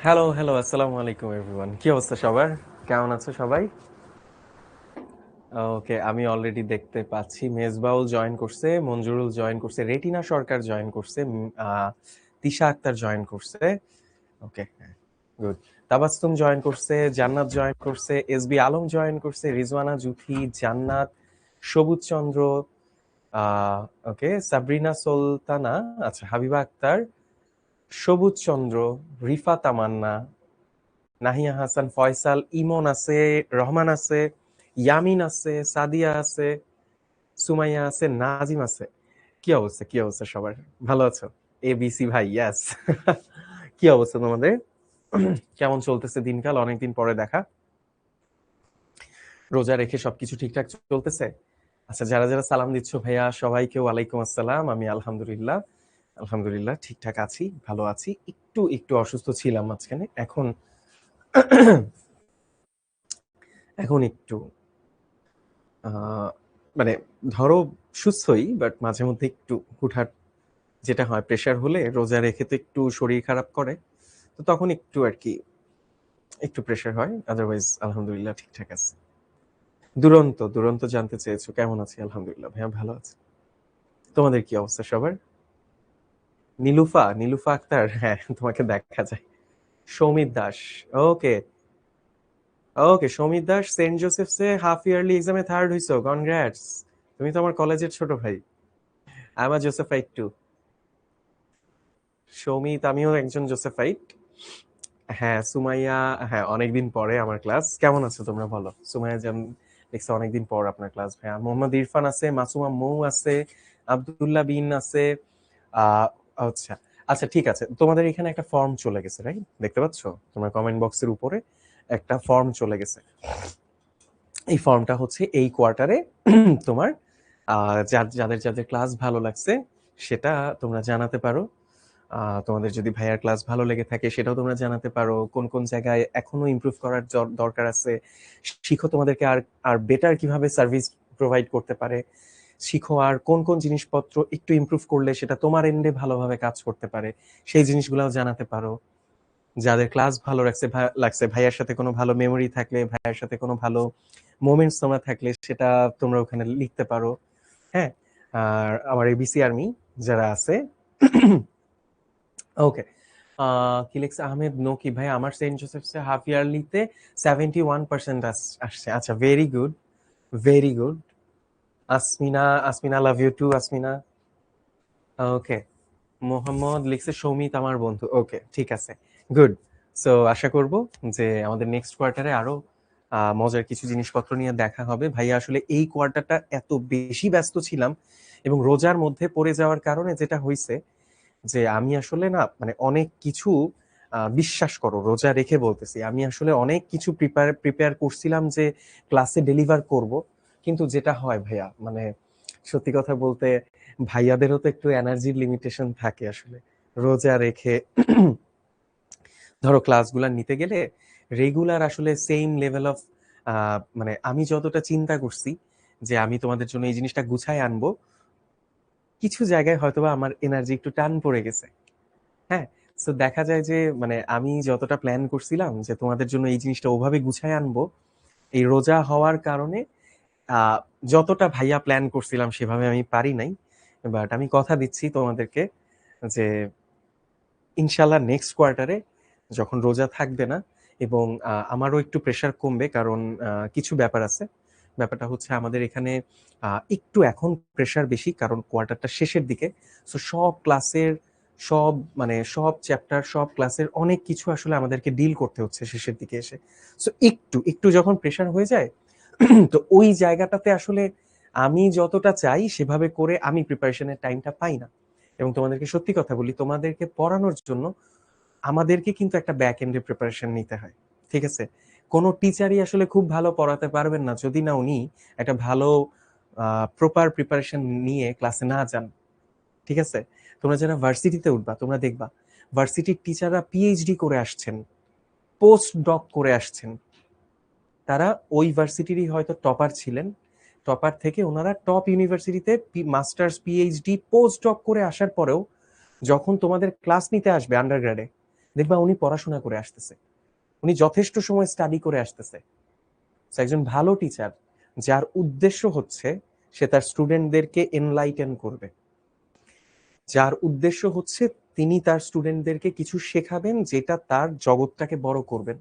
Hello, hello, আসসালামু আলাইকুম everyone. কি অবস্থা সবার? কেমন আছো সবাই? ওকে, আমি অলরেডি দেখতে পাচ্ছি মেজবাউল জয়েন করছে, মঞ্জুরুল জয়েন করছে, রেটিনা সরকার জয়েন করছে, তিশা আক্তার জয়েন করছে। ওকে, গুড। তাবাস্তুম জয়েন করছে, জান্নাত জয়েন করছে, এসবি আলম জয়েন করছে, রিজওয়ানা জুথি, জান্নাত, সবুজ চন্দ্র, ওকে, সাবরিনা সুলতানা, আচ্ছা, হাবিবা আক্তার, সবুজ চন্দ্র, রিফা তামান্না, নাহিয়া হাসান, ফয়সাল, ইমন আছে, রহমান আছে, ইয়ামিন আছে, সাদিয়া আছে, সুমাইয়া আছে, নাজিম আছে। কি অবস্থা, কি অবস্থা সবার? ভালো আছো? এবিসি ভাই, ইয়াস। কি অবস্থা তোমাদের? কেমন চলতেছে দিনকাল? অনেকদিন পরে দেখা। রোজা রেখে সবকিছু ঠিকঠাক চলতেছে? আচ্ছা, যারা যারা সালাম দিচ্ছ ভাইয়া, সবাইকে ওয়ালাইকুম আসসালাম। আমি আলহামদুলিল্লাহ, আলহামদুলিল্লাহ ঠিকঠাক আছি, ভালো আছি। একটু একটু অসুস্থ ছিলাম মাঝখানে, এখন এখন একটু আহ, মানে ধরো সুস্থই, বাট মাঝে মধ্যে একটু হুটহাট যেটা হয়, প্রেশার হলে রোজা রেখে তো একটু শরীর খারাপ করে, তো তখন একটু আর কি একটু প্রেশার হয়, আদারওয়াইজ আলহামদুলিল্লাহ ঠিকঠাক আছে। দুরন্ত দুরন্ত জানতে চেয়েছো কেমন আছি? আলহামদুলিল্লাহ ভাইয়া, ভালো আছে। তোমাদের কি অবস্থা সবার? নীলুফা, নীলুফা আক্তার, হ্যাঁ তোমাকে দেখা যায়। Soumit Das, okay, okay, Soumit Das saint জোসেফসে হাফ ইয়ারলি এক্সামে থার্ড হইছো, কনগ্রাটস। তুমি তো আমার কলেজের ছোট ভাই। আমার জোসেফাইট টু। সৌমিত, আমিও একজন জোসেফাইট। হ্যাঁ, সুমাইয়া, হ্যাঁ অনেকদিন পরে আমার ক্লাস। কেমন আছো তোমরা বলো? সুমাইয়া জান দেখছো অনেকদিন পর আপনার ক্লাস ভাইয়া। মোহাম্মদ ইরফান আছে, মাসুমা মৌ আছে, আব্দুল্লাহ বিন আছে। আহ আচ্ছা, আচ্ছা ঠিক আছে, তোমাদের এখানে একটা ফর্ম চলে গেছে, রাইট? দেখতে পাচ্ছো তোমার কমেন্ট বক্সের উপরে একটা ফর্ম চলে গেছে। এই ফর্মটা হচ্ছে এই কোয়ার্টারে তোমার যাদের যাদের ক্লাস ভালো লাগছে সেটা তোমরা জানাতে পারো। তোমাদের যদি ভাইয়ার ক্লাস ভালো লেগে থাকে সেটাও তোমরা জানাতে পারো। কোন কোন জায়গায় এখনো ইমপ্রুভ করার দরকার আছে, শিখো তোমাদেরকে আর আর বেটার কিভাবে সার্ভিস প্রোভাইড করতে পারে, শিখো আর কোন কোন জিনিসপত্র একটু ইমপ্রুভ করলে সেটা তোমার এন্ডে ভালোভাবে কাজ করতে পারে, সেই জিনিসগুলোও জানাতে পারো। যাদের ক্লাস ভালো লাগছে, ভাইয়ার সাথে কোনো ভালো মেমোরি থাকলে, ভাইয়ার সাথে কোনো ভালো মোমেন্টস তোমরা থাকলে সেটা তোমরা ওখানে লিখতে পারো। হ্যাঁ, আর আমার এবিসি আর্মি যারা আছে, ওকে, কি লিখছে আহমেদ নকি ভাই, আমার সেন্ট জোসেফস হাফ ইয়ারলিতে 71% আসছে। আচ্ছা, very good, very good. Asmina, Asmina love you too Asmina. Okay, Mohammad লিখছে সৌমিত আমার বন্ধু। ওকে, ঠিক আছে, গুড। সো আশা করব যে আমাদের নেক্সট কোয়ার্টারে আরো মজার কিছু জিনিসপত্র নিয়ে দেখা হবে। ভাইয়া আসলে এই কোয়ার্টারটা এত বেশি ব্যস্ত ছিলাম এবং রোজার মধ্যে পড়ে যাওয়ার কারণে যেটা হয়েছে যে আমি আসলে না মানে অনেক কিছু বিশ্বাস করো রোজা রেখে বলতেছি, আমি আসলে অনেক কিছু প্রিপেয়ার করছিলাম যে ক্লাসে ডেলিভার করব। কিন্তু যেটা হয় ভাইয়া, মানে সত্যি কথা বলতে ভাইয়াদেরও তো একটু এনার্জির লিমিটেশন থাকে আসলে। রোজা রেখে ধরো ক্লাসগুলো নিতে গেলে রেগুলার আসলে সেম লেভেল অফ, মানে আমি যতটা চিন্তা করছি যে আমি তোমাদের জন্য এই জিনিসটা গুছায় আনবো, কিছু জায়গায় হয়তোবা আমার এনার্জি একটু টান পড়ে গেছে। হ্যাঁ, সো দেখা যায় যে মানে আমি যতটা প্ল্যান করছিলাম যে তোমাদের জন্য এই জিনিসটা ওভাবে গুছায় আনবো, এই রোজা হওয়ার কারণে আহ যতটা ভাইয়া প্ল্যান করছিলাম সেভাবে আমি পারি নাই। বাট আমি কথা দিচ্ছি তোমাদেরকে যে ইনশাল্লাহ নেক্সট কোয়ার্টারে যখন রোজা থাকবে না এবং আমারও একটু প্রেশার কমবে, কারণ কিছু ব্যাপার আছে। ব্যাপারটা হচ্ছে আমাদের এখানে একটু এখন প্রেশার বেশি, কারণ কোয়ার্টারটা শেষের দিকে। সো সব ক্লাসের সব মানে সব চ্যাপ্টার সব ক্লাসের অনেক কিছু আসলে আমাদেরকে ডিল করতে হচ্ছে শেষের দিকে এসে। সো একটু একটু যখন প্রেশার হয়ে যায়, তো ওই জায়গাটাতে আসলে আমি যতটা চাই সেভাবে করে আমি প্রিপারেশনের টাইমটা পাই না। এবং তোমাদেরকে সত্যি কথা বলি, তোমাদেরকে পড়ানোর জন্য আমাদেরকে কিন্তু একটা ব্যাক এন্ডে প্রিপারেশন নিতে হয়। ঠিক আছে, কোনো টিচারই আসলে খুব ভালো পড়াতে পারবেন না যদি না উনি একটা ভালো প্রপার প্রিপারেশন নিয়ে ক্লাসে না যান। ঠিক আছে, তোমরা যারা ভার্সিটিতে উঠবা তোমরা দেখবা ভার্সিটির টিচাররা পিএইচডি করে আসছেন, পোস্ট ডক করে আসছেন। তারা ওই ভার্সিটিরই হয়তো টপার ছিলেন, টপার থেকে ওনারা টপ ইউনিভার্সিটিতে মাস্টার্স পিএইচডি পোস্ট ডক করে আসার পরেও যখন তোমাদের ক্লাস নিতে আসবে আন্ডারগ্রেডে, দেখবা উনি পড়াশোনা করে আসতেছে, উনি যথেষ্ট সময় স্টাডি করে আসতেছে। একজন ভালো টিচার যার উদ্দেশ্য হচ্ছে সে তার স্টুডেন্টদেরকে এনলাইটেন করবে, যার উদ্দেশ্য হচ্ছে তিনি তার স্টুডেন্টদেরকে কিছু শেখাবেন যেটা তার জগৎটাকে বড় করবেন,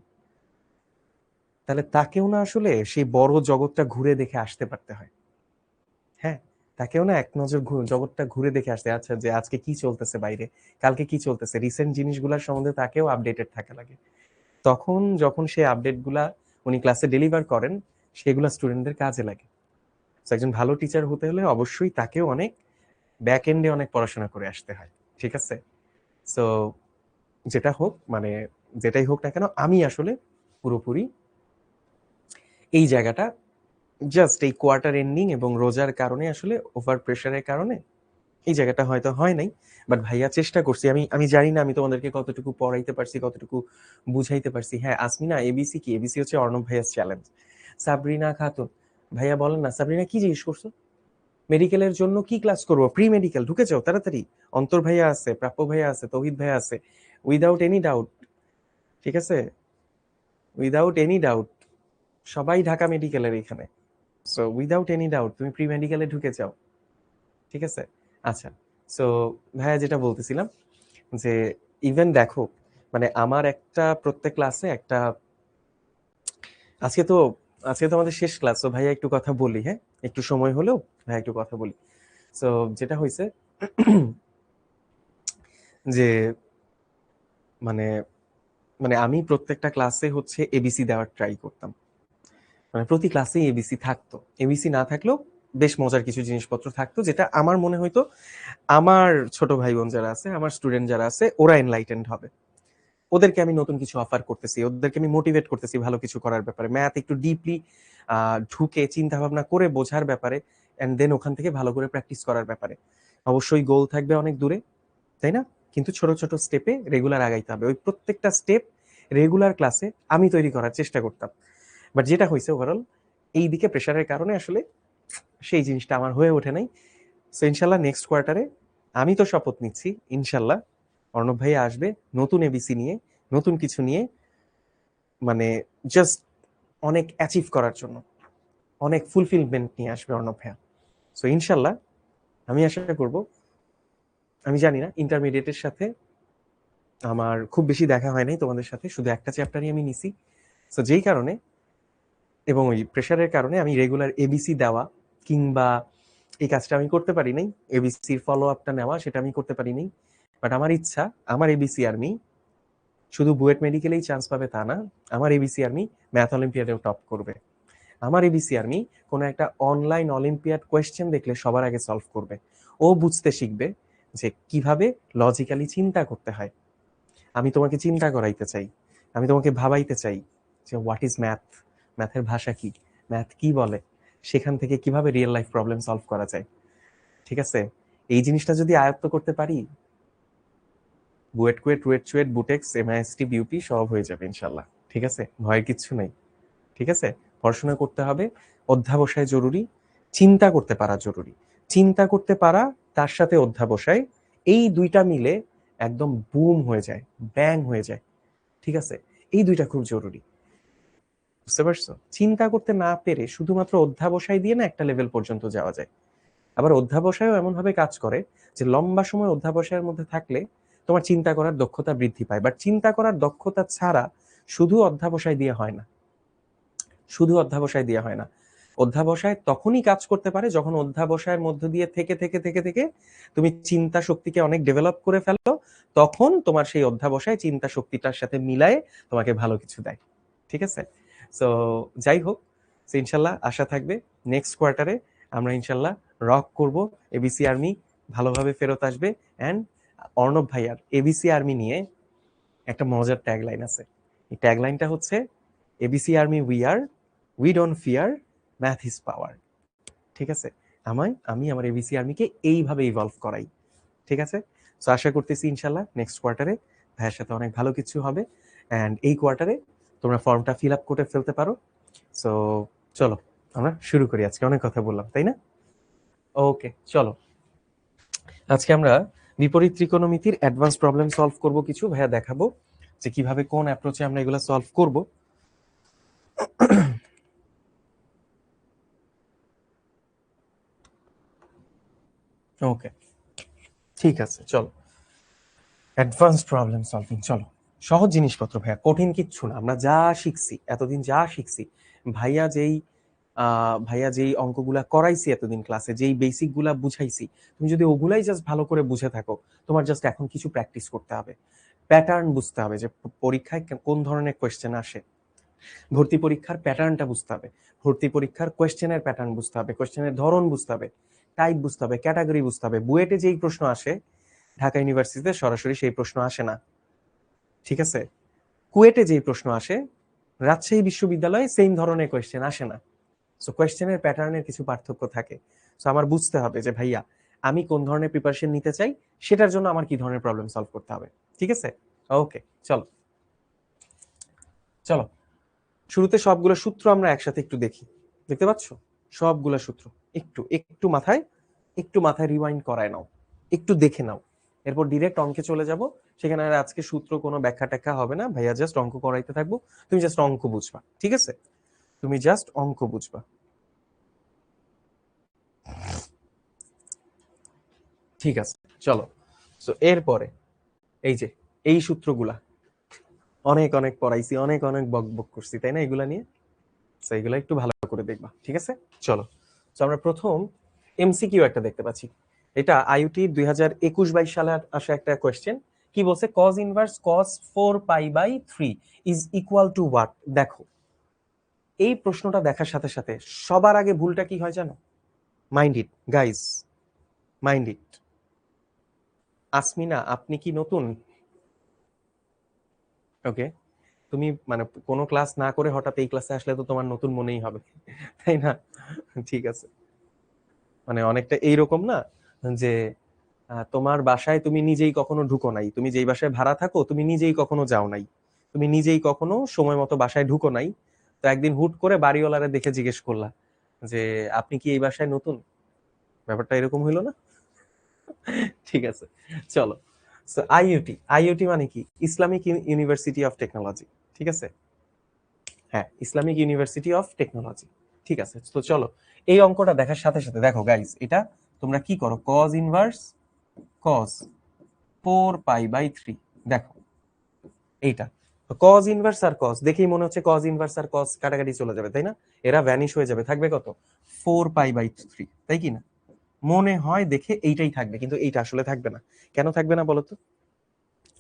তাহলে তাকেও না আসলে সেই বড় জগৎটা ঘুরে দেখে আসতে পারতে হয়। হ্যাঁ, তাকেও না এক নজর জগৎটা ঘুরে দেখে আসতে, আচ্ছা যে আজকে কি চলতেছে বাইরে, কালকে কি চলতেছে, রিসেন্ট জিনিসগুলোর সম্বন্ধে তাকেও আপডেটেড থাকা লাগে। তখন যখন সেই আপডেটগুলা উনি ক্লাসে ডেলিভার করেন, সেগুলা স্টুডেন্টদের কাজে লাগে। একজন ভালো টিচার হতে হলে অবশ্যই তাকেও অনেক ব্যাক এন্ডে অনেক পড়াশোনা করে আসতে হয়। ঠিক আছে? সো যেটা হোক, মানে যেটাই হোক না কেন, আমি আসলে পুরোপুরি এই জায়গাটা জাস্ট এই কোয়ার্টার এন্ডিং এবং রোজার কারণে আসলে ওভার প্রেশারের কারণে এই জায়গাটা হয়তো হয় নাই। বাট ভাইয়া চেষ্টা করছি, আমি আমি জানি না আমি তোমাদেরকে কতটুকু পড়াইতে পারছি, কতটুকু বুঝাইতে পারছি। হ্যাঁ, আসমিনা এবিসি কি? এবিসি হচ্ছে অর্ণব ভাইয়ার চ্যালেঞ্জ। সাবরিনা খাতুন, ভাইয়া বলেন না, সাবরিনা কি জিজ্ঞেস করছো? মেডিকেলের জন্য কি ক্লাস করবো? প্রি মেডিকেল ঢুকে যাও তাড়াতাড়ি। অন্তর ভাইয়া আছে, প্রাপ্য ভাইয়া আছে, তৌহিদ ভাইয়া আছে, উইদাউট এনি ডাউট। ঠিক আছে, উইদাউট এনি ডাউট সবাই ঢাকা মেডিকেলের এখানে। সো উইদাউট এনি ডাউট তুমি প্রি মেডিকেলে ঢুকে যাও। ঠিক আছে, আচ্ছা। সো ভাইয়া যেটা বলতেছিলাম যে ইভেন দেখো, মানে আমার একটা প্রত্যেক ক্লাসে একটা, আজকে তো আজকে তো আমাদের শেষ ক্লাস, তো ভাইয়া একটু কথা বলি, হ্যাঁ একটু সময় হলেও ভাইয়া একটু কথা বলি। সো যেটা হয়েছে যে মানে মানে আমি প্রত্যেকটা ক্লাসে হচ্ছে এবিসি দেওয়ার ট্রাই করতাম, মানে প্রতি ক্লাসেই এবিসি থাকতো। এবিসি না থাকলেও বেশ মজার কিছু জিনিসপত্র থাকতো, যেটা আমার মনে হয়তো আমার ছোট ভাই বোন যারা আছে, আমার স্টুডেন্ট যারা আছে, ওরা এনলাইটেন্ড হবে। ওদেরকে আমি নতুন কিছু অফার করতেছি, ওদেরকে আমি মোটিভেট করতেছি ভালো কিছু করার ব্যাপারে, ম্যাথ একটু ডিপলি ঢুকে চিন্তা ভাবনা করে বোঝার ব্যাপারে, এন্ড দেন ওখান থেকে ভালো করে প্র্যাকটিস করার ব্যাপারে। অবশ্যই গোল থাকবে অনেক দূরে, তাই না? কিন্তু ছোট ছোট স্টেপে রেগুলার আগাইতে হবে। ওই প্রত্যেকটা স্টেপ রেগুলার ক্লাসে আমি তৈরি করার চেষ্টা করতাম। বাট যেটা হয়েছে ওভারঅল এই দিকে প্রেশারের কারণে আসলে সেই জিনিসটা আমার হয়ে ওঠে নাই। সো ইনশাল্লাহ নেক্সট কোয়ার্টারে আমি তো শপথ নিচ্ছি, ইনশাল্লাহ অর্ণব ভাই আসবে নতুন এবিসি নিয়ে, নতুন কিছু নিয়ে, মানে জাস্ট অনেক অ্যাচিভ করার জন্য, অনেক ফুলফিলমেন্ট নিয়ে আসবে অর্ণব ভাইয়া। সো ইনশাল্লাহ আমি আশা করব, আমি জানি না ইন্টারমিডিয়েটের সাথে আমার খুব বেশি দেখা হয় নাই তোমাদের সাথে, শুধু একটা চ্যাপ্টারই আমি নিছি। সো যেই কারণে এবং ওই প্রেশারের কারণে আমি রেগুলার এবিসি দেওয়া কিংবা এই কাজটা আমি করতে পারি নাই, এবিসির ফলো আপটা নেওয়া সেটা আমি করতে পারি নাই। বাট আমার ইচ্ছা আমার এবিসি আর্মি শুধু বুয়েট মেডিকেলেই চান্স পাবে তা না, আমার এবিসি আর্মি ম্যাথ অলিম্পিয়াডেও টপ করবে। আমার এবিসি আর্মি কোনো একটা অনলাইন অলিম্পিয়াড কোয়েশ্চেন দেখলে সবার আগে সলভ করবে। ও বুঝতে শিখবে যে কিভাবে লজিক্যালি চিন্তা করতে হয়। আমি তোমাকে চিন্তা করাইতে চাই, আমি তোমাকে ভাবাইতে চাই যে হোয়াট ইজ ম্যাথ, ম্যাথের ভাষা কি, ম্যাথ কি বলে, সেখান থেকে কিভাবে রিয়েল লাইফ প্রবলেম সলভ করা যায়। ঠিক আছে, এই জিনিসটা যদি আয়ত্ত করতে পারি, বুয়েট কুয়েট রুয়েট চুয়েট বুটেক্স এমআইএসটি বিউপি সব হয়ে যাবে ইনশাল্লাহ। ঠিক আছে, ভয়ের কিচ্ছু নেই। ঠিক আছে, পড়াশোনা করতে হবে, অধ্যাবসায় জরুরি, চিন্তা করতে পারা জরুরি। চিন্তা করতে পারা তার সাথে অধ্যাবসায়, এই দুইটা মিলে একদম বুম হয়ে যায়, ব্যাং হয়ে যায়। ঠিক আছে, এই দুইটা খুব জরুরি। বুঝতে পারছো? চিন্তা করতে না পেরে শুধুমাত্র অধ্যাবসায় দিয়ে না একটা লেভেল পর্যন্ত যাওয়া যায়। আবার অধ্যাবসায়ও এমন ভাবে কাজ করে যে লম্বা সময় অধ্যাবসায়ের মধ্যে থাকলে তোমার চিন্তা করার দক্ষতা বৃদ্ধি পায়। বাট চিন্তা করার দক্ষতা ছাড়া শুধু অধ্যাবসায় দিয়ে হয় না, শুধু অধ্যাবসায় দিয়ে হয় না। অধ্যাবসায় তখনই কাজ করতে পারে যখন অধ্যাবসায়ের মধ্য দিয়ে থেকে থেকে থেকে থেকে তুমি চিন্তা শক্তিকে অনেক ডেভেলপ করে ফেলো, তখন তোমার সেই অধ্যাবসায় চিন্তা শক্তিটার সাথে মিলায়ে তোমাকে ভালো কিছু দেয়। ঠিক আছে, সো যাই হোক, সো ইনশাল্লাহ আশা থাকবে নেক্সট কোয়ার্টারে আমরা ইনশাল্লাহ রক করব, এবিসি আর্মি ভালোভাবে ফেরত আসবে। অ্যান্ড অর্ণব ভাইয়ার এবিসি আর্মি নিয়ে একটা মজার ট্যাগলাইন আছে। এই ট্যাগলাইনটা হচ্ছে ABC army we don't fear, math is power. ঠিক আছে, আমি আমার এবিসি আর্মিকে এইভাবে ইভলভ করাই। ঠিক আছে, সো আশা করতেছি ইনশাল্লাহ নেক্সট কোয়ার্টারে ভাইয়ের সাথে অনেক ভালো কিছু হবে। অ্যান্ড এই কোয়ার্টারে তোমরা ফর্মটা ফিল আপ করে ফেলতে পারো। সো চলো আমরা শুরু করি, আজকে অনেক কথা বললাম তাই না? ওকে চলো, আজকে আমরা বিপরীত ত্রিকোণমিতির অ্যাডভান্স প্রবলেম সলভ করব, কিছু ভাইয়া দেখাবো। যে কিভাবে কোন অ্যাপ্রোচে আমরা এগুলো সলভ করব। ওকে, ঠিক আছে, চলো অ্যাডভান্সড প্রবলেম সলভিং। চলো সহজ জিনিসপত্র ভাইয়া, কঠিন কিচ্ছু না। আমরা যা শিখছি এতদিন, যা শিখছি ভাইয়া যেই ভাইয়া যেই অঙ্কগুলা করাইছি এতদিন ক্লাসে, যেই বেসিক গুলা বুঝাইছি, তুমি যদি ওগুলাই জাস্ট ভালো করে বুঝে থাকো, তোমার জাস্ট এখন কিছু প্র্যাকটিস করতে হবে, প্যাটার্ন বুঝতে হবে যে পরীক্ষায় কোন ধরনের কোয়েশ্চেন আসে, ভর্তি পরীক্ষার প্যাটার্নটা বুঝতে হবে, ভর্তি পরীক্ষার কোয়েশ্চেনের প্যাটার্ন বুঝতে হবে, কোয়েশ্চেনের ধরন বুঝতে হবে, টাইপ বুঝতে হবে, ক্যাটাগরি বুঝতে হবে। বুয়েটে যেই প্রশ্ন আসে ঢাকা ইউনিভার্সিটিতে সরাসরি সেই প্রশ্ন আসে না, ঠিক আছে? কুয়েটে যেই প্রশ্ন আসে রাজশাহী বিশ্ববিদ্যালয়ে সেম ধরনের কোয়েশ্চেন আসে না। সো কোয়েশ্চেনের প্যাটার্নের কিছু পার্থক্য থাকে। সো আমার বুঝতে হবে যে ভাইয়া আমি কোন ধরনের প্রিপারেশন নিতে চাই, সেটার জন্য আমার কি ধরনের প্রবলেম সলভ করতে হবে, ঠিক আছে? ওকে, চলো চলো শুরুতে সবগুলো সূত্র আমরা একসাথে একটু দেখি। দেখতে পাচ্ছ সবগুলো সূত্র? একটু একটু মাথায়, একটু মাথায় রিওয়াইন্ড করায় নাও, একটু দেখে নাও, এরপর ডিরেক্ট অঙ্কে চলে যাব। সেখানে আর আজকে সূত্র কোনো ব্যাখ্যা ট্যাখ্যা হবে না ভাইয়া, জাস্ট অঙ্ক করাইতে থাকবো, তুমি জাস্ট অঙ্ক বুঝবা, ঠিক আছে? তুমি জাস্ট অঙ্ক বুঝবা, ঠিক আছে? চলো, সো এরপরে এই যে এই সূত্রগুলা অনেক অনেক পড়াইছি, অনেক অনেক বক বক করছি, তাই না এগুলা নিয়ে? তো এগুলা একটু ভালো করে দেখবা, ঠিক আছে? চলো, তো আমরা প্রথম এমসিকিউ একটা দেখতে পাচ্ছি। এটা আইইউটি 2021-22 সালে আসা একটা কোয়েশ্চেন। কি বলছে? cos inverse cos 4π/3 is equal to what. দেখো এই প্রশ্নটা দেখার সাথে সাথে সবার আগে ভুলটা কি হয় জানো? Mind it guys, mind it. Asmina আপনি কি নতুন? ওকে, তুমি মানে কোনো ক্লাস না করে হঠাৎ এই ক্লাসে আসলে তো তোমার নতুন মনেই হবে, তাই না? ঠিক আছে, মানে অনেকটা এইরকম না যে তোমার বাসায় তুমি নিজেই কখনো ঢুকো নাই, তুমি যেই বাসায় ভাড়া থাকো তুমি নিজেই কখনো যাও নাই, তুমি নিজেই কখনো সময় মতো বাসায় ঢুকো নাই। তো একদিন হুট করে বাড়িওয়ালারে দেখে জিজ্ঞেস করলা যে আপনি কি এই বাসায় নতুন। ব্যাপারটা এরকম হইলো না? ঠিক আছে, চলো। সো আইইউটি, আইইউটি মানে কি? ইসলামিক ইউনিভার্সিটি অফ টেকনোলজি, ঠিক আছে? হ্যাঁ, ইসলামিক ইউনিভার্সিটি অফ টেকনোলজি, ঠিক আছে। তো চলো এই অঙ্কটা দেখার সাথে সাথে দেখো গাইস, এটা তোমরা কি করো, cos ইনভার্স cos 4π/3, দেখো এইটা cos ইনভার্স আর cos দেখেই মনে হচ্ছে cos ইনভার্স আর cos কাটাকাটি চলে যাবে, তাই না? এরা ভ্যানিশ হয়ে যাবে, থাকবে কত? 4π/3, তাই কি না? মনে হয় দেখে এইটাই থাকবে, কিন্তু এইটা আসলে থাকবে না। কেন থাকবে না বলতো?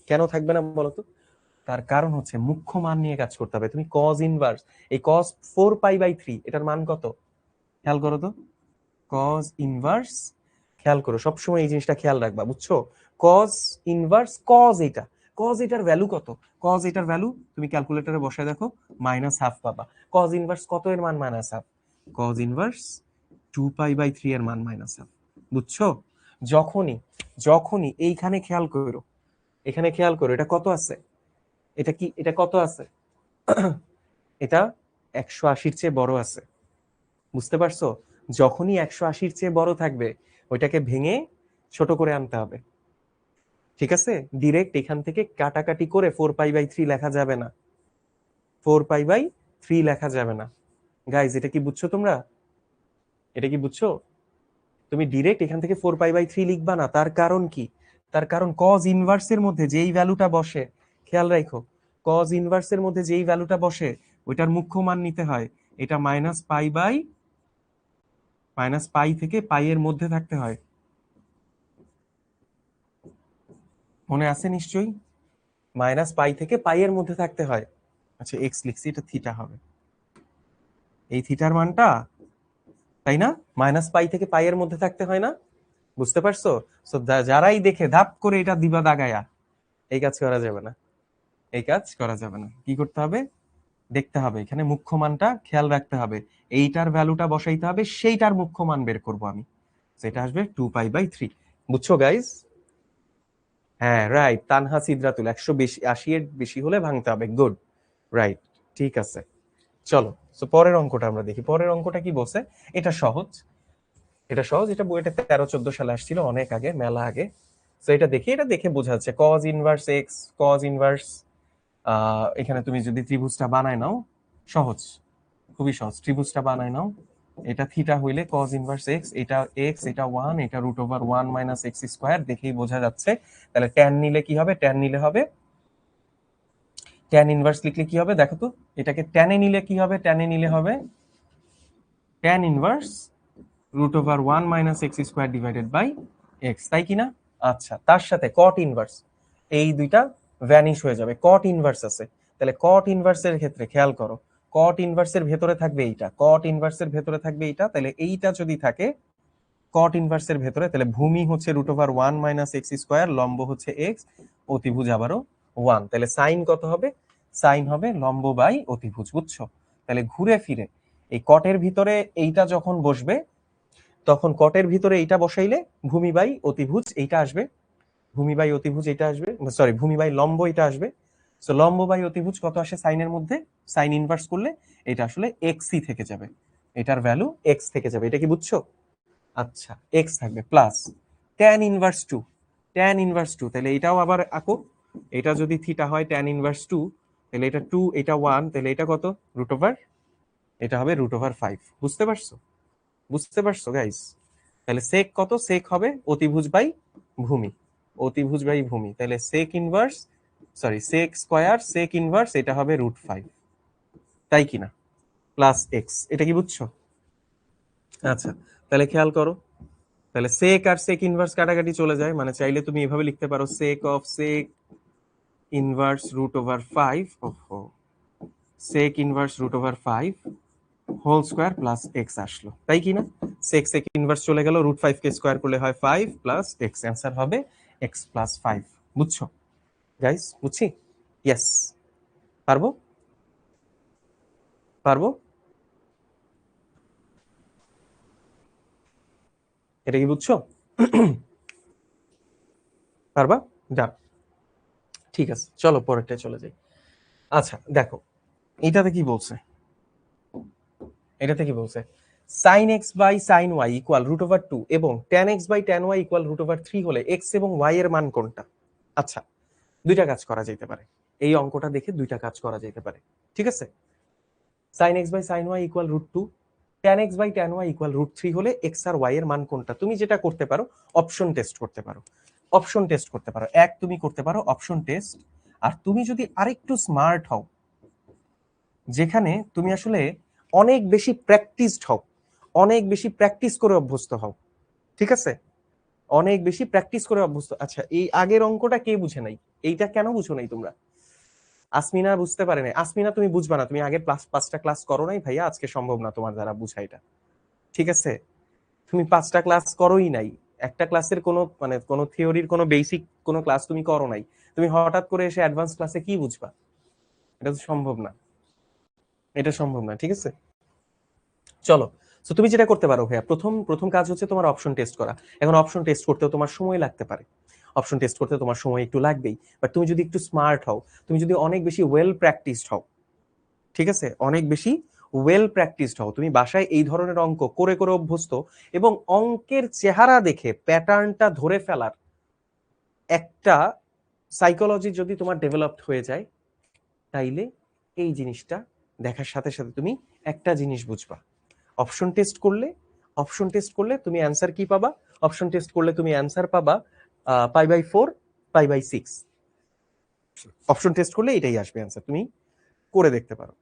কেন থাকবে না বলতো? তার কারণ হচ্ছে মুখ্য মান নিয়ে কাজ করতে হবে। তুমি cos ইনভার্স, এই cos 4π/3 এটার মান কত খেয়াল করো তো। cos ইনভার্স, খেয়াল করো সবসময় এই জিনিসটা খেয়াল রাখবা, বুঝছো? cos ইনভার্স cos এটা, cos এটার ভ্যালু কত? cos এটার ভ্যালু তুমি ক্যালকুলেটরে বসায় দেখো, -½ পাবা। cos ইনভার্স কত এর মান? -½ cos ইনভার্স 2π/3 এর মান -½ বুঝছো? যখনই যখনই এইখানে খেয়াল করো, এখানে খেয়াল করো, এটা কত আছে? এটা কি, এটা কত আছে? এটা 180-র চেয়ে বড় আছে, বুঝতে পারছো? যখনই 180-র চেয়ে বড় থাকবে ওইটাকে ভেঙে ছোট করে আনতে হবে, ঠিক আছে? ডিরেক্ট এখান থেকে কাটাকাটি করে 4π/3 লেখা যাবে না, 4π/3 লেখা যাবে না। গাইজ এটা কি বুঝছো তোমরা? এটা কি বুঝছো? তুমি ডিরেক্ট এখান থেকে 4π/3 লিখবা না, তার কারণ কি? তার কারণ cos ইনভার্সের মধ্যে যেই ভ্যালুটা বসে, খেয়াল রাখো, cos ইনভার্সের মধ্যে যেই ভ্যালুটা বসে ওইটার মুখ্য মান নিতে হয়। এটা -π থেকে পাই এর মধ্যে থাকতে হয়, মনে আছে নিশ্চয়ই? -π থেকে পাই এর মধ্যে থাকতে হয়। আচ্ছা এক্স লিখছি, এটা থিটা হবে, এই থিটার মানটা, তাই না? -π থেকে পাই এর মধ্যে থাকতে হয় না? বুঝতে পারছো? সো যারাই দেখে ধাপ করে এটা দিবা দাগায়া, এই কাজ করা যাবে না, এই কাজ করা যাবে না। কি করতে হবে? দেখতে হবে এখানে মুখ্য মানটা খেয়াল রাখতে হবে, এইটার ভ্যালুটা বসাইতে হবে, সেইটার মুখ্য মান বের করব আমি, সেটা আসবে 2π/3। বুঝছো গাইজ? হ্যাঁ রাইট, তানহা সিদ্রাতুল 180 এর বেশি হলে ভাঙতে হবে, গুড, রাইট, ঠিক আছে। চলো, তো পরের অঙ্কটা আমরা দেখি। পরের অঙ্কটা কি বলছে? এটা সহজ, এটা সহজ, এটা বইটা 13-14 সালে আসছিল, অনেক আগে, মেলা আগে। তো এটা দেখি, এটা দেখে বোঝা যাচ্ছে cos inverse x, cos inverse এখানে তুমি যদি ত্রিভুজটা বানায় নাও, সহজ, খুবই সহজ, ত্রিভুজটা বানায় নাও। এটা থিটা হইলে cos ইনভার্স x, এটা x, এটা 1, এটা √1 - x স্কয়ার, দেখেই বোঝা যাচ্ছে। তাহলে tan নিলে কি হবে? tan নিলে হবে, tan ইনভার্স লিখলে কি হবে দেখো তো, এটাকে tan এ নিলে কি হবে? tan এ নিলে হবে tan inverse √1 - x square divided by x, তাই কি না? আচ্ছা, তার সাথে cot ইনভার্স, এই দুইটা ভ্যানিশ হয়ে যাবে, cot ইনভার্স আছে। তাহলে cot ইনভার্সের ক্ষেত্রে খেয়াল করো, cot ইনভার্সের ভেতরে থাকবে এইটা, cot ইনভার্সের ভেতরে থাকবে এইটা, তাহলে এইটা যদি থাকে cot ইনভার্সের ভেতরে, তাহলে ভূমি হচ্ছে √1 - x স্কয়ার, লম্ব হচ্ছে x, অতিভুজ আবারও 1, তাহলে সাইন কত হবে? সাইন হবে লম্ব বাই অতিভুজ, বুঝছো? তাহলে ঘুরে ফিরে এই কটের ভিতরে এইটা যখন বসবে, তখন কটের ভিতরে এইটা বসাইলে ভূমি বাই অতিভুজ এইটা আসবে, ভূমি বাই অতিভুজ এটা আসবে, সরি ভূমি বাই লম্ব এটা আসবে। সো লম্ব বাই অতিভুজ কত আসে সাইনের মধ্যে? সাইন ইনভার্স করলে এটা আসলে এক্সই থেকে যাবে, এটার ভ্যালু এক্স থেকে যাবে, এটা কি বুঝছো? আচ্ছা, এক্স থাকবে plus tan inverse two, tan inverse two, তাহলে এটাও আবার আঁকো, এটা যদি থিটা হয় ট্যান ইনভার্স টু, তাহলে এটা টু, এটা ওয়ান, তাহলে এটা কত? √, এটা হবে √5, বুঝতে পারছো? বুঝতে পারছো গাইস? তাহলে সেক কত? সেক হবে অতিভুজ বাই ভূমি, অতিভুজ বাই ভূমি, তাহলে sec inverse, sorry sec square sec inverse এটা হবে √5, তাই কিনা? প্লাস এক্স, এটা কি বুঝছো? আচ্ছা, তাহলে খেয়াল করো, তাহলে সেক আর সেক ইনভার্স কাটাকাটি চলে যায়, মানে চাইলে তুমি এভাবে লিখতে পারো সেক অফ সেক ইনভার্স √5, ওহো, sec inverse √5 whole square plus x আসলো, তাই কি না? সেক সেক ইনভার্স চলে গেল, √5 কে স্কয়ার করলে হয় 5 প্লাস এক্স, অ্যান্সার হবে x প্লাস 5, বুঝছো গাইস? বুঝছি? ইয়েস, পারবো, পারবো, এটা কি বুঝছো? পারবা? ডান, ঠিক আছে, চলো পরেরটা চলে যাই। আচ্ছা দেখো, এটাতে কি বলছে, এটাতে কি বলছে, sin x by sin y equal √2 এবং tan x by tan y equal √3 হলে x এবং y এর মান কোনটা? আচ্ছা, দুইটা কাজ করা যেতে পারে, এই অঙ্কটা দেখে দুইটা কাজ করা যেতে পারে, ঠিক আছে? sin x by sin y equal √2, tan x by tan y equal √3 হলে x আর y এর মান কোনটা? তুমি যেটা করতে পারো, অপশন টেস্ট করতে পারো, অপশন টেস্ট করতে পারো, এক তুমি করতে পারো অপশন টেস্ট। আর তুমি যদি আরেকটু স্মার্ট হও, যেখানে তুমি আসলে অনেক বেশি প্র্যাকটিসড হও, অনেক বেশি প্র্যাকটিস করে অভ্যস্ত হও, ঠিক আছে? অনেক বেশি প্র্যাকটিস করে অভ্যস্ত। আচ্ছা, এই আগের অঙ্কটা কে বুঝে নাই? এইটা কেন বুঝো নাই তোমরা? আসমিনা বুঝতে পারে নাই। আসমিনা তুমি বুঝবা না, তুমি আগের 5টা ক্লাস করো নাই ভাইয়া, আজকে সম্ভব না তোমার দ্বারা বুঝা এটা, ঠিক আছে? তুমি 5টা ক্লাস করোই নাই, একটা ক্লাসের কোনো মানে কোনো থিওরির কোনো বেসিক কোনো ক্লাস তুমি করো নাই, তুমি হঠাৎ করে এসে অ্যাডভান্স ক্লাসে কি বুঝবা? এটা তো সম্ভব না, এটা সম্ভব না, ঠিক আছে? চলো, তো তুমি যেটা করতে পারো ভাইয়া, প্রথম প্রথম কাজ হচ্ছে তোমার অপশন টেস্ট করা। এখন অপশন টেস্ট করতেও তোমার সময় লাগতে পারে, অপশন টেস্ট করতে তোমার সময় একটু লাগবেই, বাট তুমি যদি একটু স্মার্ট হও, তুমি যদি অনেক বেশি ওয়েল প্র্যাকটিসড হও, ঠিক আছে, অনেক বেশি ওয়েল প্র্যাকটিসড হও, তুমি বাসায় এই ধরনের অঙ্ক করে করে অভ্যস্ত, এবং অঙ্কের চেহারা দেখে প্যাটার্নটা ধরে ফেলার একটা সাইকোলজি যদি তোমার ডেভেলপড হয়ে যায়, তাইলে এই জিনিসটা দেখার সাথে সাথে তুমি একটা জিনিস বুঝবা, অপশন টেস্ট করলে, অপশন টেস্ট করলে তুমি অ্যান্সার কি পাবা? অপশন টেস্ট করলে তুমি অ্যান্সার পাবা π/4, π/6, অপশন টেস্ট করলে এটাই আসবে অ্যান্সার, তুমি করে দেখতে পারো,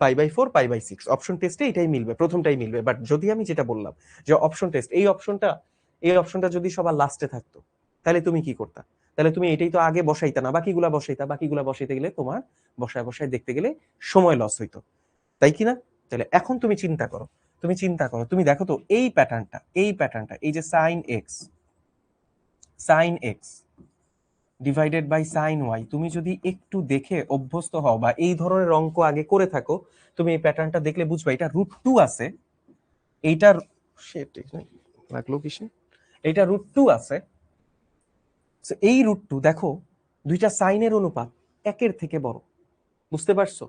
π/4, π/6, অপশন টেস্টে এটাই মিলবে, প্রথমটাই মিলবে। বাট যদি আমি যেটা বললাম যে অপশন টেস্ট, এই অপশনটা, এই অপশনটা যদি সবার লাস্টে থাকতো, তাহলে তুমি কি করতা? তাহলে তুমি এটাই তো আগে বসাইতা না, বাকিগুলা বসাইতা, বাকিগুলা বসাইতে গেলে তোমার বসায় বসায় দেখতে গেলে সময় লস হইতো, তাই কি না? তাহলে এখন তুমি চিন্তা করো, তুমি চিন্তা করো, তুমি দেখো তো এই প্যাটার্নটা, এই প্যাটার্নটা, এই যে sine x, sine x divided by sine y, তুমি যদি একটু দেখে অভ্যস্ত হও বা এই ধরনের অঙ্ক আগে করে থাকো, তুমি এই প্যাটার্নটা দেখলে বুঝবা এটা √2 আছে, এইটার লাগলো কিসে, এইটা √2 আছে। এই √2 দেখো, দুইটা সাইনের অনুপাত একের থেকে বড়, বুঝতে পারছো?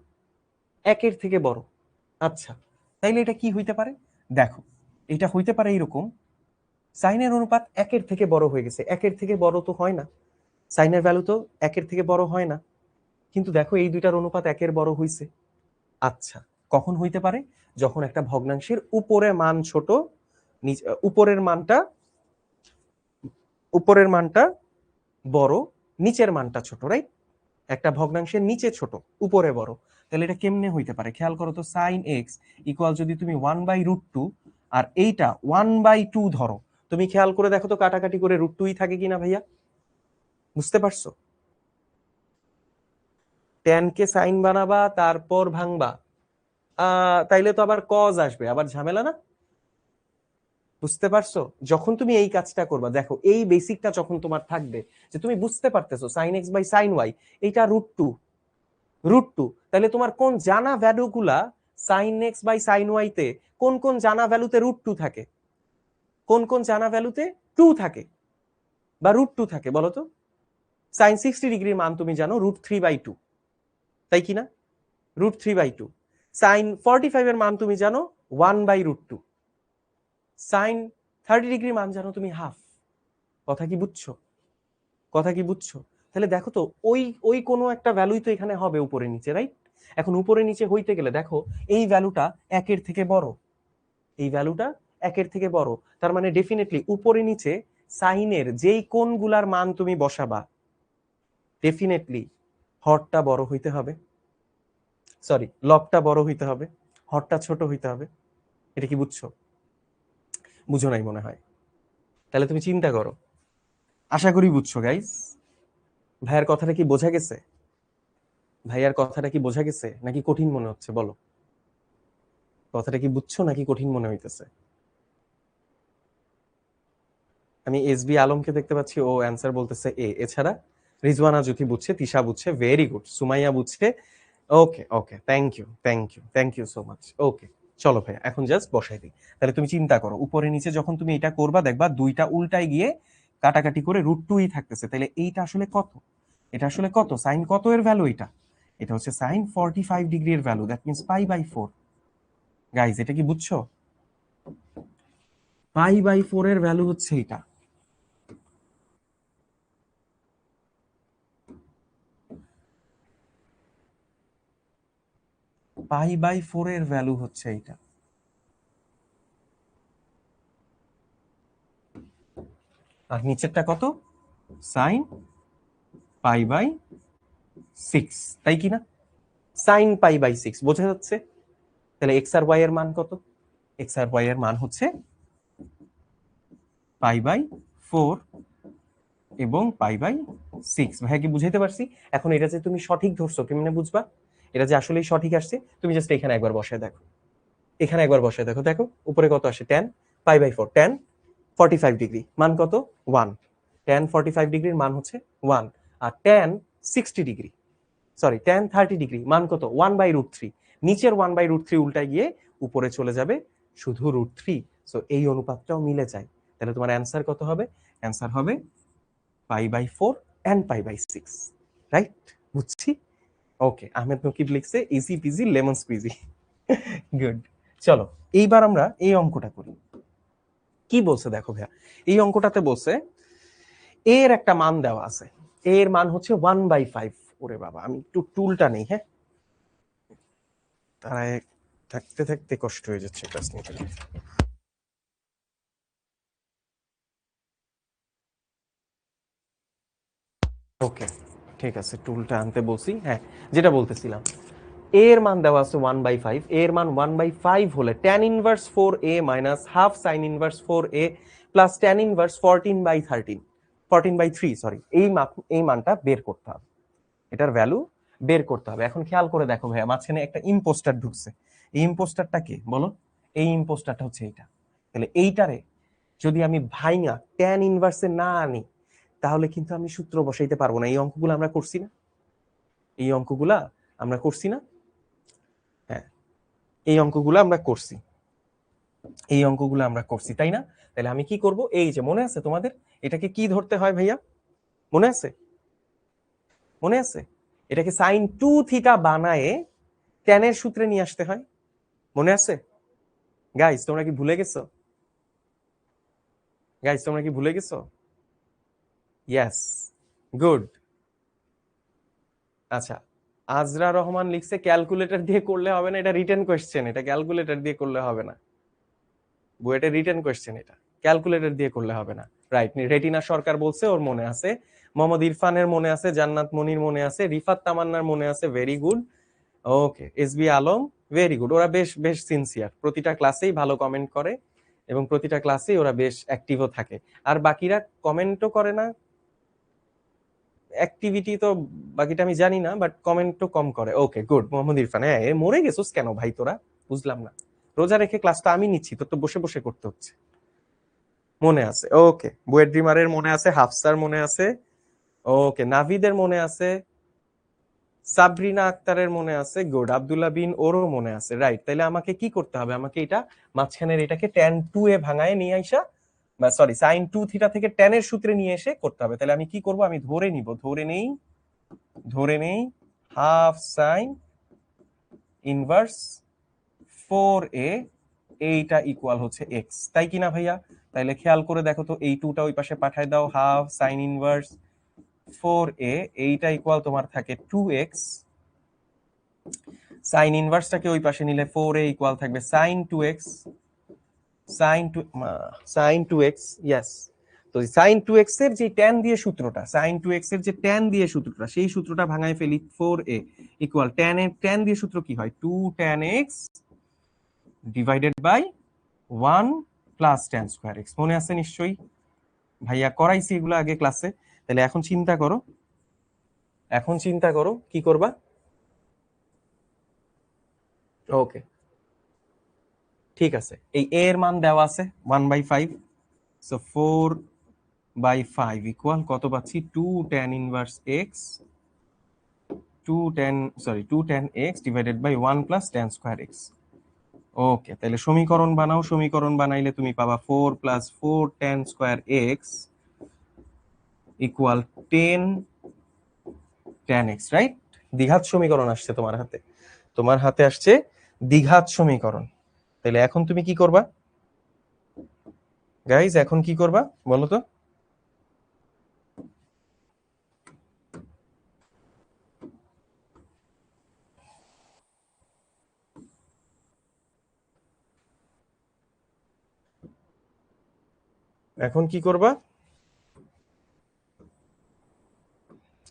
একের থেকে বড়। আচ্ছা, তাইলে এটা কি হইতে পারে? দেখো, এটা হইতে পারে এইরকম, সাইনের অনুপাত একের থেকে বড় হয়ে গেছে, একের থেকে বড় তো হয় না, সাইনের ভ্যালু তো একের থেকে বড় হয় না, কিন্তু দেখো এই দুইটার অনুপাত একের বড় হইছে। আচ্ছা, কখন হইতে পারে? যখন একটা ভগ্নাংশের উপরে মান ছোট, উপরের মানটা বড়, নিচের মানটা ছোট, রাইট? একটা ভগ্নাংশের নিচে ছোট, উপরে বড়। তাহলে এটা কেমনে হইতে পারে? খেয়াল করো তো, সাইন এক্স ইকুয়াল যদি তুমি 1/√2 আর এইটা 1/2 ধরো, তুমি খেয়াল করে দেখো তো কাটাকাটি করে √2 থাকে কিনা ভাইয়া? বুঝতে পারছো? ট্যান কে সাইন বানাবা তারপর ভাঙবা, তাইলে তো আবার কজ আসবে, আবার ঝামেলা না? বুঝতে পারছো? যখন তুমি এই কাজটা করবা, দেখো এই বেসিকটা যখন তোমার থাকবে, যে তুমি বুঝতে পারতেছো sine x by sine y এইটা √2, তাহলে তোমার কোন জানা ভ্যালু গুলা sine x by sine y তে, কোন কোন জানা ভ্যালুতে √2 থাকে, কোন কোন জানা ভ্যালুতে 2 থাকে বা √2 থাকে বলো তো? সাইন 60 ডিগ্রির মান তুমি জানো √3/2, তাই কি না? √3/2। সাইন 45 এর মান তুমি জানো 1/√2। সাইন 30 ডিগ্রির মান জানো তুমি হাফ। কথা কি বুঝছো? কথা কি বুঝছো? তাহলে দেখো তো, ওই ওই কোনো একটা ভ্যালুই তো এখানে হবে উপরে নিচে, রাইট? এখন উপরে নিচে হইতে গেলে দেখো এই ভ্যালুটা একের থেকে বড়, এই ভ্যালুটা একের থেকে বড়, তার মানে ডেফিনেটলি উপরে নিচে সাইনের যেই কোণগুলার মান তুমি বসাবা, ডেফিনেটলি হরটা বড় হইতে হবে, সরি লবটা বড় হইতে হবে, হরটা ছোট হইতে হবে। এটা কি বুঝছো? বুঝো নাই মনে হয়। তাহলে তুমি চিন্তা করো, আশা করি বুঝছো গাইস। ভাইয়ার কথাটা কি বোঝা গেছে? ভাইয়ার কথাটা কি বোঝা গেছে নাকি কঠিন মনে হচ্ছে বলো? কথাটা কি বুঝছো নাকি কঠিন মনে হইতেছে? আমি এসবি আলমকে দেখতে পাচ্ছি, ও অ্যান্সার বলতেছে এ। এছাড়া রিজওয়ানা জ্যোতি বুঝছে, তিশা বুঝছে, ভেরি গুড, সুমাইয়া বুঝছে। Okay okay, thank you thank you thank you so much. Okay, চলো ভাইয়া এখন জাস্ট বসাই দিই। তাহলে তুমি চিন্তা করো, উপরে নিচে যখন তুমি এটা করবা দেখবা দুইটা উল্টায় গিয়ে কাটাকাটি করে √2ই থাকতেছে। তাহলে এইটা আসলে কত? এটা আসলে কত? সাইন কত এর ভ্যালু এটা? এটা হচ্ছে সাইন 45 ডিগ্রি এর ভ্যালু, দ্যাট মিনস π/4। গাইজ এটা কি বুঝছো? π/4 এর ভ্যালু হচ্ছে এটা। π/4 এর ভ্যালু হচ্ছে এটা। আর নিচেরটা কত? সাইন π/6, তাই কি না? সাইন π/6 বোঝা যাচ্ছে? তাহলে এক্স আর ওয়াই এর মান কত? এক্স আর ওয়াই এর মান হচ্ছে π/4 এবং π/6। ভাইয়া কি বুঝাইতে পারছি? এখন এটা যে তুমি সঠিক ধরছো কেমনে বুঝবা এটা যে আসলেই সঠিক আসছে? তুমি জাস্ট এখানে একবার বসায় দেখো, এখানে একবার বসায় দেখো, দেখো উপরে কত আসে, ট্যান π/4, ট্যান 45 ডিগ্রি মান কত? 1। ট্যান 45 ডিগ্রির মান হচ্ছে 1। আর tan 60 degree, sorry tan 30 degree মান কত? 1/√3। নিচের 1/√3 উল্টায় গিয়ে উপরে চলে যাবে শুধু √3। সো এই অনুপাতটাও মিলে যায়। তাহলে তোমার অ্যান্সার কত হবে? অ্যান্সার হবে π/4 and π/6, রাইট? বুঝছি। ওকে, আহমেদ নকিব লিখছে easy PG lemon squeegee. Good. চলো এইবার আমরা এই অঙ্কটা করি। কি বলছে দেখো ভাইয়া, এই অঙ্কটাতে বলছে এর একটা মান দেওয়া আছে, এর মান হচ্ছে 1/5। ওরে বাবা, আমি একটু টুলটা নেই, হ্যাঁ, তারায় থাকতে থাকতে কষ্ট হয়ে যাচ্ছে ক্লাস নিতে। ওকে ঠিক আছে, টুলটা আনতে বলছি। হ্যাঁ, যেটা বলতেছিলাম, এর মান দেওয়া আছে 1/5। এর মান 1/5 হলে tan inverse 4a minus half sine inverse 4a plus tan inverse 14/3, sorry এই মানটা বের করতে হবে, এটার ভ্যালু বের করতে হবে। এখন খেয়াল করে দেখো ভাইয়া, মাঝখানে একটা ইম্পোস্টার ঢুকছে। এই ইম্পোস্টারটা কে বলো? এই ইম্পোস্টারটা হচ্ছে এইটা। তাহলে এইটারে যদি আমি ভাইঙা ট্যান ইনভার্সে না আনি, তাহলে কিন্তু আমি সূত্র বসাইতে পারবো না। এই অঙ্কগুলো আমরা করছি না? এই অঙ্কগুলা আমরা করছি না? হ্যাঁ, এই অঙ্কগুলো আমরা করছি, এই অঙ্কগুলো আমরা করছি, তাই না? তাহলে আমি কি করব? এই যে মনে আছে তোমাদের, এটাকে কি ধরতে হয় ভাইয়া? মনে আছে? মনে আছে? এটাকে সাইন 2θ বানায়ে ট্যানের সূত্রে নিয়ে আসতে হয়। মনে আছে? গাইস তোমরা কি ভুলে গেছো? গাইস তোমরা কি ভুলে গেছো? Yes, good. আচ্ছা, আজরা রহমান লিখছে ক্যালকুলেটর দিয়ে করলে হবে না, এটা রিটেন কোয়েশ্চেন, এটা ক্যালকুলেটর দিয়ে করলে হবে না, বুয়েটে রিটেন কোয়েশ্চেন, এটা ক্যালকুলেটর দিয়ে করলে হবে না। রাইট, রেটিনা সরকার বলছে ওর মনে আছে, মোহাম্মদ ইরফানের মনে আছে, জান্নাত মনির মনে আছে, রিফাত তামান্নার মনে আছে, ভেরি গুড। ওকে, এসবি আলম, ভেরি গুড। ওরা বেশ বেশ সিনসিয়ার, প্রতিটা ক্লাসেই ভালো কমেন্ট করে এবং প্রতিটা ক্লাসেই ওরা বেশ অ্যাক্টিভও থাকে। আর বাকিরা কমেন্টও করে না, অ্যাক্টিভিটি তো বাকিটা আমি জানি না, বাট কমেন্টও কম করে। Okay good, Mohammad Irfan. হ্যাঁ, মরে গেছোস কেন ভাই তোরা, বুঝলাম না। রোজা রেখে ক্লাসটা আমি নিচ্ছি, তোর তো বসে বসে করতে হচ্ছে। মনে আছে, ওকে। বুয়েট ড্রিমারের মনে আছে, হাফসার মনে আছে, ওকে। নাভিদের মনে আছে, সাবরিনা আক্তারের মনে আছে, গুড। আব্দুল্লাহ বিন ওরও মনে আছে, রাইট। তাহলে আমাকে কি করতে হবে, আমাকে এটা মাঝখানের এটাকে tan2 এ ভাঙায় নিয়ে আইসা, বা সরি sin2 থিটা থেকে tan এর সূত্রে নিয়ে এসে করতে হবে। তাহলে আমি কি করব, আমি ধরে নেই হাফ সাইন ইনভার্স 4a, এইটা ইকুয়াল হচ্ছে x, তাই কিনা ভাইয়া? তাইলে খেয়াল করে দেখো তো, এই 2টা ওই পাশে পাঠায় দাও, হাফ সাইন ইনভার্স 4a, এইটা ইকুয়াল তোমার থাকে 2x। সাইন ইনভার্সটাকে ওই পাশে নিলে 4a ইকুয়াল থাকবে sin 2x, sin 2x, yes. তো sin 2x এর যে tan দিয়ে সূত্রটা, sin 2x এর যে tan দিয়ে সূত্রটা, সেই সূত্রটা ভাঙায় ফেলি, 4a ইকুয়াল tan এর tan দিয়ে সূত্র কি হয়, 2 tan x divided by 1 plus tan square x। মনে আছে নিশ্চয়ই, ভাইয়া করাইছি এগুলো আগে ক্লাসে। তাহলে এখন চিন্তা করো কি করবা। ওকে, ঠিক আছে। এই a এর মান দেওয়া আছে 1/5, সো 4/5 ইকুয়াল কত পাচ্ছি, 2 tan inverse x, 2 tan x divided by 1 plus tan square x। Okay, তাহলে সমীকরণ বানাও, সমীকরণ বানাইলে তুমি পাবা 4 plus 4 tan square x equal 10 tan x, right? দ্বিঘাত সমীকরণ আসছে তোমার হাতে আসছে দ্বিঘাত সমীকরণ। তাহলে এখন তুমি কি করবা গাইজ, এখন কি করবা বলো তো? এখন কি করবা?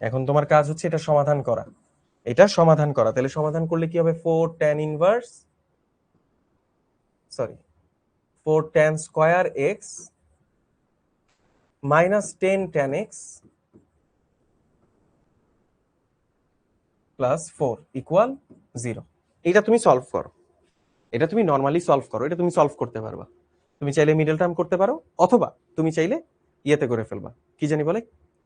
এখন তোমার কাজ হচ্ছে এটা সমাধান করা, তাহলে সমাধান করলে কি হবে, 4 tan square x minus 10 tan x plus 4 equal 0। এটা তুমি সলভ করো, এটা তুমি নর্মালি সলভ করো, এটা তুমি সলভ করতে পারবা। তুমি চাইলে মিডল টার্ম করতে পারো, অথবা তুমি চাইলে ইয়েতে করে ফেলবা, কি জানি বলে,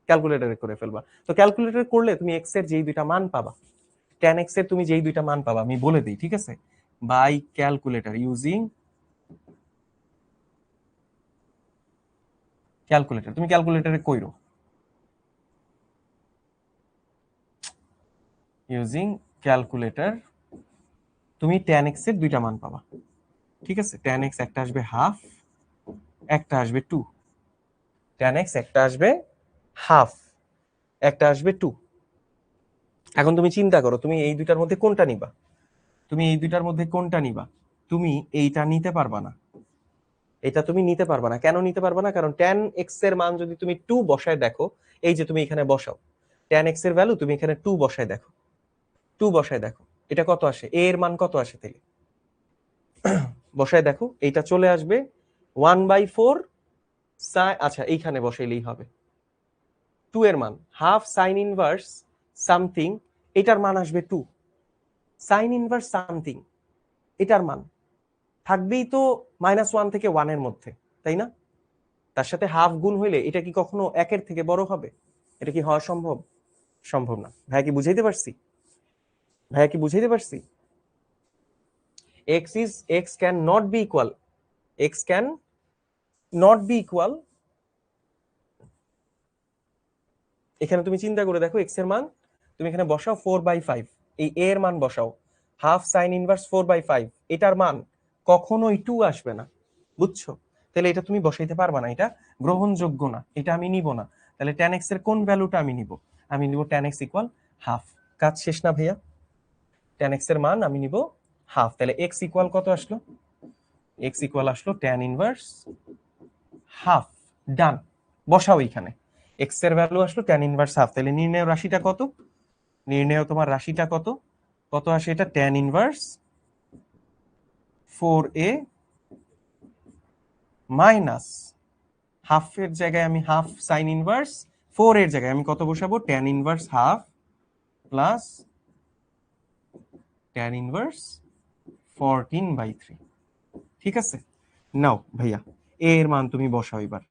ক্যালকুলেটরে করে ফেলবা। তো ক্যালকুলেটর করলে তুমি x এর যেই দুইটা মান পাবা, tan x এর তুমি যেই দুইটা মান পাবা, আমি বলে দিই, ঠিক আছে? বাই ক্যালকুলেটর, ইউজিং ক্যালকুলেটর, তুমি ক্যালকুলেটরে কইরো, ইউজিং ক্যালকুলেটর তুমি tan x এর দুইটা মান পাবা, ঠিক আছে? tan x একটা আসবে হাফ, একটা আসবে 2। tan x একটা আসবে হাফ, একটা আসবে 2। এখন তুমি চিন্তা করো, তুমি এই দুইটার মধ্যে কোনটা নিবা? তুমি এইটা নিতে পারবা না, এটা তুমি নিতে পারবা না। কেন নিতে পারবা না? কারণ tan x এর মান যদি তুমি 2 বসায় দেখো, এই যে তুমি এখানে বসাও tan x এর ভ্যালু, তুমি এখানে 2 বসায় দেখো, এটা কত আসে, a এর মান কত আসে, তাহলে বসায় দেখো, এইটা চলে আসবে 1/4 আচ্ছা এইখানে বসাইলেই হবে, 2 এর মান হাফ সাইন ইনভার্স সামথিং, এটার মান আসবে 2, সাইন ইনভার্স সামথিং এটার মান থাকবেই তো -1 থেকে 1 এর মধ্যে, তাই না? তার সাথে হাফ গুণ হইলে এটা কি কখনো 1 এর থেকে বড় হবে? এটা কি হওয়া সম্ভব? সম্ভব না। ভাইয়া কি বুঝাইতে পারছি? x can not be equal, x can not be equal, এখানে তুমি চিন্তা করে দেখো, x এর মান তুমি এখানে বসাও 4/5, এই a এর মান বসাও হাফ সাইন ইনভার্স 4/5, এটার মান কখনোই 2 আসবে না, বুঝছো? তাহলে এটা তুমি বসাইতে পারবা না, এটা গ্রহণযোগ্য না, এটা আমি নিব না। তাহলে tan x এর কোন ভ্যালুটা আমি নিব? আমি নিব tan x ইকুয়াল হাফ, কাজ শেষ না ভাইয়া? tan x এর মান আমি নিব হাফ, তাহলে x ইকুয়াল কত আসলো? x ইকুয়াল আসলো tan ইনভার্স হাফ। ডান, বসাও এখানে। x এর ভ্যালু আসলো tan ইনভার্স হাফ, তাহলে নির্ণয় রাশিটা কত? নির্ণয় তোমার রাশিটা কত? কত আসে এটা? tan ইনভার্স 4a মাইনাস হাফের জায়গায় আমি হাফ সাইন ইনভার্স 4 এর জায়গায় আমি কত বসাবো? tan inverse half plus tan inverse 14/3। ঠিক আছে, নাও ভাইয়া a এর মান তুমি বসাও এবার।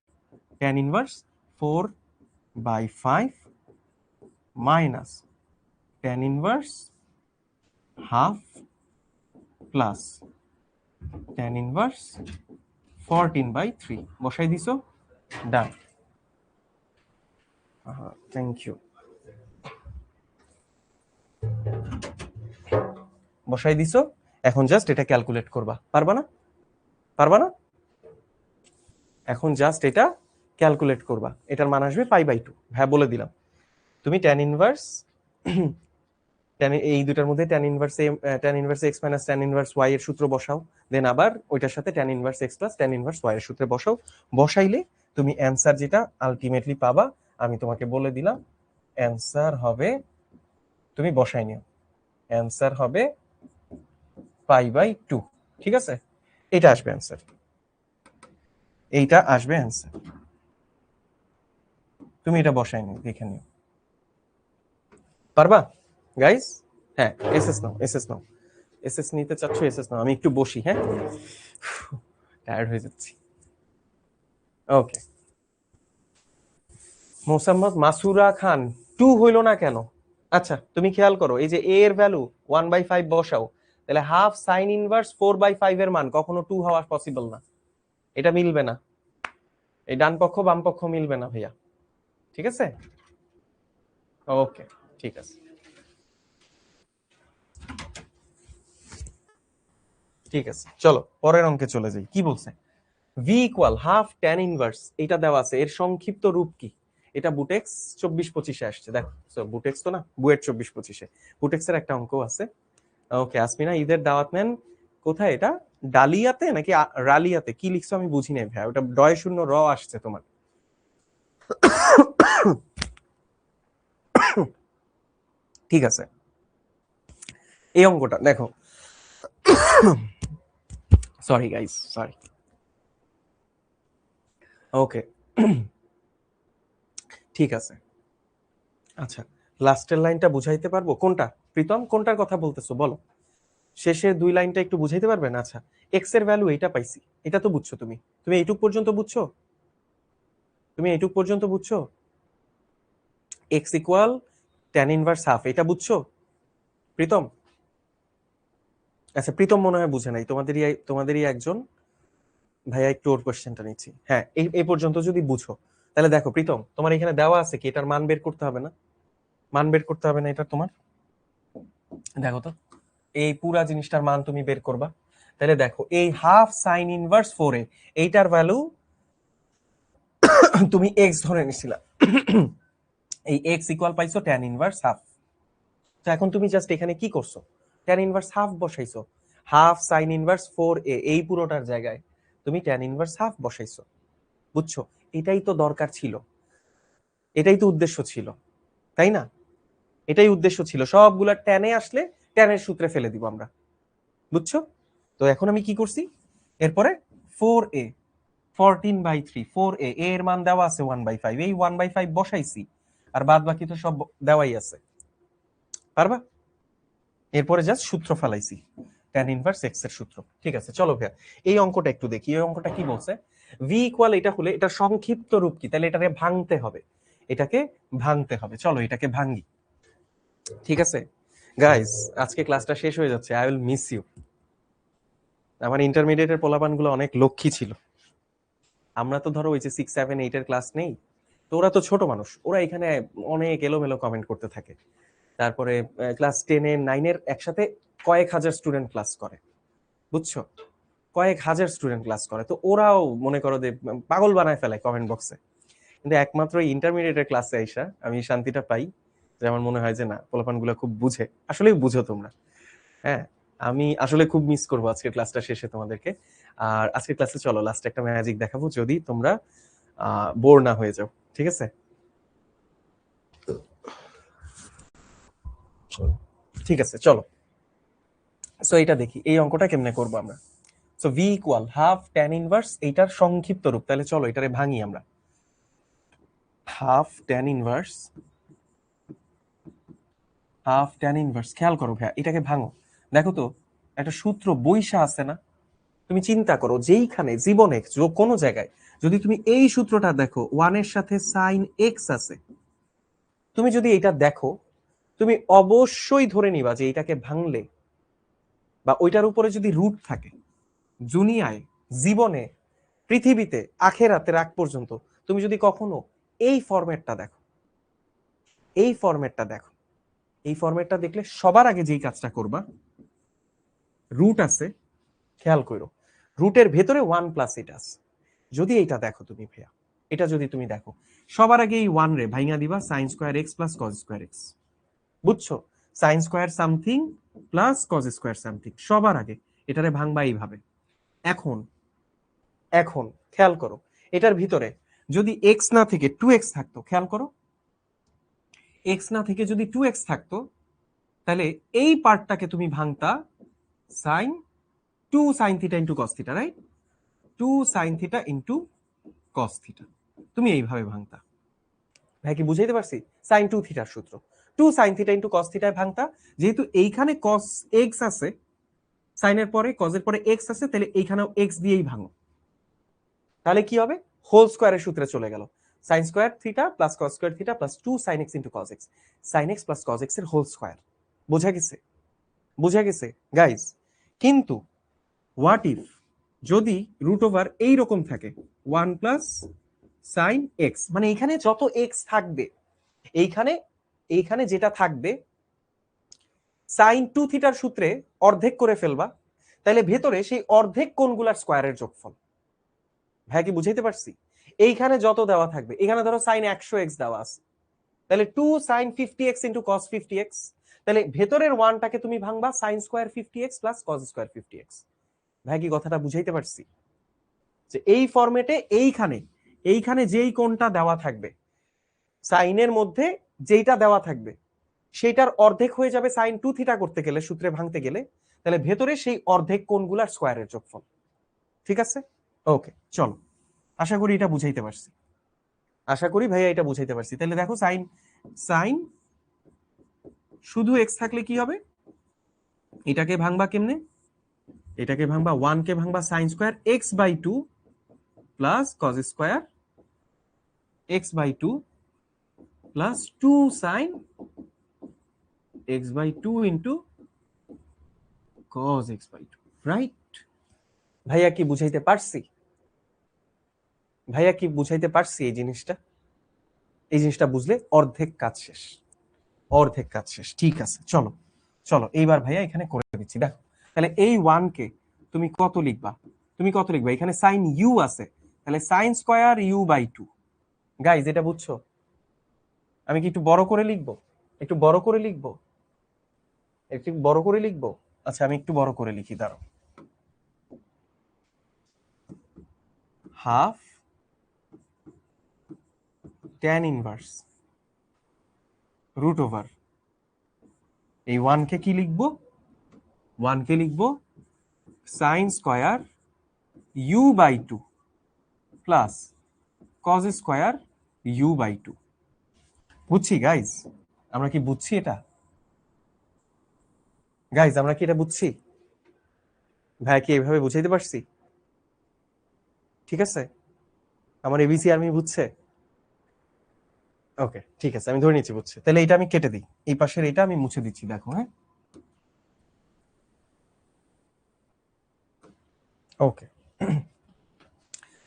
tan inverse 4/5 minus tan inverse half plus tan inverse 14/3 বসাই দিছো? ডান, থ্যাংক ইউ। বসাই দিছো, এখন জাস্ট এটা ক্যালকুলেট করবা। পারবা না? পারবা না? এখন জাস্ট এটা ক্যালকুলেট করবা, এটার মান আসবে π/2। হ্যাঁ বলে দিলাম, তুমি tan ইনভার্স এই দুটার মধ্যে tan inverse x minus tan inverse y এর সূত্র বসাও, দেন আবার ওইটার সাথে tan inverse x plus tan inverse y এর সূত্রে বসাও। বসাইলে তুমি অ্যানসার যেটা আলটিমেটলি পাবা, আমি তোমাকে বলে দিলাম অ্যানসার হবে, তুমি বসাই নিও, অ্যানসার হবে π/2। ঠিক আছে, এটা আসবে অ্যানসার, এইটা আসবে অ্যানসার। তুমি এটা বসাই নিও, দেখে নিও। পারবা গাইস? হ্যাঁ, এসএস নাও, এসএস নাও, এসএস নিতে চাচ্ছ এসএস নাও। আমি একটু বসি, হ্যাঁ টায়ার্ড হয়ে যাচ্ছি। ওকে, মোসাম্মদ মাসুরা খান 2 হইলো না কেন? আচ্ছা তুমি খেয়াল করো, এই যে a এর ভ্যালু 1/5 বসাও, তাহলে হাফ সাইন ইনভার্স 4/5 এর মান কখনো 2 হওয়া পসিবল না, এটা মিলবে না, এই ডান পক্ষ বাম পক্ষ মিলবে না ভাইয়া। ঠিক আছে, ওকে ঠিক আছে, ঠিক আছে চলো পরের অঙ্কে চলে যাই। কি বলছে? v equal half tan inverse, এটা দেওয়া আছে, এর সংক্ষিপ্ত রূপ কি? এটা বুটেক্স 24-25-এ আসছে, দেখো বুটেক্স তো না, বুয়েট 24-25-এ বুটেক্সের একটা অঙ্ক আছে। ওকে আসমিনা, ঈদের দাওয়াত নেন কোথায়? এটা ডালিয়াতে নাকি রালিয়াতে? কি লিখছো আমি বুঝি নাই ভাই, ওটা ডয় শূন্য র আসছে তোমার। ঠিক আছে, এই অঙ্কটা দেখো, সরি গাইস সরি। ওকে ঠিক আছে, আচ্ছা লাস্টের লাইনটা বুঝাইতে পারবো? কোনটা প্রীতম, কোনটার কথা বলতেছো বলো? শেষের 2 লাইনটা একটু বুঝাইতে পারবেন? আচ্ছা, এক্স এর ভ্যালু এটা পাইছি, এটা তো বুঝছো তুমি, তুমি এইটুক পর্যন্ত বুঝছো, তুমি এইটুক পর্যন্ত বুঝছো x equal tan inverse half, এটা বুঝছো প্রীতম? আচ্ছা প্রীতম মনে হয় বুঝে নাই, তোমাদেরই একজন ভাইয়া, একটু ওর কোশ্চেনটা নিচ্ছি। হ্যাঁ এই পর্যন্ত যদি বুঝো, তাহলে দেখো প্রীতম তোমার এখানে দেওয়া আছে কি, এটার মান বের করতে হবে না? মান বের করতে হবে না এটা তোমার? দেখো তো, এই পুরা জিনিসটার মান তুমি বের করবা, তাহলে দেখো এই হাফ সাইন ইনভার্স 4a, এইটার ভ্যালু তুমি x ধরে নিছিলা, এই x ইকুয়াল পাইছো tan ইনভার্স হাফ। তো এখন তুমি জাস্ট এখানে কি করছো? tan ইনভার্স হাফ বসাইছো, হাফ সাইন ইনভার্স 4a এই পুরোটার জায়গায় তুমি tan ইনভার্স হাফ বসাইছো। বুঝছো? এটাই তো দরকার ছিল, এটাই তো উদ্দেশ্য ছিল, তাই না? এটাই উদ্দেশ্য ছিল, সবগুলা ট্যানে আসলে ট্যানের সূত্রে ফেলে দিব আমরা। বুঝছো? তো এখন আমি কি করছি, এরপরে 4a 14/3, 4a এর মান দেওয়া আছে 1/5, এই 1/5 বসাইছি, আর বাদ বাকি তো সব দেওয়াই আছে। পারবা? এরপরে জাস্ট সূত্র ফেলাইছি, tan ইনভার্স x এর সূত্র। ঠিক আছে চলো ভাইয়া এই অঙ্কটা একটু দেখি, এই অঙ্কটা কি বলছে? v ইকুয়াল এটা হলে এটা সংক্ষিপ্ত রূপ কি, তাহলে এটাকে ভাঙতে হবে, এটাকে ভাঙতে হবে, চলো এটাকে ভাঙি। ঠিক আছে গাইস, আজকে ক্লাসটা শেষ হয়ে যাচ্ছে, আই উইল মিস ইউ। আমার ইন্টারমিডিয়েটের পোলাপানগুলো অনেক লক্ষ্মী ছিল, আমরা তো ধরো ওই যে 6, 7, 8 এর ক্লাস নেই, তো ওরা তো ছোট মানুষ, ওরা এখানে অনেক এলোমেলো কমেন্ট করতে থাকে। তারপরে ক্লাস 10 এর 9 এর একসাথে কয়েক হাজার স্টুডেন্ট ক্লাস করে, বুঝছো? কয়েক হাজার স্টুডেন্ট ক্লাস করে, তো ওরাও মনে করো যে পাগল বানায় ফেলে কমেন্ট বক্সে। কিন্তু একমাত্র ইন্টারমিডিয়েটের ক্লাসে আইসা আমি শান্তিটা পাই, যে আমার মনে হয় যে না পোলাপানগুলো খুব বুঝে, আসলেই বুঝো তোমরা। হ্যাঁ, আমি আসলে খুব মিস করবো আজকের ক্লাসটা শেষে তোমাদেরকে। আর আজকের ক্লাসে চলো লাস্টে একটা ম্যাজিক দেখাবো, যদি তোমরা বোর না হয়ে যাও, ঠিক আছে? ঠিক আছে চলো। সো এটা দেখি এই অঙ্কটা কেমনে করবো আমরা। So V equal half tan inverse, এইটার সংক্ষিপ্ত রূপ। তাহলে চলো এটারে ভাঙি আমরা। Half tan inverse, half tan inverse, খেয়াল করো ভাইয়া এটাকে ভাঙো। দেখো তো একটা সূত্র বৈশা আছে না? তুমি চিন্তা করো যেইখানে জীবনে কোনো জায়গায় যদি তুমি এই সূত্রটা দেখো, ওয়ানের সাথে সাইন এক্স আছে, তুমি যদি এটা দেখো তুমি অবশ্যই ধরে নিবা যে এটাকে ভাঙলে বা ওইটার উপরে যদি রুট থাকে, দুনিয়ায় জীবনে পৃথিবীতে আখেরাতের আগ পর্যন্ত তুমি যদি কখনো এই ফরম্যাটটা দেখো, এই ফরম্যাটটা দেখো, এই ফরম্যাটটা দেখলে সবার আগে যেই কাজটা করবা, রুট আছে, খেয়াল করো রুটের ভেতরে ওয়ান প্লাস এটা আছে। যদি এইটা দেখো তুমি ভাইয়া, এটা যদি তুমি দেখো, সবার আগে এই ওয়ান রে ভাইঙা দিবা sine square x plus cos square x. বুঝছো? Sine square something plus cos square something, সবার আগে এটারে ভাঙবা এইভাবে। এখন এখন খেয়াল করো এটার ভিতরে যদি এক্স না থেকে 2x থাকতো, খেয়াল করো এক্স না থেকে যদি 2x থাকতো, তাহলে এই পার্টটাকে তুমি ভাঙতা sine 2 sine theta into cos theta, right? 2 sine theta into cos theta, তুমি এইভাবে ভাঙতা। ভাই কি বুঝাইতে পারছি? সাইন 2 থিটার সূত্র 2 সাইন থিটা ইন্টু কস থিটায় ভাঙতা। যেহেতু এইখানে কস এক্স আছে, সাইনের পরে কজের পরে এক্স আছে, তাহলে এইখানেও এক্স দিয়েই ভাঙো। তাহলে কি হবে? হোল স্কোয়ারের সূত্রে চলে গেল, sine square theta plus cos square theta plus 2 sine x into cos x, sine x plus cos x এর হোল স্কোয়ার। বোঝা গেছে? বোঝা গেছে গাইস? কিন্তু হোয়াট ইফ যদি রুট ওভার এইরকম থাকে 1 প্লাস সাইন এক্স, মানে এখানে যত এক্স থাকবে, এইখানে এইখানে যেটা থাকবে সাইন 2 থিটার সূত্রে অর্ধেক করে ফেলবা, তাহলে ভেতরে সেই অর্ধেক কোণগুলার স্কোয়ারের যোগফল। ভাই কি বুঝাইতে পারছি? এইখানে যত দেওয়া থাকবে, এখানে ধরো সাইন 100x দেওয়া আছে, তাহলে 2 sign 50x into cos 50x, তাহলে ভেতরের ওয়ানটাকে তুমি ভাঙবা sine square 50x plus cos square 50x। ভাই কি কথাটা বুঝাইতে পারছি? যে এই ফরম্যাটে এইখানে এইখানে যেই কোণটা দেওয়া থাকবে, সাইনের মধ্যে যেইটা দেওয়া থাকবে সেইটার অর্ধেক হয়ে যাবে সাইন 2 থিটা করতে গেলে, সূত্রে ভাঙতে গেলে, তাহলে ভেতরে সেই অর্ধেক কোণগুলার স্কোয়ারের যোগফল। ঠিক আছে? ওকে চলো, আশা করি এটা বুঝাইতে পারছি, আশা করি ভাইয়া এটা বুঝাইতে পারছি। তাহলে দেখো সাইন সাইন শুধু এক্স থাকলে কি হবে, এটাকে ভাঙবা কেমনে? এটাকে ভাঙবা 1 কে ভাঙবা sine square x by 2 plus cos square x by 2 plus 2 sine x by 2 into cos x by 2, right? ভাইয়া কি বুঝাইতে পারছি? ভাইয়া কি বুঝাইতে পারছি এই জিনিসটা? এই জিনিসটা বুঝলে অর্ধেক কাজ শেষ, অর্ধেক কাজ শেষ। ঠিক আছে চলো, চলো এইবার ভাইয়া এখানে করে দিচ্ছি। দেখো তাহলে এই 1 কে তুমি কত লিখবা? তুমি কত লিখবা? এখানে সাইন ইউ আছে, তাহলে sine square u by 2। Guys এটা বুঝছো? আমি কি একটু বড় করে লিখবো? একটু বড় করে লিখবো? একটু বড় করে লিখবো? আচ্ছা আমি একটু বড় করে লিখি, দাঁড়াও। Half tan inverse root over এই 1 কে কি লিখবো? 1 কে লিখবো sine square u by 2 plus cos square u by 2। বুঝছি গাইজ? আমরা কি বুঝছি এটা? গাইজ আমরা কি এটা বুঝছি? ভাই কি এইভাবে বুঝাইতে পারছি? ঠিক আছে? আমার এবিসি আর্মি বুঝছে? ওকে ঠিক আছে, আমি ধরে নিচ্ছি বুঝছে। তাহলে এটা আমি কেটে দিই, এই পাশের এটা আমি মুছে দিচ্ছি, দেখো। হ্যাঁ ওকে,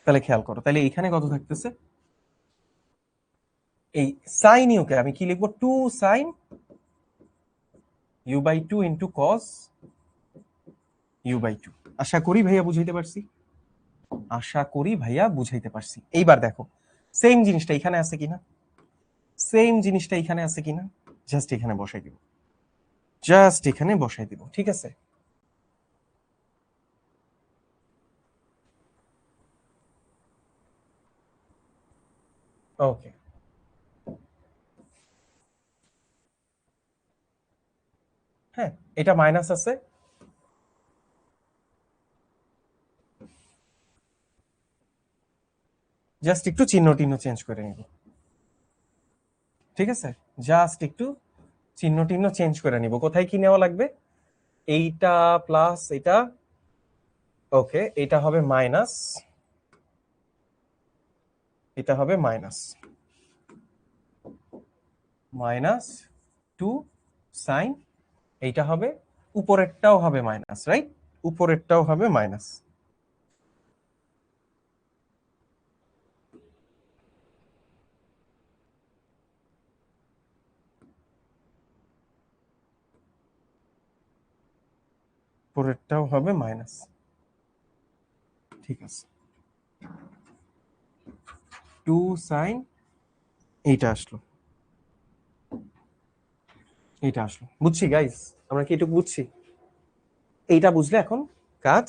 তাহলে খেয়াল করো, তাহলে এখানে কত থাকতেছে? এই সাইন ইউকে আমি কি লিখবো? 2 sine u by 2 into cos u by 2। আশা করি ভাইয়া বুঝাইতে পারছি, আশা করি ভাইয়া বুঝাইতে পারছি। এইবার দেখো সেম জিনিসটা এখানে আছে কিনা, সেম জিনিসটা এখানে আছে কিনা। জাস্ট এখানে বসাই দিব, জাস্ট এখানে বসাই দিব, ঠিক আছে? ওকে, হ্যাঁ এটা মাইনাস আছে, জাস্ট একটু চিহ্ন টিহ্ন চেঞ্জ করে নিব, ঠিক আছে? জাস্ট একটু চিহ্ন টিহ্ন চেঞ্জ করে নিব। কোথায় কি নেওয়া লাগবে? এইটা প্লাস এটা, ওকে, এটা হবে মাইনাস, এটা হবে মাইনাস মাইনাস 2 সাইন, এইটা হবে, উপরেরটাও হবে মাইনাস, রাইট? উপরেরটাও হবে মাইনাস। উপরেরটাও হবে মাইনাস, ঠিক আছে। 2 সাইন, এইটা আসলো, এইটা আসলো, বুঝছি গাইস, আমরা কি এটুকু বুঝছি? এইটা বুঝলে এখন কাজ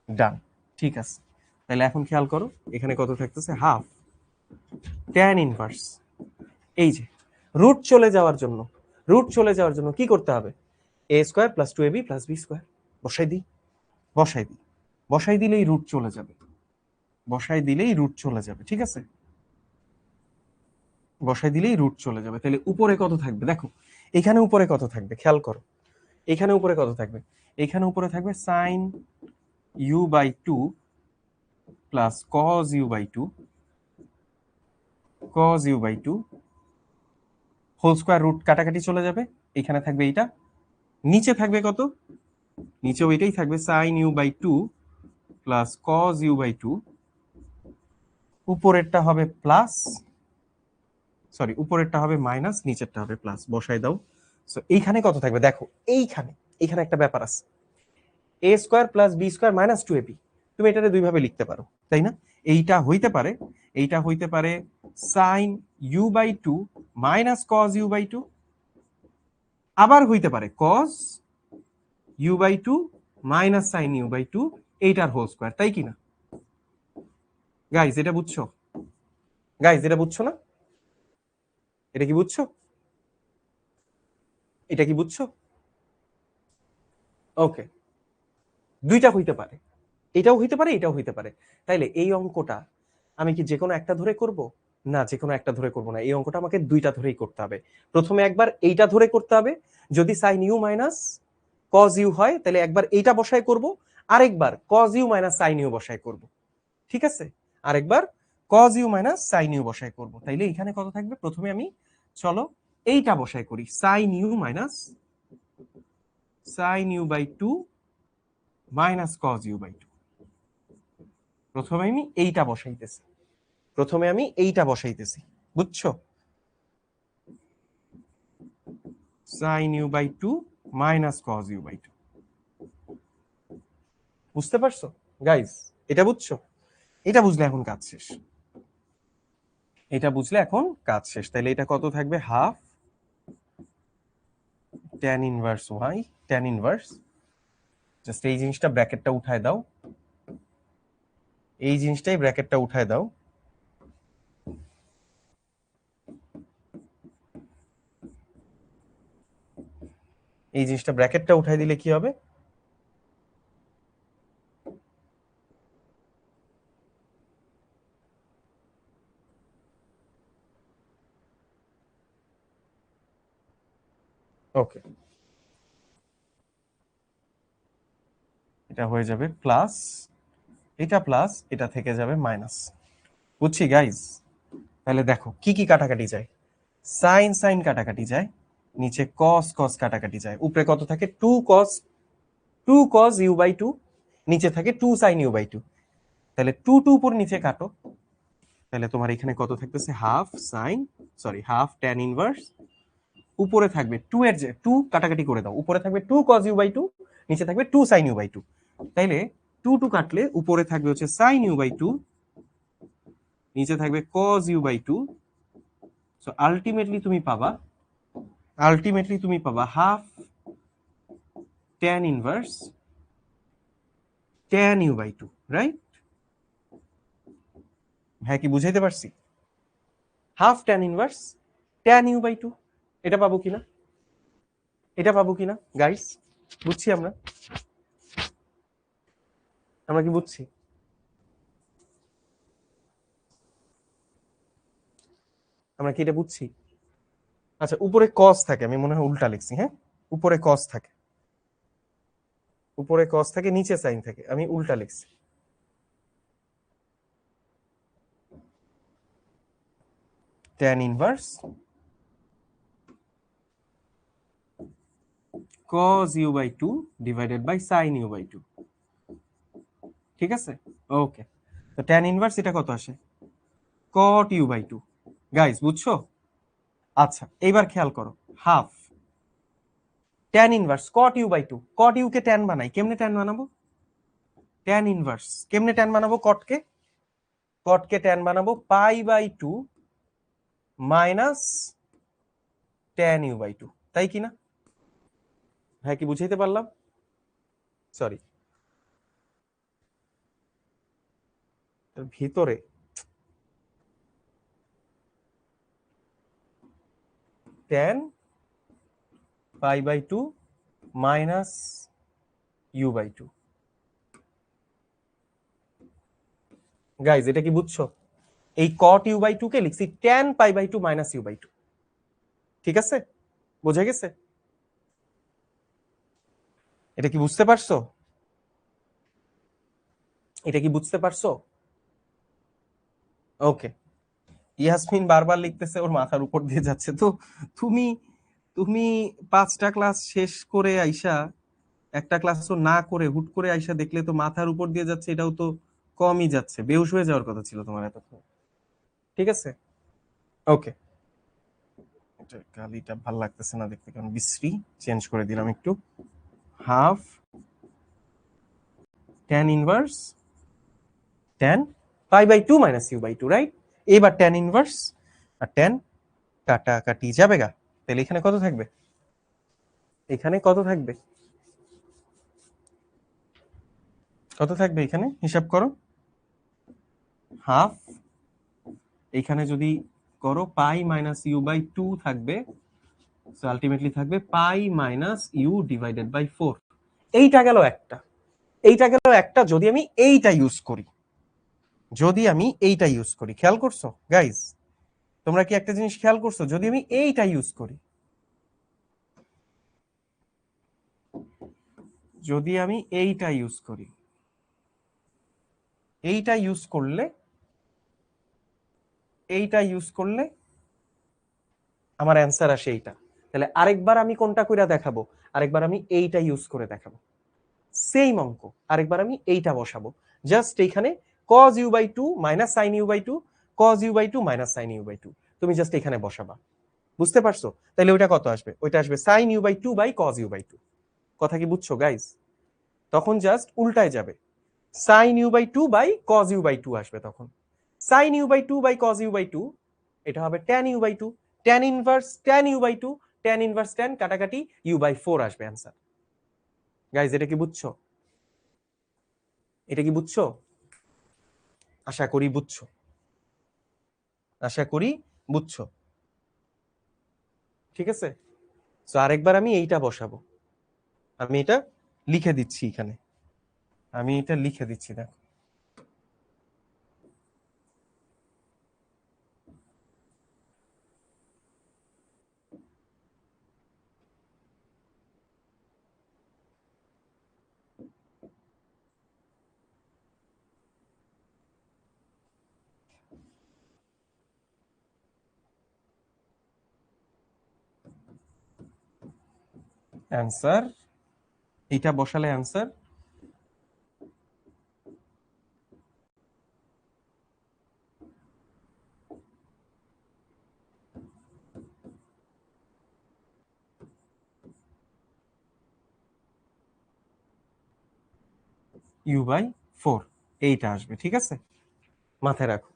ডান, ঠিক আছে। তাহলে এখন খেয়াল করো, এখানে কত থাকতেছে? হাফ ট্যান ইনভার্স, এই যে রুট চলে যাওয়ার জন্য, রুট চলে যাওয়ার জন্য কি করতে হবে? A square plus 2ab plus b square, বসাই দিই, বসাই দিই, বসাই দিলেই রুট চলে যাবে, বসাই দিলেই রুট চলে যাবে, ঠিক আছে? বসাই দিলেই রুট চলে যাবে। তাহলে উপরে কত থাকবে দেখো, এখানে উপরে কত থাকবে খেয়াল করো, এখানে উপরে কত থাকবে? এখানে উপরে থাকবে sine u by 2 plus cos u by 2, cos u by 2 whole square, root কাটাকাটি চলে যাবে, এখানে থাকবে এইটা, নিচে থাকবে কত? নিচেও এটাই থাকবে, sine u by 2 plus cos u by 2, উপরেরটা হবে প্লাস, সরি উপরেরটা হবে মাইনাস, নিচেরটা হবে প্লাস, বসাই দাও। সো এইখানে কত থাকবে দেখো, এইখানে, এখানে একটা ব্যাপার আছে, a square plus b square minus 2ab, তুমি এটারে দুই ভাবে লিখতে পারো, তাই না? এইটা হইতে পারে, এইটা হইতে পারে sine u by 2 minus cos u by 2, আবার হইতে পারে cos u by 2 minus sine u by 2, এইটার হোল স্কোয়ার, তাই কি না গাইজ? এটা বুঝছো গাইজ? এটা বুঝছো না? এটা কি বুঝছো? এটা কি বুঝছো? ওকে, দুইটা হইতে পারে, এটাও হইতে পারে, এটাও হইতে পারে। তাইলে এই অঙ্কটা আমি কি যে কোনো একটা ধরে করব? না, যে কোনো একটা ধরে করব না, এই অঙ্কটা আমাকে দুইটা ধরেই করতে হবে। প্রথমে একবার এইটা ধরে করতে হবে, যদি sine u minus cos u হয় তাহলে একবার এইটা বসায় করব, আরেকবার cos u minus sine u বসায় করব, ঠিক আছে? আরেকবার cos u minus sine u বসায় করব। তাইলে এখানে কত থাকবে? প্রথমে আমি, চলো এইটা বসায় করি, sine u minus sine u by 2 minus cos u by 2। প্রথমে আমি এইটা বসাইতেছি, প্রথমে আমি এইটা বসাইতেছি, বুঝছো? Sine u by 2 minus cos u by 2, বুঝতে পারছো গাইস? এটা বুঝছো? এটা বুঝলে এখন কাজ শেষ, এটা বুঝলে এখন কাজ শেষ। তাহলে এটা কত থাকবে? Half tan inverse y, tan inverse, just এই জিনিসটা ব্র্যাকেটটা উঠায় দাও, এই জিনিসটাই ব্র্যাকেটটা উঠায় দাও, এই জিনিসটা ব্র্যাকেটটা উঠাই দিলে কি হবে? ওকে, এটা হয়ে যাবে প্লাস, এটা প্লাস, এটা থেকে যাবে মাইনাস, বুঝছি গাইজ? তাহলে দেখো কি কি কাটাকাটি যায়, সাইন সাইন কাটাকাটি যায়, নিচে কস কস কাটাকাটি যায়, উপরে কত থাকে? 2 কস ইউ বাই 2, নিচে থাকে 2 সাইন ইউ বাই 2। তাহলে 2 2 উপর নিচে কাটো, তাহলে তোমার এখানে কত থাকতেছে? Half sign, sorry half tan inverse, উপরে থাকবে 2 এর যে 2 কাটাকাটি করে দাও, উপরে থাকবে 2 কস ইউ বাই 2, নিচে থাকবে 2 সাইন ইউ বাই 2। তাইলে 2 2 কাটলে উপরে থাকবে হচ্ছে সাইন ইউ বাই 2, নিচে থাকবে cos u by 2। So ultimately তুমি পাবা আলটিমেটলি তুমি পাবা half tan inverse tan u by 2, right? হ্যাঁ, কি বুঝাইতে পারছি? Half tan inverse tan u by 2, এটা পাবো কিনা? এটা পাবো কিনা গাইস? বুঝছি আমরা? আমরা কি বুঝছি? আমরা কি এটা বুঝছি? আচ্ছা, উপরে cos থাকে, আমি মনে হয় উল্টা লিখছি। হ্যাঁ, উপরে cos থাকে, উপরে cos থাকে, নিচে sin থাকে, আমি উল্টা লিখছি। tan inverse cos u by 2 divided by sin u by 2, ঠিক আছে? ওকে, তো tan ইনভার্স এটা কত আসে? cot u by 2। গাইস বুঝছো? আচ্ছা, এইবার খেয়াল করো, half tan inverse cot u by 2, cot u কে tan বানাই, কেমনে tan বানাবো? tan ইনভার্স কেমনে tan বানাবো? cot কে tan বানাবো pi by 2 minus tan u by 2, তাই কি না? হ্যাঁ, কি বুঝাইতে পারলাম? সরি, ভিতরে tan pi by 2 minus u by 2। Guys এটা কি বুঝছো? এই cot u বাই 2 কে লিখছি tan pi by 2 minus u by 2, ঠিক আছে? বোঝা গেছে? এটা কি বুঝতে পারছো? এটা কি বুঝতে পারছো? ওকে, ইয়াসমিন বারবার লিখতেছে, ওর মাথার উপর দিয়ে যাচ্ছে। তো তুমি তুমি 5টা ক্লাস শেষ করে আইসা একটা ক্লাসও না করে হুট করে আইসা দেখলে তো মাথার উপর দিয়ে যাচ্ছে, এটাও তো কমই যাচ্ছে, বেহুশ হয়ে যাওয়ার কথা ছিল তোমার এতক্ষণ। ঠিক আছে, ওকে। এটা কালিটা ভাল লাগতেছে না দেখতে, কারণ বিশ্রী, চেঞ্জ করে দিলাম একটু। Half tan inverse tan pi by 2 minus u by 2, right? এবার tan ইনভার্স আর tan কাটাকাটি যাবে গা, তাহলে এখানে কত থাকবে? এখানে কত থাকবে? কত থাকবে এখানে? হিসাব করো। হাফ, এখানে যদি করো পাই মাইনাস ইউ বাই 2 থাকবে, সো আলটিমেটলি থাকবে পাই মাইনাস ইউ ডিভাইডেড বাই 4। এইটা গেল একটা, এইটা গেল একটা। যদি আমি এইটা ইউজ করি, যদি আমি এইটা ইউজ করি, খেয়াল করছো গাইস? তোমরা কি একটা জিনিস খেয়াল করছো? যদি আমি এইটা ইউজ করি, যদি আমি এইটা ইউজ করি, এইটা ইউজ করলে, এইটা ইউজ করলে আমার অ্যান্সার আসে এইটা। তাহলে আরেকবার আমি কোনটা কইরা দেখাবো? আরেকবার আমি এইটা ইউজ করে দেখাবো, সেম অঙ্ক। আরেকবার আমি এইটা বসাবো, জাস্ট এইখানে cos u by 2 minus sin u by 2, cos u by 2 minus sin u by 2, তুমি জাস্ট এখানে বসাবা। বুঝতে পারছো? তাহলে ওইটা কত আসবে? ওইটা আসবে sin u by 2 by cos u by 2। কথা কি বুঝছো গাইস? তখন জাস্ট উল্টায় যাবে, sin u by 2 by cos u by 2 আসবে তখন। sin u by 2 by cos u by 2, এটা হবে tan u by 2, tan inverse tan u by 2, tan inverse tan কাটাকাটি u বাই 4 আসবে অ্যান্সার। গাইস এটা কি বুঝছো? এটা কি বুঝছো? আশা করি বুঝছো, আশা করি বুঝছো। ঠিক আছে, তো আরেকবার আমি এইটা বসাবো, আমি এটা লিখে দিচ্ছি এখানে, আমি এটা লিখে দিচ্ছি, দেখো। অ্যান্সার, এটা বসালে অ্যান্সার ইউ বাই 4 এইটা আসবে। ঠিক আছে, মাথায় রাখো।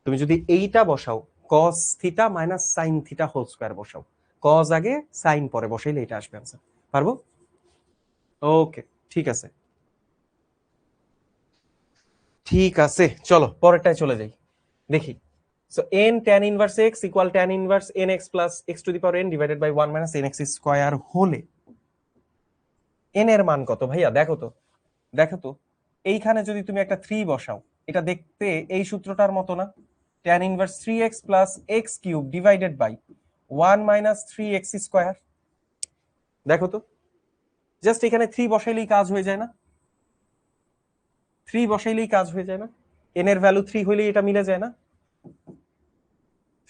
তুমি যদি এইটা বসাও cos theta minus sin theta whole square বসাও, কজ আগে সাইন পরে বসাইলে এটা আসবে आंसर পারবো ওকে ঠিক আছে ঠিক আছে চলো পরেরটায় চলে যাই দেখি so n tan inverse x equal tan inverse nx plus x to the power n divided by 1 minus nx square হলে n এর মান কত ভাইয়া দেখো তো এইখানে যদি তুমি একটা 3 বসাও এটা দেখতে এই সূত্রটার মতো না tan inverse 3x plus x cube divided by 1 minus 3x square দেখো তো জাস্ট এখানে 3 বসাইলেই কাজ হয়ে যায় না 3 বসাইলেই কাজ হয়ে যায় না n এর ভ্যালু 3 হইলেই এটা মিলে যায় না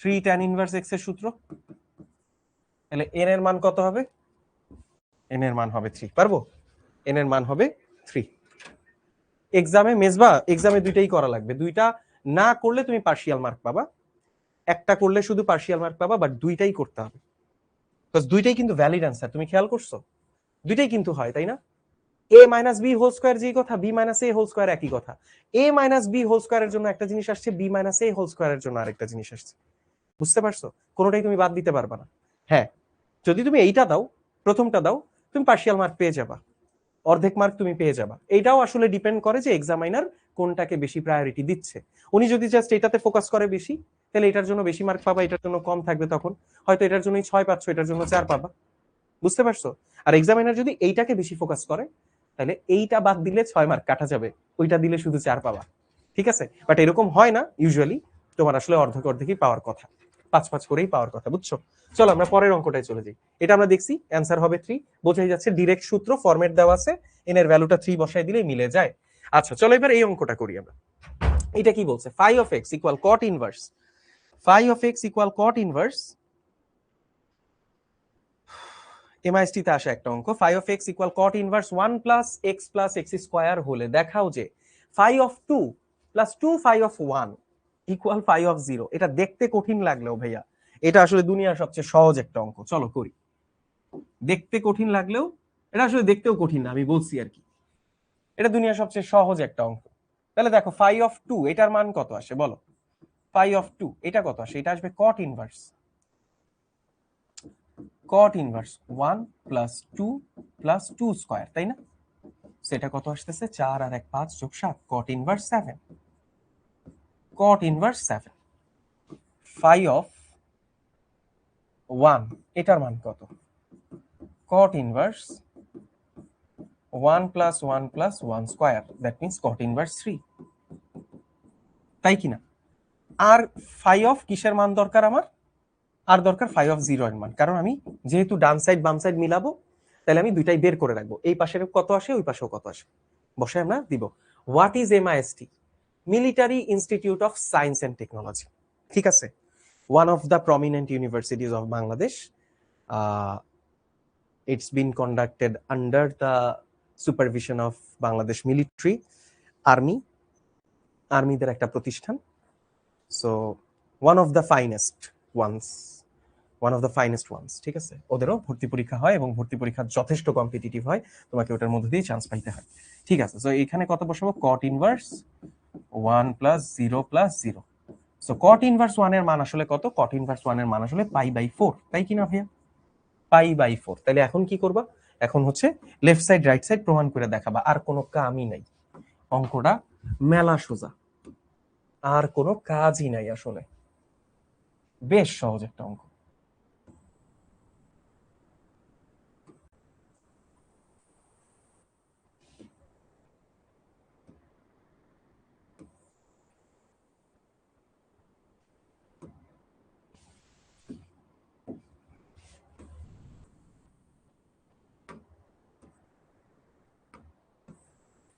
3 tan inverse x এর সূত্র তাহলে n এর মান কত হবে n এর মান হবে 3 পারবো n এর মান হবে 3 এক্সামে মেজবা এক্সামে দুইটাই করা লাগবে দুইটা না করলে তুমি পার্শিয়াল মার্ক পাবা একটা করলে শুধু পার্শিয়াল মার্ক পাবা বাট দুইটাই করতে হবে বিকজ দুইটাই কিন্তু ভ্যালিড आंसर তুমি খেয়াল করছো দুইটাই কিন্তু হয় তাই না a - b হোল স্কয়ার যেই কথা b - a হোল স্কয়ার একই কথা a - b হোল স্কয়ারের জন্য একটা জিনিস আসছে b - a হোল স্কয়ারের জন্য আরেকটা জিনিস আসছে বুঝতে পারছো কোনোটাই তুমি বাদ দিতে পারবা না হ্যাঁ যদি তুমি এইটা দাও প্রথমটা দাও তুমি পার্শিয়াল মার্ক পেয়ে যাবা অর্ধেক মার্ক তুমি পেয়ে যাবা এইটাও আসলে ডিপেন্ড করে যে এক্সামাইনার কোনটাকে বেশি প্রায়োরিটি দিচ্ছে উনি যদি জাস্ট এটাতে ফোকাস করে বেশি তাহলে এটার জন্য বেশি মার্ক পাবা এটার জন্য কম থাকবে তখন হয়তো এটার জন্যই 6 পাচ্ছ এটার জন্য 4 পাবা বুঝতে পারছো আর এক্সামিনার যদি এইটাকে বেশি ফোকাস করে তাহলে এইটা বাদ দিলে 6 মার্ক কাটা যাবে ওইটা দিলে শুধু 4 পাবা ঠিক আছে বাট এরকম হয় না ইউজুয়ালি তোমার আসলে অর্ধেকই পাওয়ার কথা 5 করেই পাওয়ার কথা বুঝছো চলো আমরা পরের অঙ্কটায় চলে যাই এটা আমরা দেখছি অ্যানসার হবে 3 বোঝাই যাচ্ছে ডাইরেক্ট সূত্র ফরম্যাট দেওয়া আছে n এর ভ্যালুটা 3 বসাই দিলেই মিলে যায় আচ্ছা চলো এবার এই অঙ্কটা করি আমরা এটা কি বলছে phi of x equal cot inverse phi of x equal cot inverse MIST তে আসে একটা অঙ্ক phi of x equal cot inverse 1 plus x square হলে দেখাও যে phi of 2 plus 2 phi of 1 equal phi of 0 এটা দেখতে কঠিন লাগলেও ভাইয়া এটা আসলে দুনিয়ার সবচেয়ে সহজ একটা অঙ্ক চলো করি দেখতে কঠিন লাগলেও এটা আসলে দেখতেও কঠিন না আমি বলছি আর কি এটা দুনিয়ার সবচেয়ে সহজ একটা অঙ্ক তাহলে দেখো phi of 2 এটার মান কত আসে বলো phi of 2 এটা কত আসে এটা আসবে cot inverse 1 plus 2 plus 2 square তাই না সেটা কত আসতেছে 4 আর 1 5 যোগ 7 cot inverse 7 phi of 1 এটার মান কত cot inverse 1 plus 1 plus 1 square that means cot inverse 3 তাই কিনা আর phi of কিসের মান দরকার আমার আর দরকার phi of 0 এর মান কারণ আমি যেহেতু ডান সাইড বাম সাইড মিলাবো তাহলে আমি দুইটাই বের করে রাখবো এই পাশের কত আসে ওই পাশেও কত আসে বসায় আমরা দিব what is MIST military institute of science and technology ঠিক আছে one of the prominent universities of Bangladesh it's been conducted under the supervision of Bangladesh military army দের একটা প্রতিষ্ঠান so one of the finest ones ঠিক আছে ওদেরও ভর্তি পরীক্ষা হয় এবং ভর্তি পরীক্ষা যথেষ্ট কম্পিটিটিভ হয় তোমাকে ওটার মধ্যে দিয়ে চান্স পাইতে হয় ঠিক আছে সো এখানে কত বসাবো cot inverse 1 plus 0 plus 0 so cot inverse 1 এর মান আসলে কত cot inverse 1 এর মান আসলে π/4 তাই কি না ভাইয়া π/4 তাহলে এখন কি করবা এখন হচ্ছে লেফট সাইড রাইট সাইড প্রমাণ করে দেখাবা আর কোনো কামই নাই অঙ্কটা মেলা সোজা আর কোনো কাজই নাই আসলে বেশ সহজ একটা অঙ্ক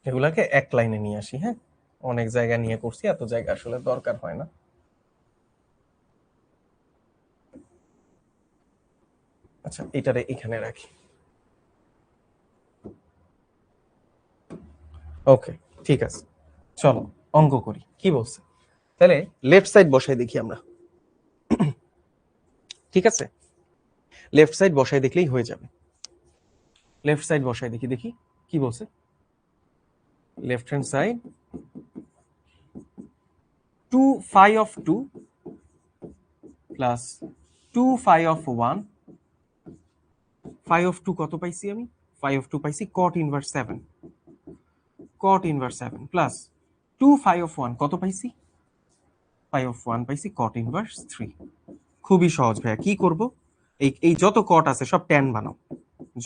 এগুলাকে এক লাইনে নিয়ে আসি হ্যাঁ অনেক জায়গা নিয়ে করছি এত জায়গা আসলে দরকার হয় না আচ্ছা এটারে এখানে রাখি ওকে ঠিক আছে চলো অঙ্ক করি কি বলছে তাহলে লেফট সাইড বসাই দেখি আমরা ঠিক আছে লেফট সাইড বসাই দেখলেই হয়ে যাবে লেফট সাইড বসাই দেখি কি বলছে left hand side 2 phi of 2 plus 2 phi of 1 phi of two কত পাইছি আমি? ফাই অফ টু পাইছি cot inverse 7, cot inverse 7 plus 2 phi of 1 কত পাইছি? ফাই অফ 1 পাইছি কট ইনভার্স 3। খুবই সহজ ভাইয়া, কি করব? এই এই যত কট আছে সব ট্যান বানাও,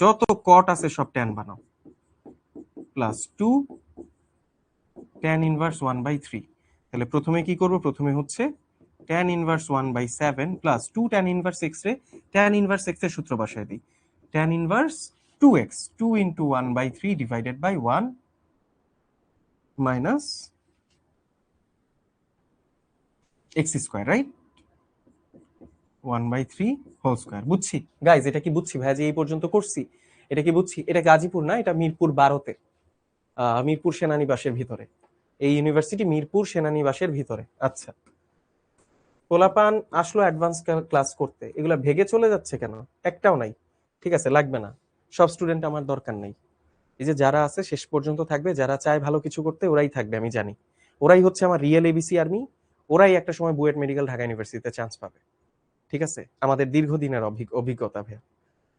যত কট আছে সব ট্যান বানাও, প্লাস 2 ট্যান ইনভার্স 1/3। তাহলে প্রথমে কি করব? প্রথমে হচ্ছে tan inverse 1/7 plus 2 tan inverse x রে ট্যান ইনভার্স x এর সূত্র বসায় দিই, tan inverse 2x, 2 into 1/3 divided by 1 minus x square, right? 1/3 whole square. বুঝছি গাইজ, এটা কি বুঝছি ভাইয়া যে এই পর্যন্ত করছি? এটা কি বুঝছি? এটা গাজীপুর না, এটা মিরপুর 12তে, মিরপুর সেনানিবাসের ভিতরে। এই ইউনিভার্সিটি মিরপুর সেনানিবাসের ভিতরে। আচ্ছা, পোলাপান আসলো অ্যাডভান্স ক্লাস করতে, এগুলা ভেগে চলে যাচ্ছে কেন? একটাও নাই। ঠিক আছে, লাগবে না, সব স্টুডেন্ট আমার দরকার নেই। এই যে যারা আছে শেষ পর্যন্ত থাকবে, যারা চায় ভালো কিছু করতে, ওরাই থাকবে, আমি জানি। ওরাই হচ্ছে আমার রিয়েল এবিসি আর্মি, ওরাই একটা সময় বুয়েট মেডিকেল ঢাকা ইউনিভার্সিটিতে চান্স পাবে। ঠিক আছে, আমাদের দীর্ঘদিনের অভিজ্ঞতা ভাইয়া,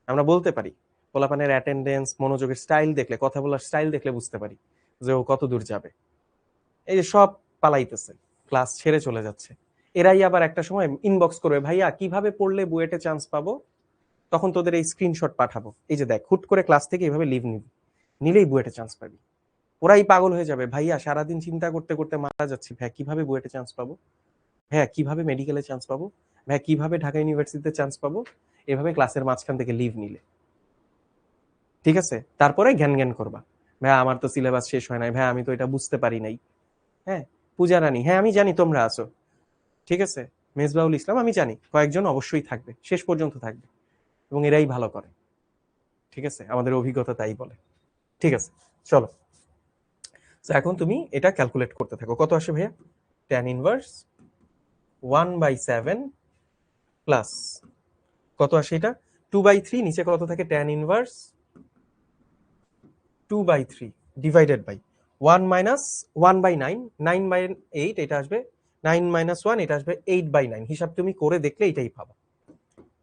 আমরা বলতে পারি। পোলাপানের অ্যাটেন্ডেন্স, মনোযোগের স্টাইল দেখলে, কথা বলার স্টাইল দেখলে বুঝতে পারি যে ও কত দূর যাবে। এই যে সব পালাইতেছে, ক্লাস ছেড়ে চলে যাচ্ছে, এরাই আবার একটা সময় ইনবক্স করবে, ভাইয়া কিভাবে পড়লে বুয়েটে চান্স পাবো? তখন তোদের এই স্ক্রিনশট পাঠাবো, এই যে দেখ, হুট করে ক্লাস থেকে এইভাবে লিভ নিবি, নিলেই বুয়েটে চান্স পাবি। ওরাই পাগল হয়ে যাবে, ভাইয়া সারাদিন চিন্তা করতে করতে মারা যাচ্ছি, ভাইয়া কিভাবে বুয়েটে চান্স পাবো, ভাইয়া কিভাবে মেডিকেলে চান্স পাবো, ভাইয়া কিভাবে ঢাকা ইউনিভার্সিটিতে চান্স পাবো, এভাবে ক্লাসের মাঝখান থেকে লিভ নিলে। ঠিক আছে, তারপরে জ্ঞান জ্ঞান করবা, ভাইয়া আমার তো সিলেবাস শেষ হয় নাই, ভাইয়া আমি তো এটা বুঝতে পারি নাই। হ্যাঁ, পূজা রানী, হ্যাঁ আমি জানি তোমরা আছো। ঠিক আছে, মেজবাউল ইসলাম, আমি জানি কয়েকজন অবশ্যই থাকবে, শেষ পর্যন্ত থাকবে, এবং এরাই ভালো করে। ঠিক আছে, আমাদের অভিজ্ঞতা তাই বলে। ঠিক আছে, চলো। এখন তুমি এটা ক্যালকুলেট করতে থাকো, কত আসে ভাইয়া? ট্যান ইনভার্স 1/7 প্লাস কত আসে এটা? 2/3, নিচে কত থাকে? Tan inverse 2/3 divided by 1 minus 1/9, 9/8 এটা আসবে, 9 মাইনাস 1 এটা আসবে 8/9। হিসাব তুমি করে দেখলে এটাই পাবা,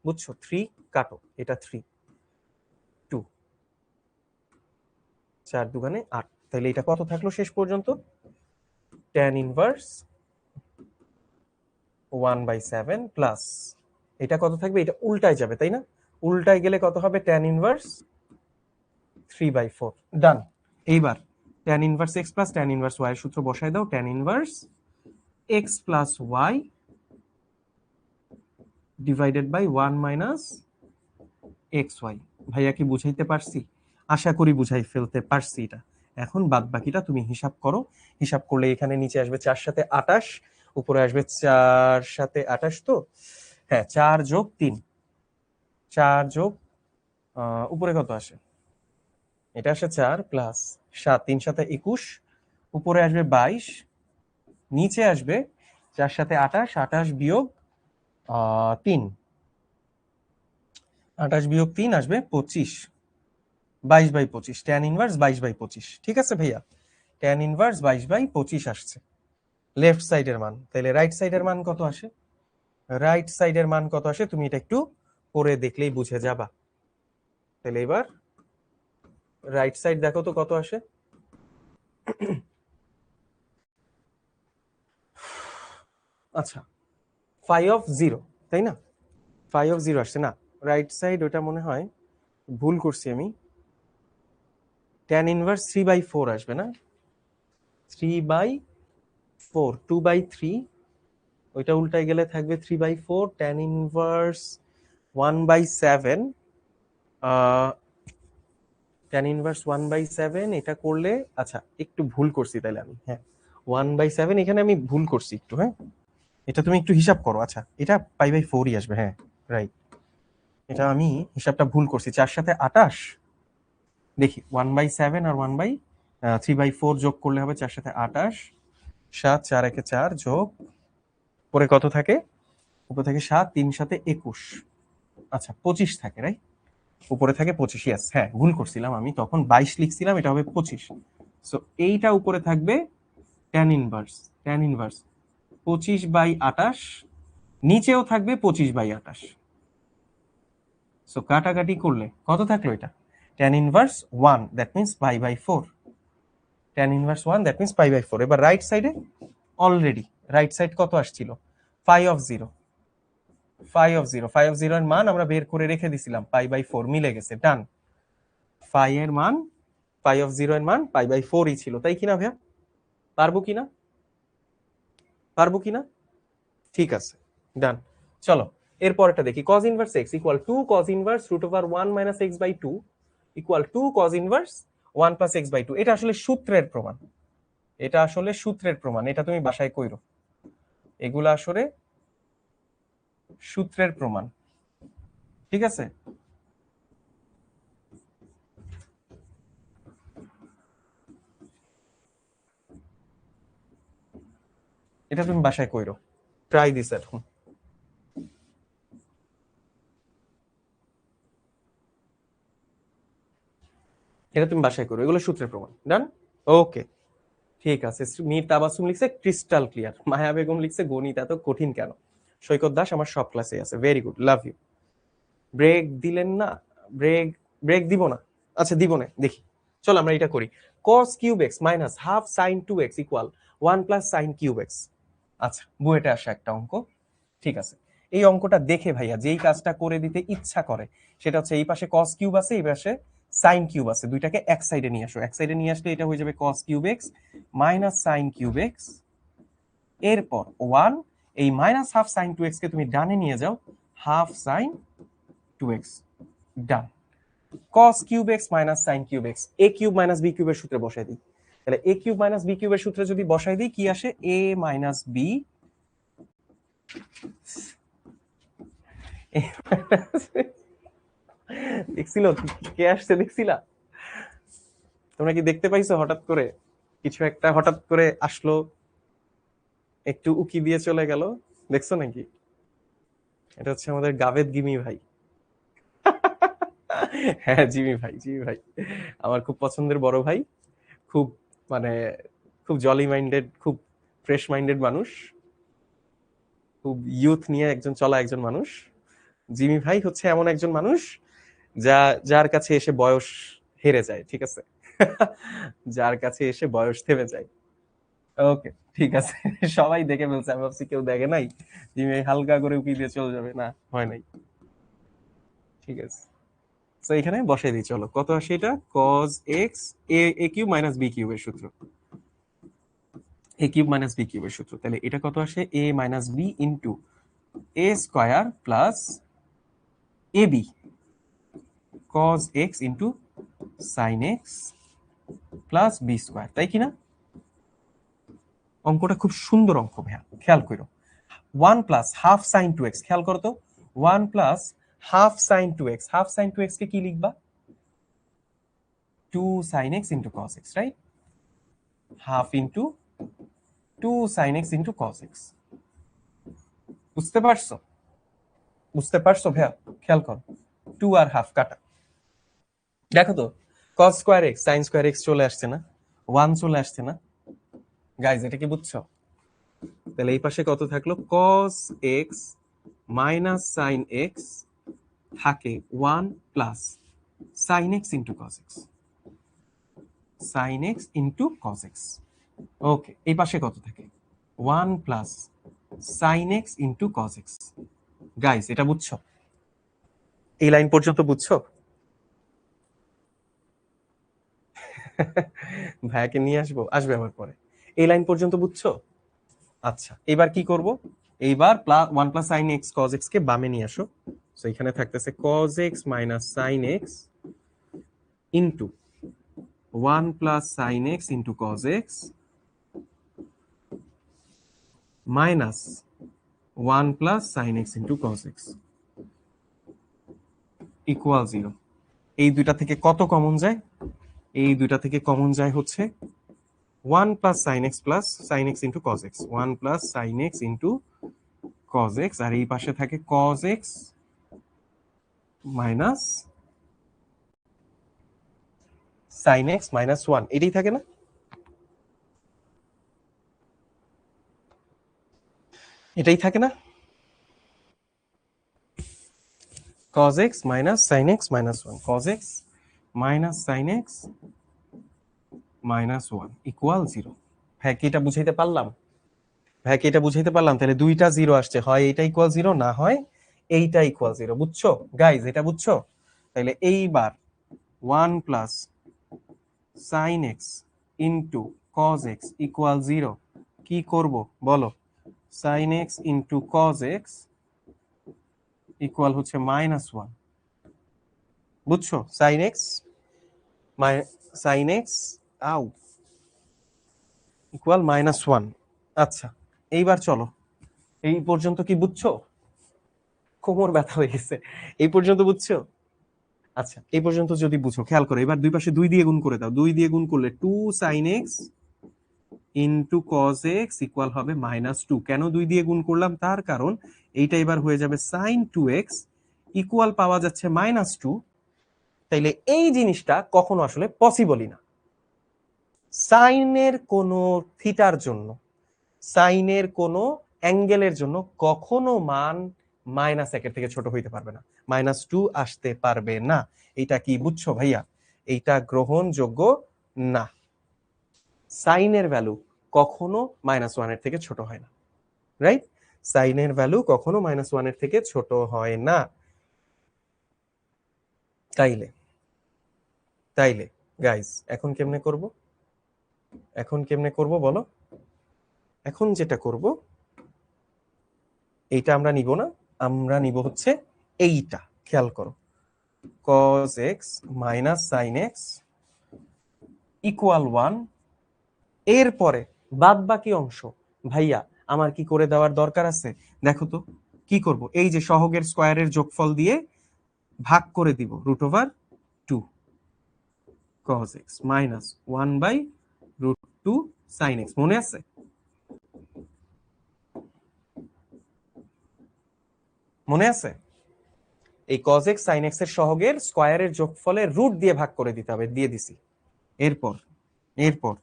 বুঝছো? 3 কাটো, এটা 3, 2, 4 দুগানে 8। তাহলে এটা কত থাকলো শেষ পর্যন্ত? ট্যান ইনভার্স 1/7 প্লাস এটা কত থাকবে? এটা উল্টায় যাবে, তাই না? উল্টায় গেলে কত হবে? Tan inverse 3/4। ডান। এইবার tan inverse x plus tan inverse y এর সূত্র বসায় দাও। Tan inverse x plus y divided by 1 minus x y. ভাইয়া কি বুঝাইতে পারছি? আশা করি বুঝাই ফেলতে পারছি এটা। এখন বাদ বাকিটা তুমি হিসাব করো। হিসাব করলে এখানে নিচে আসবে 4 সাথে 28, উপরে আসবে 4 সাথে 28, তো হ্যাঁ 4 যোগ 3, 4 যোগ উপরে কত আসে? এটা আসে 4 প্লাস 7, 3 সাথে 21, উপরে আসবে 22, নিচে আসবে 4 সাথে 28, 28 বিয়োগ 3, 28 বিয়োগ 3 আসবে 25, 22/25। Tan inverse 22/25। ঠিক আছে ভাইয়া, ট্যান ইনভার্স 22/25 আসছে লেফট সাইডের মান। তাহলে রাইট সাইডের মান কত আসে? রাইট সাইডের মান কত আসে তুমি এটা একটু করে দেখলেই বুঝে যাবা। তাহলে এবার রাইট সাইড দেখো তো কত আসে। আচ্ছা, 5/0, তাই না? 5/0 আসছে না, রাইট সাইড ওটা মনে হয় ভুল করছি আমি। ট্যান ইনভার্স 3/4 আসবে না? 3/4, 2/3, ওইটা উল্টায় গেলে থাকবে 3/4। ট্যান ইনভার্স 1/7, ট্যান ইনভার্স 1/7 এটা করলে, আচ্ছা একটু ভুল করছি তাহলে আমি, হ্যাঁ 1/7 এখানে আমি ভুল করছি একটু, হ্যাঁ এটা তুমি একটু হিসাব করো। আচ্ছা, এটা 5/4ই আসবে, হ্যাঁ রাইট, এটা আমি হিসাবটা ভুল করছি। 4 সাথে 28, দেখি 1/7 আর 3/4 যোগ করলে হবে 4 সাথে 28, 7, 4 একে 4 যোগ, পরে কত থাকে? উপরে থাকে 7, 3 সাথে 21, আচ্ছা 25 থাকে, রাইট? উপরে থাকে 25, ইয়াস, হ্যাঁ ভুল করছিলাম আমি, তখন 22 লিখছিলাম, এটা হবে 25। সো এইটা উপরে থাকবে ট্যান ইনভার্স, ট্যান ইনভার্স 25/28, নিচেও থাকবে 25/28। সো কাটাকাটি করলে কত থাকলো এটা tan inverse 1 that means pi by 4 tan inverse 1 that means pi by 4 এবার রাইট সাইডে অলরেডি রাইট সাইড কত আসছিল ফাই অফ 0 ফাই অফ 0 এর মান আমরা বের করে রেখে দিছিলাম পাই বাই 4 মিলে গেছে ডান ফাই এর মান পাই অফ 0 এর মান পাই বাই 4 ই ছিল তাই কিনা ভাইয়া পারবো কিনা ঠিক আছে ডান চলো এরপরটা দেখি cos inverse x equal to cos inverse root over 1 minus x by 2 equal to cos inverse 1 plus x by 2 এটা আসলে সূত্রের প্রমাণ এটা তুমি বাসায় কইরো এগুলা আসলে সূত্রের প্রমাণ ঠিক আছে এটা তুমি বাসায় কইরো ট্রাই দিস এট হোম এটা তুমি বাসায় করো এগুলো সূত্রের প্রমাণ ডান ওকে ঠিক আছে মীর তাবাসসুম লিখছে ক্রিস্টাল ক্লিয়ার মায়া বেগম লিখছে গণিত এত কঠিন কেন সৈকত দাস আমার সব ক্লাসে আছে very good love you break দিলেন না ব্রেক ব্রেক দিব না আচ্ছা দিব না দেখি চলো আমরা এটা করি cos cube x minus half sin 2x equal 1 plus sin cube x আচ্ছা বুয়েটে আসা একটা অঙ্ক ঠিক আছে এই অঙ্কটা দেখে ভাইয়া যেই কাজটা করে দিতে ইচ্ছা করে সেটা হচ্ছে এই পাশে cos কিউব আছে এই পাশে sin কিউব আছে দুইটাকে এক সাইডে নিয়ে আসো এক সাইডে নিয়ে আসলে এটা হয়ে যাবে cos cube x minus sin cube x এরপর 1 এই মাইনাস হাফ sin 2x কে তুমি ডানে নিয়ে যাও half sin 2x done cos cube x minus sin cube x a cube minus b কিউবের সূত্রে বসাই দিই তাহলে a কিউব মাইনাস b কিউবের সূত্রে যদি বসাই দিই কি আসে a মাইনাস b দেখছিল কে আসছে দেখছিলা তোমরা কি দেখতে পাইছো হঠাৎ করে কিছু একটা হঠাৎ করে আসলো একটু উকি দিয়ে চলে গেল দেখছো নাকি এটা হচ্ছে আমাদের গাভেদ গিমি ভাই হ্যাঁ জিমি ভাই আমার খুব পছন্দের বড় ভাই খুব মানে খুব জলি মাইন্ডেড খুব ফ্রেশ মাইন্ডেড মানুষ খুব ইউথ নিয়ে একজন মানুষ জিমি ভাই হচ্ছে এমন একজন মানুষ যার কাছে এসে বয়স হেরে যায় ঠিক আছে যার কাছে এসে বয়স থেমে যায় ওকে ঠিক আছে সবাই দেখে ফেলছে আমি ভাবছি কেউ দেখে নাই জিমি হালকা করে উকি দিয়ে চলে যাবে না হয় নাই ঠিক আছে তো এখানে বসাই দিই চলো কত আসে এটা cos x a cube minus b কিউবের সূত্র a কিউব মাইনাস b কিউবের সূত্র তাহলে এটা কত আসে a minus b into a square plus ab cos x into sin x plus b square তাই কি না অঙ্কটা খুব সুন্দর অঙ্ক ভাইয়া খেয়াল করো 1 প্লাস হাফ sin 2x খেয়াল করো তো 1 প্লাস হাফ sin 2x কে কি লিখবা 2 sin x into cos x right half into 2 sin x into cos x বুঝতে পারছো ভাইয়া খেয়াল করো 2 আর হাফ কাটা দেখো তো cos square x sin square x চলে আসছে না 1 চলে আসছে না গাইজ এটা কি বুঝছো তাহলে এই পাশে কত থাকলো cos x minus sin x থাকে 1 plus sin x into cos x sin x into cos x ওকে এই পাশে কত থাকে 1 plus sin x into cos x guys এটা বুঝছো এই লাইন পর্যন্ত বুঝছো ভাইয়াকে নিয়ে আসবে আমার পরে এই লাইন পর্যন্ত বুঝছো আচ্ছা এবার কি করব এইবার 1 plus sin x cos x কে বামে নিয়ে আসো সো এখানে থাকতেছে cos x minus sin x into 1 plus sin x into cos x minus 1 plus sin x into cos x equal 0 এই দুইটা থেকে কত কমন যায় এই দুইটা থেকে কমন যায় হচ্ছে 1 plus sin x plus sin x into cos x 1 plus sin x into cos x আর এই পাশে থাকে cos x minus sin x minus 1 এটাই থাকে না এটাই থাকে না cos x minus sin x minus 1, cos x minus sin x minus 1 equal 0। হ্যাঁ, কি এটা বুঝাইতে পারলাম? ভাই কি এটা বুঝাইতে পারলাম? তাহলে দুইটা জিরো আসছে, হয় এইটা ইকুয়াল জিরো, না হয় এইটা ইকুয়াল জিরো। বুঝছো গাইজ? এটা বুঝছো? তাহলে এইবার 1 plus sine x into cos x equal zero কি করব বলো? Sine x into cos x equal হচ্ছে মাইনাস ওয়ান। বুঝছো? সাইন এক্স সাইন এক্স আউ ইকুয়াল মাইনাস ওয়ান। আচ্ছা, এইবার চলো, এই পর্যন্ত কি বুঝছো? কোমর ব্যথা হয়ে গেছে। এই পর্যন্ত বুঝছো? আচ্ছা, এই পর্যন্ত যদি বুঝো, খেয়াল করো, এবার দুই পাশে 2 দিয়ে গুণ করে দাও। 2 দিয়ে গুণ করলে 2 sin x into cos x equal হবে -2। কেন 2 দিয়ে গুণ করলাম? তার কারণ এইটা এবার হয়ে যাবে sin 2x ইকুয়াল পাওয়া যাচ্ছে -2। তাইলে এই জিনিসটা কখনো আসলে পসিবলই না। সাইনের কোন থিটার জন্য, সাইনের কোন অ্যাঙ্গেলের জন্য কখনো মান -1 থেকে ছোট হইতে পারবে না, -2 আসতে পারবে না। এটা কি বুঝছো ভাইয়া? এইটা গ্রহণযোগ্য না। সাইনের ভ্যালু কখনো -1 থেকে ছোট হয় না, রাইট? সাইনের ভ্যালু কখনো -1 থেকে ছোট হয় না। তাইলে তাইলে গাইস, এখন কেমনে করব? এখন কেমনে করব বলো? এখন যেটা করব, এইটা আমরা নিব না, আমরা নিব হচ্ছে এইটা। খেয়াল করো, cos x minus sin x equal 1। এরপরে বাদ বাকি অংশ ভাইয়া আমার কি করে দেওয়ার দরকার আছে? দেখো তো কি করব। এই যে সহগের স্কয়ারের যোগফল দিয়ে ভাগ করে দিব √2 cos x minus 1/√2 sin x। মনে আছে? মনে আছে? এই cos x sin x এর সহগের স্কয়ারের যোগফলের রুট দিয়ে ভাগ করে দিতে হবে, দিয়ে দিছি। এরপর এরপর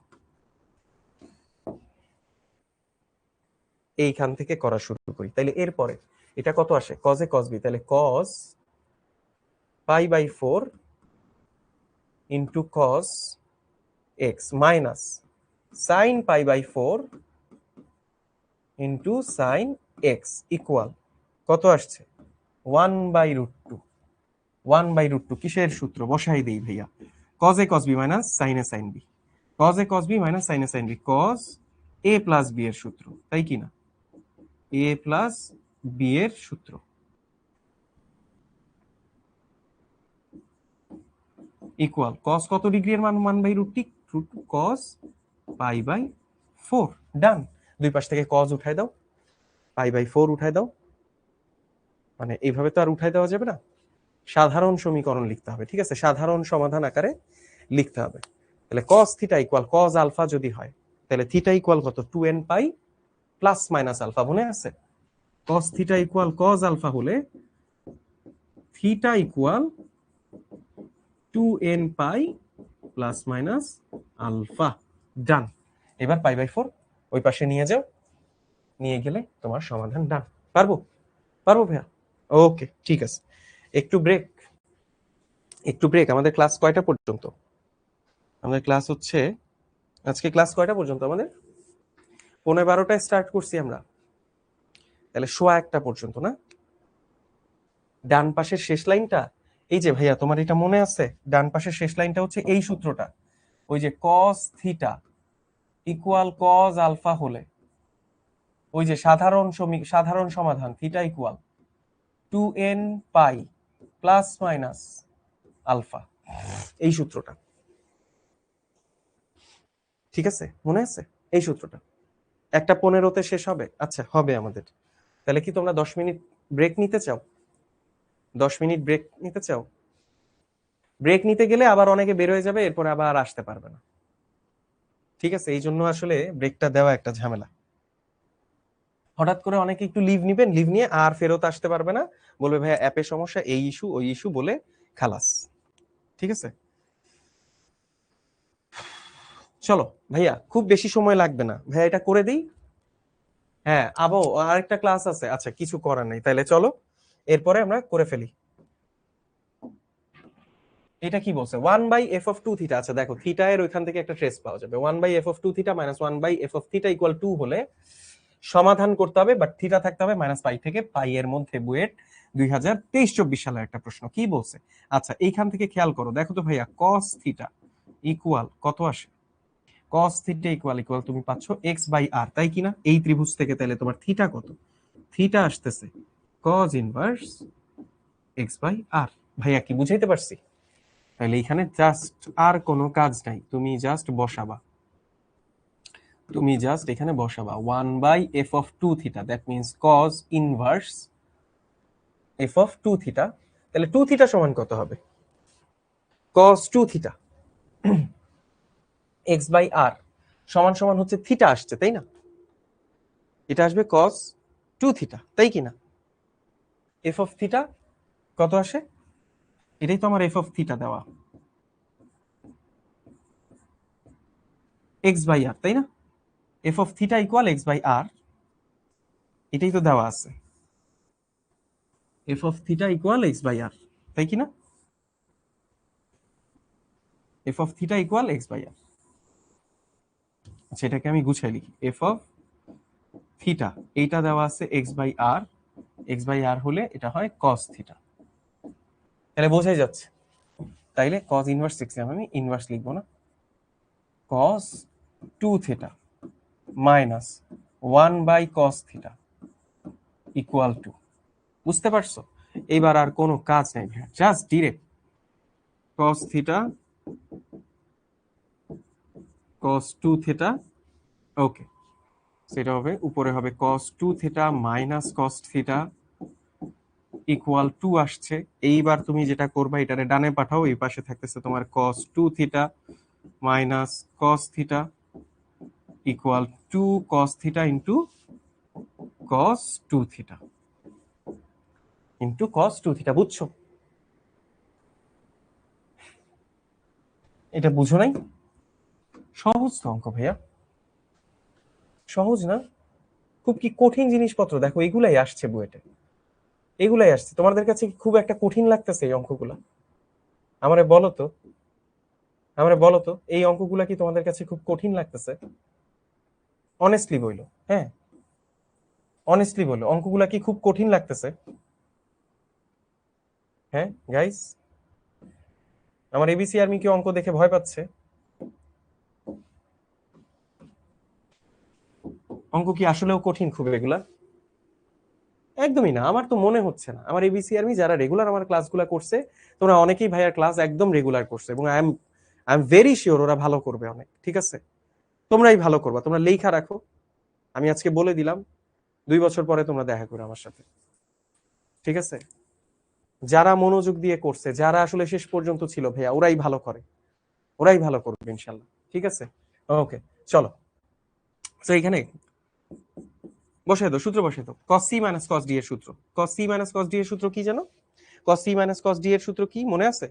এইখান থেকে করা শুরু করি। তাইলে এরপরে এটা কত আসে? cos a cos b, তাহলে cos π/4 into cos x minus sin π/4 into sin x equal কত আসছে? 1/√2। 1/√2 কিসের সূত্র? বসাই দেই ভাইয়া। cos a cos b minus sin a sin b, cos a cos b minus sin a sin b, cos a plus b এর সূত্র, তাই কি না? a প্লাস b এর সূত্র ইকুয়াল cos কত ডিগ্রি এর মান? 1/√2 cos π/4। ডান। দুই পাশ থেকে cos উঠাই দাও, π/4 উঠাই দাও। মানে এইভাবে তো আর উঠাই দেওয়া যাবে না, সাধারণ সমীকরণ লিখতে হবে, ঠিক আছে? সাধারণ সমাধান আকারে লিখতে হবে। তাহলে cos theta equal cos alpha যদি হয়, তাহলে থিটা ইকুয়াল কত? 2n pi plus minus alpha. মনে আছে? cos theta equal cos alpha হলে theta equal 2n pi plus minus alpha. Done. এবার π/4 ওই পাশে নিয়ে যাও, নিয়ে গেলে তোমার সমাধান ডান। পারবো? পারবো ভাইয়া? ওকে, ঠিক আছে। একটু ব্রেক, একটু ব্রেক। আমাদের ক্লাস কয়টা পর্যন্ত? আমাদের ক্লাস হচ্ছে, আজকে ক্লাস কয়টা পর্যন্ত আমাদের? 11:15 স্টার্ট করছি আমরা, তাহলে 1:15 পর্যন্ত না? ডান পাশের শেষ লাইনটা, এই যে ভাইয়া তোমার এটা মনে আছে? ডান পাশের শেষ লাইনটা হচ্ছে এই সূত্রটা, ওই যে cos theta equal cos alpha হলে, ওই যে সাধারণ সমাধান theta equal 2n pi plus minus alpha, এই সূত্রটা, ঠিক আছে? মনে আছে এই সূত্রটা? 1:15 শেষ হবে। আচ্ছা, হবে আমাদের। তাহলে কি তোমরা 10 মিনিট ব্রেক নিতে চাও? 10 মিনিট ব্রেক নিতে চাও? ব্রেক নিতে গেলে আবার অনেকে বের হয়ে যাবে, এরপরে আবার আসতে পারবে না, ঠিক আছে? এই জন্য আসলে ব্রেকটা দেওয়া একটা ঝামেলা। হঠাৎ করে অনেকে একটু লিভ নিবেন, লিভ নিয়ে আর ফেরত আসতে পারবে না, বলবে ভাইয়া অ্যাপের সমস্যা, এই ইস্যু ওই ইস্যু বলে খালাস, ঠিক আছে? চলো ভাইয়া, খুব বেশি সময় লাগবে না ভাইয়া, এটা করে দিই। হ্যাঁ, আবার আরেকটা ক্লাস আছে। আচ্ছা, কিছু করার নেই, তাহলে চলো এরপরে আমরা করে ফেলি। এটা কি বলছে 1/f(2θ)। আচ্ছা দেখো থিটা এর ওইখান থেকে একটা ট্রেস পাওয়া যাবে 1/f(2θ) - 1/f(θ) = 2 হলে সমাধান করতে হবে, বাট থিটা থাকতে হবে -π থেকে পাই এর মধ্যে। বুয়েট 2023-24 সালের একটা প্রশ্ন কি বলছে। আচ্ছা এইখান থেকে খেয়াল করো, দেখো তো ভাইয়া cos থিটা ইকুয়াল কত আসে। cos থিটা ইকুয়াল তুমি পাচ্ছ x/r, তাই কিনা? এই ত্রিভুজ থেকে তাহলে তোমার থিটা কত? থিটা আসতেছে cos ইনভার্স x/r। ভাইয়া কি বুঝাইতে পারছি? তাহলে এখানে জাস্ট আর কোনো কাজ নাই, তুমি জাস্ট বসাবা, তুমি জাস্ট এখানে বসাবা 1/f(2θ), that means cos inverse f(2θ). তাহলে 2θ সমান কত হবে? cos 2θ x/r সমান সমান হচ্ছে থিটা আসছে, তাই না? এটা আসবে cos 2θ, তাই কিনা? f(θ) কত আসে? এটাই তো আমার f(θ) দেওয়া x/r, তাই না? f(θ) = x/r, এটাই তো দেওয়া আছে f(θ) = x/r, তাই কিনা? f(θ) = x/r। আচ্ছা এটাকে আমি গুছাই লিখি, f(θ) এইটা দেওয়া আছে x/r, x/r হলে এটা হয় cos θ। তাহলে বোঝাই যাচ্ছে, তাইলে cos ইনভার্স লিখছি, আমি ইনভার্স লিখবো না, cos 2θ minus 1/cos θ equal two, বুঝতে পারছো? এবার আর কোনো কাজ নেই, just direct cos θ cos 2θ। Okay, সেটা হবে উপরে হবে cos 2θ minus cos θ equal to আসছে। এইবার তুমি যেটা করবা, এটারে ডানে পাঠাও, এই পাশে থাকতেছে তোমার cos 2θ minus cos θ equal to cos θ into cos 2θ into cos 2θ। বুঝছো? এটা বুঝো নাই? সহজ তো অঙ্ক ভাইয়া, সহজ না? খুব কি কঠিন জিনিসপত্র? দেখো এগুলাই আসছে বুয়েটে, এগুলাই আসছে। তোমাদের কাছে কি খুব একটা কঠিন লাগতেছে এই অঙ্কগুলা? আমারে বলো তো, আমারে বলো তো, এই অঙ্কগুলা কি তোমাদের কাছে খুব কঠিন লাগতেছে? অনেস্টলি বইলো, হ্যাঁ অনেস্টলি বলো, অঙ্কগুলা কি খুব কঠিন লাগতেছে? হ্যাঁ গাইস, আমার এবিসি আর্মি কি অঙ্ক দেখে ভয় পাচ্ছে? অঙ্ক কি আসলেও কঠিন খুব এগুলা? একদমই না, আমার তো মনে হচ্ছে না। আমার এবিসি আর্মি যারা রেগুলার আমার ক্লাসগুলো করছে, তোমরা অনেকেই ভাইয়ার ক্লাস একদম রেগুলার করছে, এবং আই এম ভেরি শিওর ওরা ভালো করবে অনেক। ঠিক আছে, তোমরাই ভালো করবা, তোমরা লেখা রাখো। আমি আজকে বলে দিলাম, 2 বছর পরে তোমরা দেখা করো আমার সাথে, ঠিক আছে? যারা মনোযোগ দিয়ে করছে, যারা আসলে শেষ পর্যন্ত ছিল ভাইয়া, ওরাই ভালো করে, ওরাই ভালো করবে ইনশাল্লাহ। ঠিক আছে, ওকে, চলো। তো এখানে বসাই দাও, সূত্র বসাই দাও, cos c minus cos d এর সূত্র। cos c minus cos d এর সূত্র কি জানো? cos c minus cos d এর সূত্র কি মনে আছে?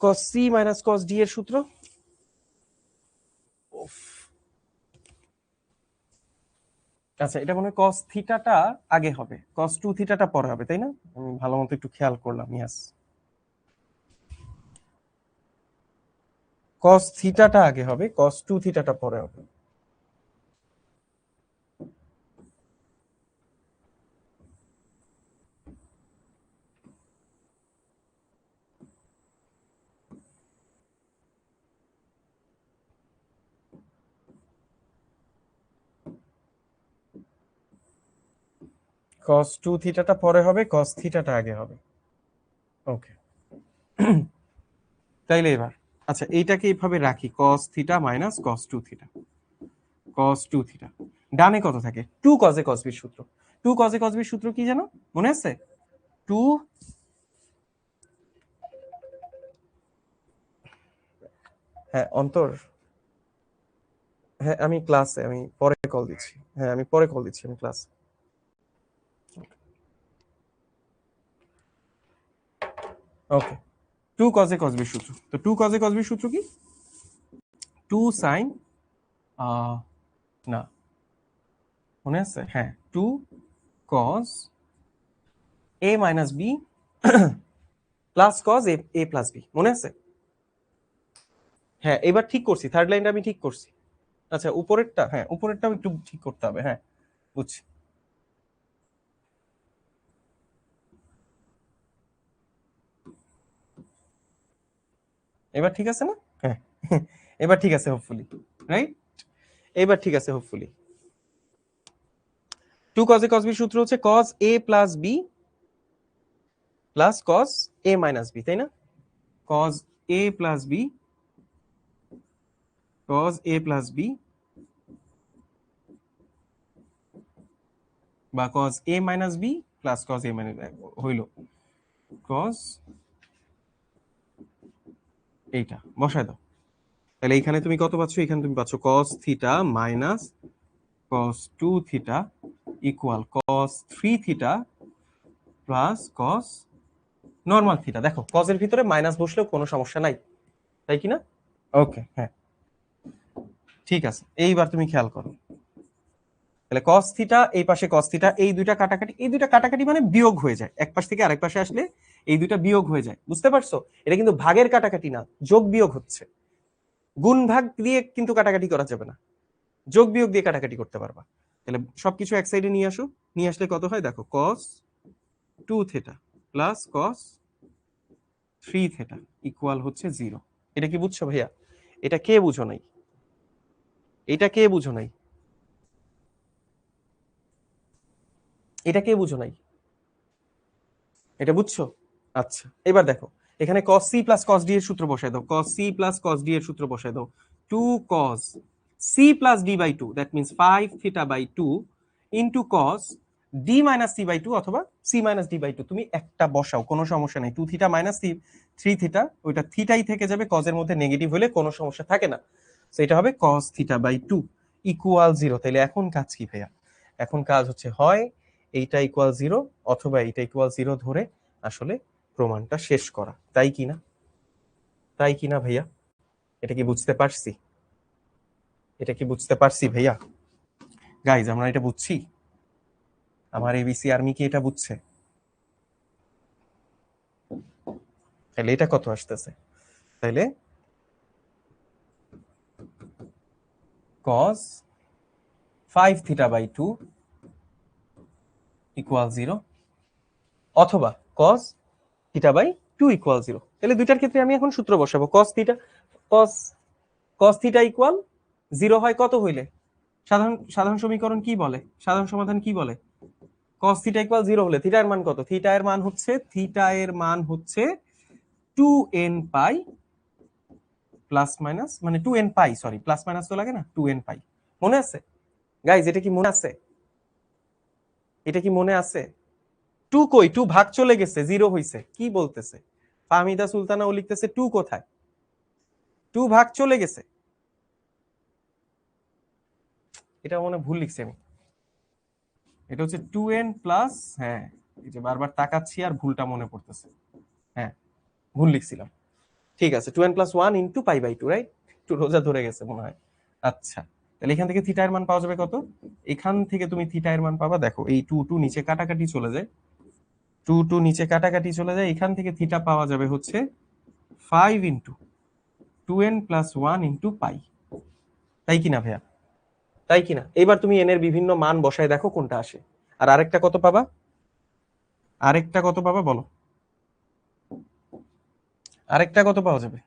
cos c minus cos d এর সূত্র, উফ, আচ্ছা এটা মনে হয় cos থিটাটা আগে হবে, cos 2θ পরে হবে, তাই না? আমি ভালো মতো একটু খেয়াল করলাম, ইয়াস, cos থিটাটা আগে হবে, cos 2θ পরে হবে। cos 2θ পরে হবে, cos থিটাটা আগে হবে। ওকে, তাইলে এবার আচ্ছা এইটাকে এইভাবে রাখি, cos theta minus cos 2θ, cos 2θ। ডানে কত থাকে? 2 cos a cos b সূত্র। 2 cos a cos b সূত্র কি জানো, মনে আছে? 2, হ্যাঁ অন্তর, হ্যাঁ আমি ক্লাসে, আমি পরে কল দিচ্ছি, হ্যাঁ আমি পরে কল দিচ্ছি, আমি ক্লাসে। ওকে, 2 cos a cos b সূত্র। তো 2 cos a cos b সূত্র কি? 2 sin, না মনে আছে, হ্যাঁ 2 cos a minus b plus cos A A plus B, মনে আছে? হ্যাঁ এবার ঠিক করছি, থার্ড লাইনটা আমি ঠিক করছি। আচ্ছা উপরেরটা, হ্যাঁ উপরেরটাও একটু ঠিক করতে হবে, হ্যাঁ বুঝছি। এবার ঠিক আছে না? হ্যাঁ এবার ঠিক আছে হোপফুলি, রাইট? এবার ঠিক আছে hopefully. Two cos a cos b সূত্র হচ্ছে cos a plus b plus cos a minus b, তাই না? Cos a plus b, cos a plus b বা cos a minus b plus cos a minus হইল cos, এইটা বসায় দাও। তাহলে এইখানে তুমি কত পাচ্ছ? এখানে তুমি পাচ্ছ cos theta minus cos two theta equal cos three theta plus cos normal theta. দেখো কজের ভিতরে মাইনাস বসলেও কোনো সমস্যা নাই, তাই কি না? ওকে, হ্যাঁ ঠিক আছে। এইবার তুমি খেয়াল করো, তাহলে কস থিটা এই পাশে কস থিটা, এই দুইটা কাটাকাটি, এই দুইটা কাটাকাটি মানে বিয়োগ হয়ে যায়, এক পাশ থেকে আরেক পাশে আসলে এই দুইটা বিয়োগ হয়ে যায়, বুঝতে পারছো? এটা কিন্তু ভাগের কাটাকাটি না, যোগ বিয়োগ হচ্ছে। গুণ ভাগ দিয়ে কিন্তু কাটাকাটি করা যাবে না, যোগ বিয়োগ দিয়ে কাটাকাটি করতে পারবা। তাহলে সবকিছু এক সাইডে নিয়ে আসো, নিয়ে আসলে কত হয় দেখো, cos two theta plus cos three theta equal হচ্ছে 0। এটা কি বুঝছো ভাইয়া? এটা কে বুঝো নাই? এটা কে বুঝো নাই? এটা কে বুঝো নাই? এটা বুঝছো? আচ্ছা এবার দেখো, এখানে cos c plus cos d এর সূত্র বসায় দাও, cos c plus cos d এর সূত্র বসায় দাও। 2 cos c plus d by 2, that means 5 theta by 2 into cos d minus c by 2 অথবা c মাইনাস d বাই 2, তুমি একটা বসাও, কোনো সমস্যা নেই। 2 থিটা মাইনাস 3 থিটা, ওইটা থিটাই থেকে যাবে, cos এর মধ্যে নেগেটিভ হলে কোনো সমস্যা থাকে না। তো এটা হবে cos থিটা বাই 2 ইকুয়াল 0। তাহলে এখন কাজ কি ভাইয়া? এখন কাজ হচ্ছে হয় এইটা ইকুয়াল 0 অথবা এইটা ইকুয়াল 0 ধরে আসলে প্রমাণটা শেষ করা, তাই কিনা? তাই কিনা ভাইয়া? এটা কি বুঝতে পারছি? এটা কি বুঝতে পারছি ভাইয়া? গাইজ আমরা এটা বুঝছি? আমার এবিসি আর্মি কি এটা বুঝছে? তাহলে এটা কত আসতেছে? তাহলে cos 5 থিটা বাই 2 ইকুয়াল 0 অথবা cos থিটা বাই 2 ইকুয়াল 0। তাহলে দুইটার ক্ষেত্রে আমি এখন সূত্র বসাবো। cos theta, cos cos theta equal 0 হয় কত হইলে? সাধারণ সাধারণ সমীকরণ কি বলে? সাধারণ সমাধান কি বলে? cos থিটা ইকুয়াল 0 হলে থিটা এর মান কত? থিটা এর মান হচ্ছে 2n পাই প্লাস মাইনাস, মানে 2n পাই, সরি প্লাস মাইনাস তো লাগে না, 2n পাই। মনে আছে গাইজ? এটা কি মনে আছে? এটা কি মনে আছে? 2 কই? 2 ভাগ চলে গেছে, 0 হইছে, কি বলতেছে? ফাহমিদা সুলতানা ও লিখতেছে 2 কোথায়? 2 ভাগ চলে গেছে। এটা মনে ভুল লিখছি আমি, এটা হচ্ছে 2n প্লাস, হ্যাঁ এই যে বারবার তাকাচ্ছি আর ভুলটা মনে পড়তেছে, হ্যাঁ ভুল লিখছিলাম। ঠিক আছে, 2n plus 1 into pi by 2, right? একটু রোজা ধরে গেছে মনে হয়। আচ্ছা তাহলে এখান থেকে থিটা এর মান পাওয়া যাবে কত? এখান থেকে তুমি থিটা এর মান পাবা, দেখো এই 2 2 নিচে কাটাকাটি চলে যায়, 2 2 নিচে কাটাকাটি চলে যায়, এখান থেকে থিটা পাওয়া যাবে হচ্ছে 5 ইন্টু 2n প্লাস 1 ইন্টু পাই, তাই কিনা ভাইয়া? তাই কিনা? এবার তুমি এন এর বিভিন্ন মান বসায় দেখো কোনটা আসে। আর আরেকটা কত পাবা? আরেকটা কত পাবা বলো? আরেকটা কত পাওয়া যাবে?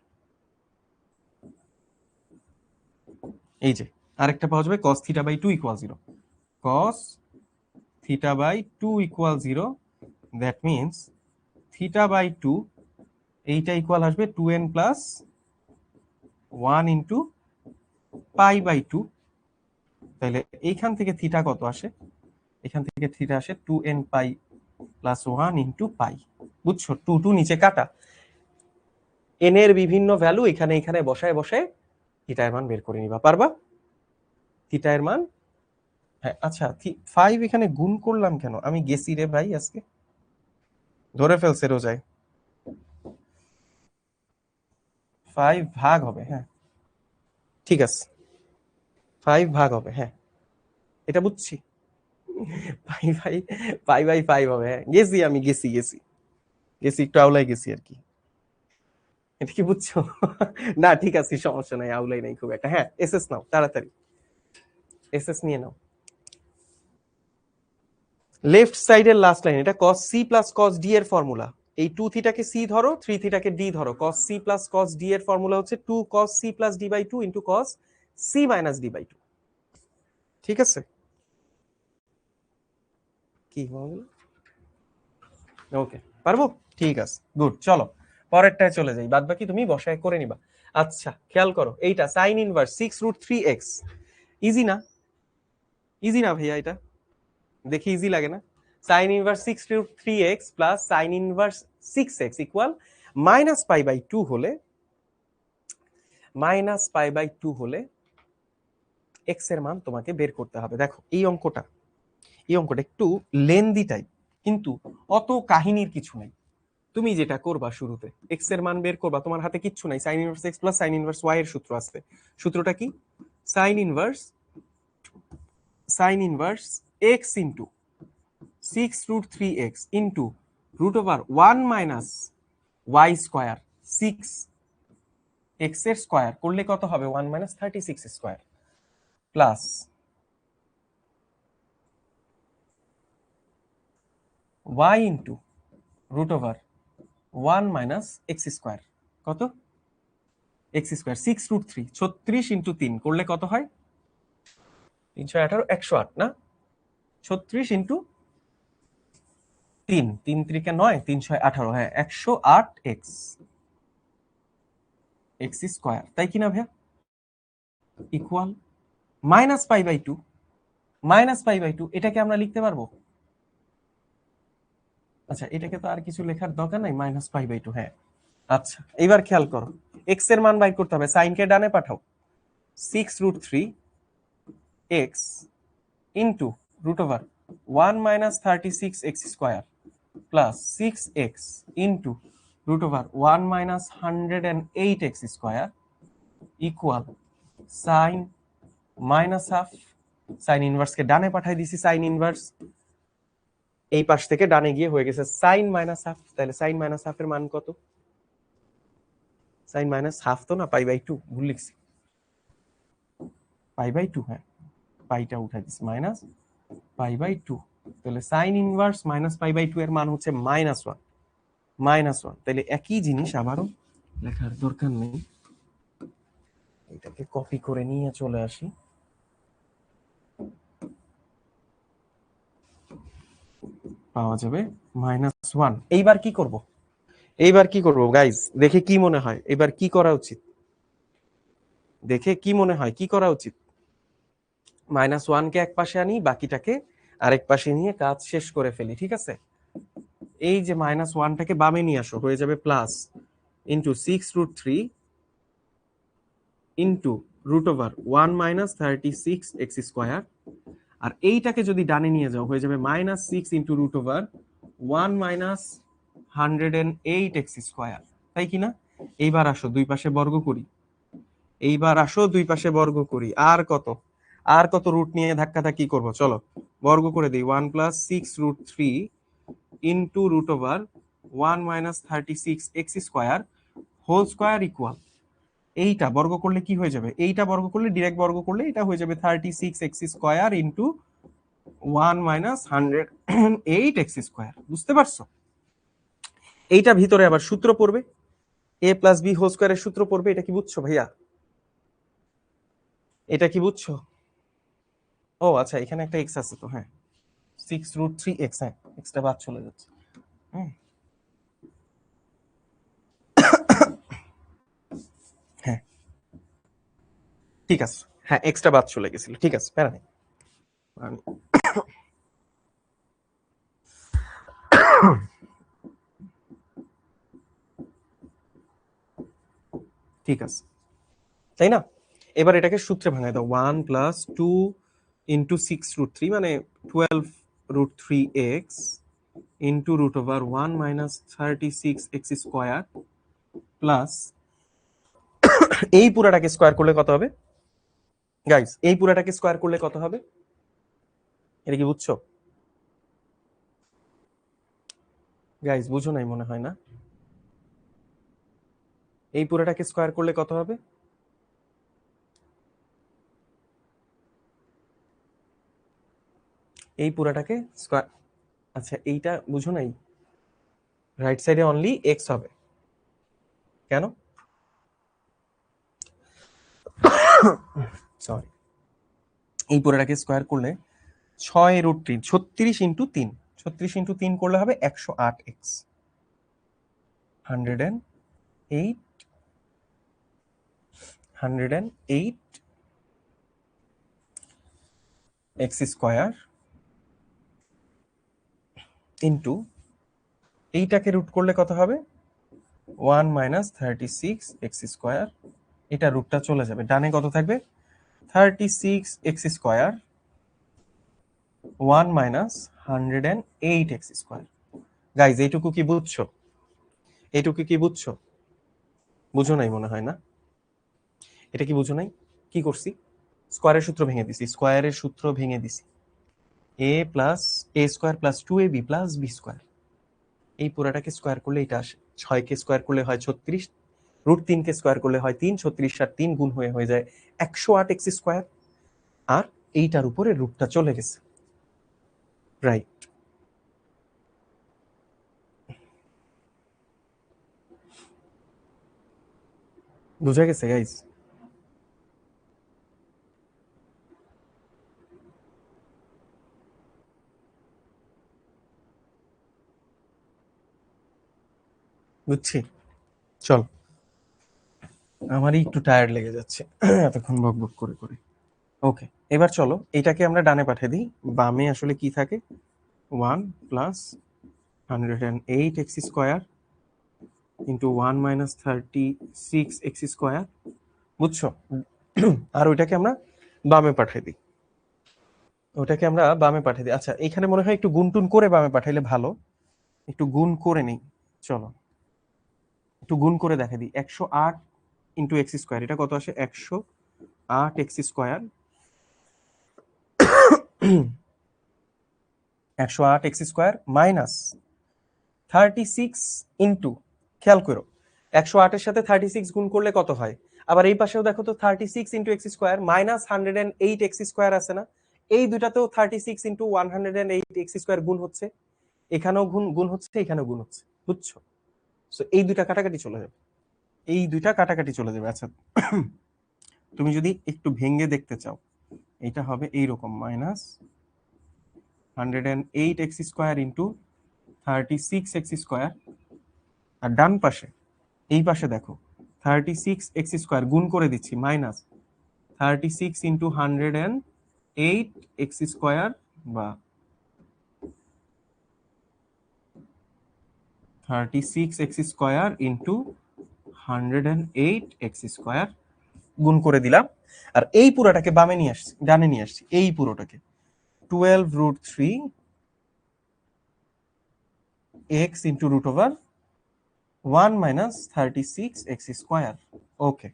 এই যে আরেকটা পাওয়া যাবে cos theta by 2 equal 0। cos theta by 2 equal 0, that means theta by 2, এইটা ইকুয়াল আসবে 2n plus 1 into pi by 2। তাহলে এইখান থেকে থিটা কত আসে? এখান থেকে থিটা আসে 2n পাই প্লাস 1 ইন্টু পাই। বুঝছো? 2 2 নিচে কাটা, এন এর বিভিন্ন ভ্যালু এখানে এখানে বসায় বসায় থিটা এর মান বের করে নিবা, পারবা? থিটা এর মান, হ্যাঁ আচ্ছা 5 এখানে গুণ করলাম কেন? আমি গেছি রে ভাই, আজকে ধরে ফেলছে রোজায়। 5 ভাগ হবে, হ্যাঁ ঠিক আছে, 5 ভাগ হবে, হ্যাঁ এটা বুঝছি। পাই বাই 5 হবে, হ্যাঁ গেছি, আমি গেছি গেছি। গেছি একটু আউলাই গেছি আর কি। এটা কি বুঝছো? না ঠিক আছে, সমস্যা নাই, আউলাই নাই খুব একটা। হ্যাঁ এসএস নাও তাড়াতাড়ি, এসএস নিয়ে নাও। লেফট সাইডের লাস্ট লাইন, এটা cos c plus cos d এর ফর্মুলা। এই 2 থিটাকে c ধরো, 3 থিটাকে d ধরো। cos c plus cos d এর ফর্মুলা হচ্ছে 2 cos c plus d by 2 into cos c minus d by 2। ঠিক আছে, কি হলো? ওকে, পারবো? ঠিক আছে, গুড। চলো পরেরটায় চলে যাই, বাদ বাকি তুমি বসায় করে নিবা। আচ্ছা খেয়াল করো, এইটা সাইন ইনভার্স 6√3x। ইজি না? ইজি না ভাইয়া? এটা দেখি ইজি লাগে না? Sine inverse 6√3x plus sine inverse 6x equal minus pi by 2 হলে, মাইনাস পাই বাই 2 হলে x এর মান তোমাকে বের করতে হবে। দেখো এই অঙ্কটা, এই অঙ্কটা একটু লেন্দি টাইপ, কিন্তু অত কাহিনীর কিছু নাই। তুমি যেটা করবা শুরুতে x এর মান বের করবা, তোমার হাতে কিচ্ছু নাই, sine inverse x plus sine inverse y এর সূত্র আছে। সূত্রটা কি? Sine inverse x into 6√3x into root over 1 minus y square 6x এর স্কয়ার করলে কত হবে? 1 minus 36 square plus y into root over 1 minus x square. কত? x স্কয়ার 6√3, 36 ইনটু 3 করলে কত হয়? 318, 108 না? 36 ইনটু 3, 3 3 9, 318, হ্যাঁ 108x x স্কয়ার, তাই কিনা ভাইয়া? Equal minus pi by 2, minus pi by 2 এটাকে আমরা লিখতে পারবো? আচ্ছা এটাকে তো আর কিছু লেখার দরকার নাই, মাইনাস পাই বাই 2। হ্যাঁ আচ্ছা এবার খেয়াল করো, x এর মান বাইর করতে হবে, সাইন কে ডানে পাঠাও। 6√3x into root over 1 minus 36x square plus 6x into root over 1 minus 108x square equal sine minus half. Sine inverse কে ডানে পাঠাই দিছি, সাইন ইনভার্স এই পাশ থেকে ডানে গিয়ে হয়ে গেছে সাইন মাইনাস হাফ। তাহলে সাইন মাইনাস হাফ এর মান কত? সাইন মাইনাস হাফ তো না, পাই বাই 2, ভুল লিখছি, পাই বাই 2। হ্যাঁ পাইটা উঠাই দিছি, মাইনাস পাই বাই 2। তাহলে sine inverse minus pi by 2 এর মান হচ্ছে -1, -1। তাহলে একই জিনিস আবারও লেখার দরকার নেই, এটাকে কপি করে নিয়ে চলে আসি। পাওয়া যাবে -1। এইবার কি করব? এইবার কি করব গাইস? দেখে কি মনে হয় এবার কি করা উচিত? দেখে কি মনে হয় কি করা উচিত? -1 কে এক পাশে আনি, বাকিটাকে আরেক পাশে নিয়ে কাজ শেষ করে ফেলি, ঠিক আছে? এই যে -1টাকে বামে নিয়ে আসো, হয়ে যাবে plus into 6√3 into root over 1 minus 36x square. আর এইটাকে যদি ডানে নিয়ে যাও হয়ে যাবে -6 into root over 1 minus 108x square, তাই কিনা? এইবার আসো দুই পাশে বর্গ করি, এইবার আসো দুই পাশে বর্গ করি। আর কত, আর কত রুট নিয়ে ধাক্কাধাক্কি করবো? চলো বর্গ করে দিই। 1 plus 6√3 into root over 1 minus 36x square whole square equal, এইটা বর্গ করলে কি হয়ে যাবে? এইটা বর্গ করলে, ডিরেক্ট বর্গ করলে এটা হয়ে যাবে 36x square into 1 minus 108x square. বুঝতে পারছো? এইটা ভিতরে আবার সূত্র পড়বে, a প্লাস বি হোল স্কয়ারের সূত্র পড়বে। এটা কি বুঝছো ভাইয়া? এটা কি বুঝছো? ও আচ্ছা, এখানে একটা x আছে তো, হ্যাঁ 6√3x, হ্যাঁ এক্সটা বাদ চলে যাচ্ছে। হ্যাঁ ঠিক আছে, হ্যাঁ এক্সটা বাদ চলে গেছিল, ঠিক আছে প্যারা নেই। ঠিক আছে, তাই না? এবার এটাকে সূত্রে ভাঙায় দাও। 1 প্লাস 2 ইন্টু 6√3 মানে 12√3x into root over 1 minus 36x square plus এই পুরাটাকে স্কয়ার করলে কত হবে গাইস? এই পুরাটাকে স্কয়ার করলে কত হবে? এটা কি বুঝছো? গাইস বুঝো নাই মনে হয় না? এই পুরোটাকে স্কোয়ার করলে কত হবে? এই পুরাটাকে স্কোয়ার, আচ্ছা এইটা বুঝো নাই, রাইট সাইডে অনলি এক্স হবে। কেন? সরি, এই পুরোটাকে স্কোয়ার করলে 6√3, 36 × 3, 36 × 3 করলে হবে 108x, 108, 108 এক্স স্কোয়ার ইন্টু এইটাকে রুট করলে কত হবে? 1 - 36x²। এটা রুটটা চলে যাবে, ডানে কত থাকবে? 36x², 1 - 108x²। গাইজ এইটুকু কি বুঝছো? এইটুকু কি বুঝছো? বুঝো নাই মনে হয় না? এটা কি বুঝো নাই? কি করছি? স্কোয়ারের সূত্র ভেঙে দিছি, স্কোয়ারের সূত্র ভেঙে দিছি। a+a² + 2ab + b²। এই পুরাটাকে স্কোয়ার করলে এটা আসে, 6কে স্কোয়ার করলে হয় 36, √3কে স্কোয়ার করলে হয় 3, 36 আর 3 গুণ হয়ে যায় 108x²। আর এইটার উপরে রুটটা চলে গেছে, রাইট? বুঝা গেছে গাইজ? বুঝছি। চল, আমারই একটু টায়ার্ড লেগে যাচ্ছে এতক্ষণ বক বক করে করে। ওকে, এবার চলো এটাকে আমরা ডানে পাঠিয়ে দিই। বামে আসলে কি থাকে? 1 + 108x² ইন্টু 1 - 36x², বুঝছো? আর ওইটাকে আমরা বামে পাঠিয়ে দিই, ওটাকে আমরা বামে পাঠিয়ে দিই। আচ্ছা, এখানে মনে হয় একটু গুণ টুন করে বামে পাঠাইলে ভালো, একটু গুণ করে নিই। চলো একটু গুণ করে দেখা দিই। 108 × x², এটা কত আসে? 108x², 108x² মাইনাস 36 ইন্টু, খেয়াল করো 108-এর সাথে 36 গুণ করলে কত হয়? আবার এই পাশেও দেখো তো 36 × x² মাইনাস 108x² আছে না? এই দুটাতেও 36 × 108x² গুণ হচ্ছে, এখানেও গুণ গুণ হচ্ছে, এখানেও গুণ হচ্ছে, বুঝছো? সো এই দুইটা কাটাকাটি চলে যাবে, এই দুইটা কাটাকাটি চলে যাবে। আচ্ছা, তুমি যদি একটু ভেঙে দেখতে চাও, এটা হবে এইরকম, -108x² ইন্টু 36x²। আর ডান পাশে, এই পাশে দেখো 36x² গুণ করে দিচ্ছি, -36 × 108x² বা 36x² ইন্টু 108x² গুণ করে দিলাম। আর এই পুরোটাকে বামে নিয়ে আসছি, ডানে নিয়ে আসছি, এই পুরোটাকে 12√3x ইন্টু √1 - 36x²। ওকে,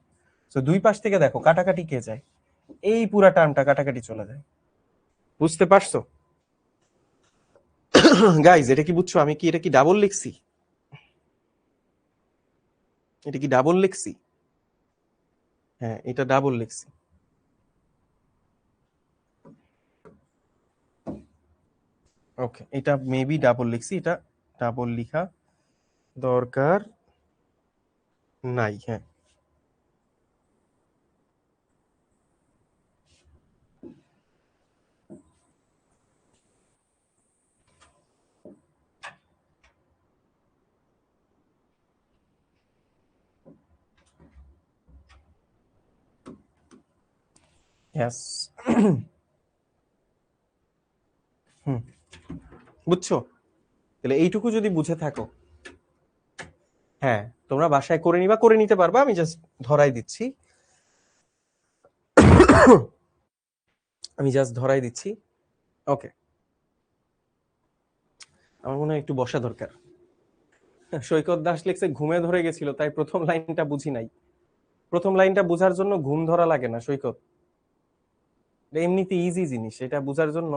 তো দুই পাশ থেকে দেখো কাটাকাটি কে যায়, এই পুরা টার্মটা কাটাকাটি চলে যায়। বুঝতে পারছো গাইজ? এটা কি বুঝছো? আমি কি এটা কি ডাবল লিখছি? এটা কি ডাবল লিখছি? হ্যাঁ, এটা ডাবল লিখছি। ওকে, এটা মেবি ডাবল লিখছি, এটা ডাবল লিখা দরকার নাই। হ্যাঁ, ইয়েস। হুম, বুঝছো? তাহলে এইটুকু যদি বুঝে থাকো, হ্যাঁ তোমরা বাসায় করে নিবা, করে নিতে পারবা, আমি জাস্ট ধরাই দিচ্ছি, আমি জাস্ট ধরাই দিচ্ছি। ওকে, আমার মনে হয় একটু বসা দরকার। সৈকত দাস লিখছে ঘুমে ধরে গেছিল তাই প্রথম লাইনটা বুঝি নাই। প্রথম লাইনটা বোঝার জন্য ঘুম ধরা লাগে না সৈকত, এটা এমনিতে ইজি জিনিস, এটা বোঝার জন্য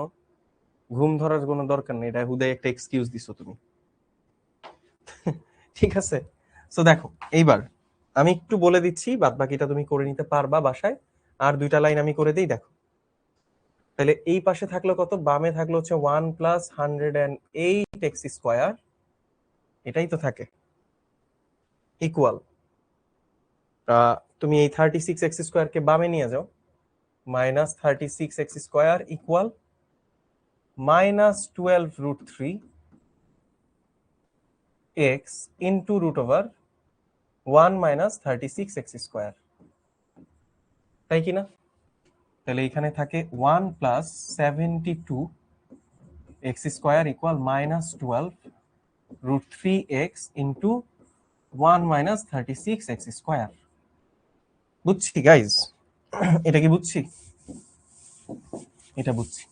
ঘুম ধরার কোনো দরকার নেই, এটা হুদাই একটা এক্সকিউজ দিছো তুমি। ঠিক আছে। সো দেখো এইবার আমি একটু বলে দিচ্ছি, বাদ বাকিটা তুমি করে নিতে পারবা বাসায়। আর দুইটা লাইন আমি করে দিই, দেখো। তাহলে এই পাশে থাকলো কত, বামে থাকলো হচ্ছে 1 + 108 x², এটাই তো থাকে, ইকুয়াল তুমি এই 36 x² কে বামে নিয়ে যাও, -36 x² equal -12√3 x into √1 -36 x², তাই কি না? তাহলে এখানে থাকে 1 + 72 x² equal -12√3 x into 1 -36 x²। বুঝছি গাইজ? এটা কি বুঝছি? এটা বুঝছি।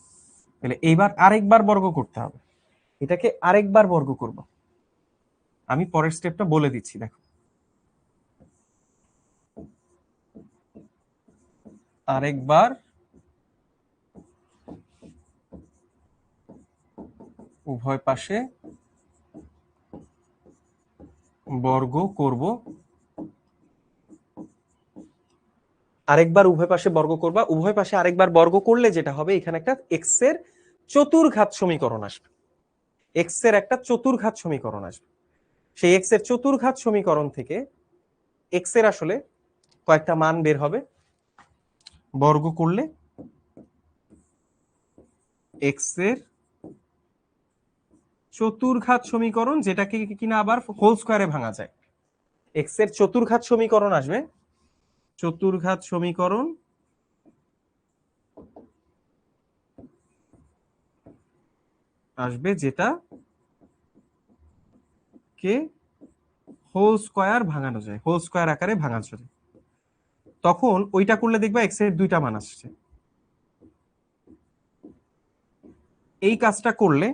তাহলে এইবার আরেকবার বর্গ করতে হবে, এটাকে আরেকবার বর্গ করব। আমি পরের স্টেপটা বলে দিচ্ছি, দেখো। আরেকবার উভয় পাশে বর্গ করব, আরেকবার উভয় পাশে বর্গ করবা। উভয় পাশে আরেকবার বর্গ করলে যেটা হবে, এখানে একটা এক্স এর চতুর্ঘাত সমীকরণ আসবে, এক্স এর একটা চতুর্ঘাত সমীকরণ আসবে। সেই এক্স এর চতুর্ঘাত সমীকরণ থেকে এক্স এর আসলে কয়েকটা মান বের হবে, বর্গ করলে এক্স এর চতুর্ঘাত সমীকরণ, যেটাকে কিনা আবার হোল স্কয়ারে ভাঙা যায়। এক্স এর চতুর্ঘাত সমীকরণ আসবে, চতুর্ঘাত সমীকরণ আসবে যেটা কে হোল স্কয়ার ভাঙানো যায়, হোল স্কয়ার আকারে ভাঙা যায়। তখন ওইটা করলে দেখবা এক্স এর দুইটা মান আসছে। এই কাজটা করলে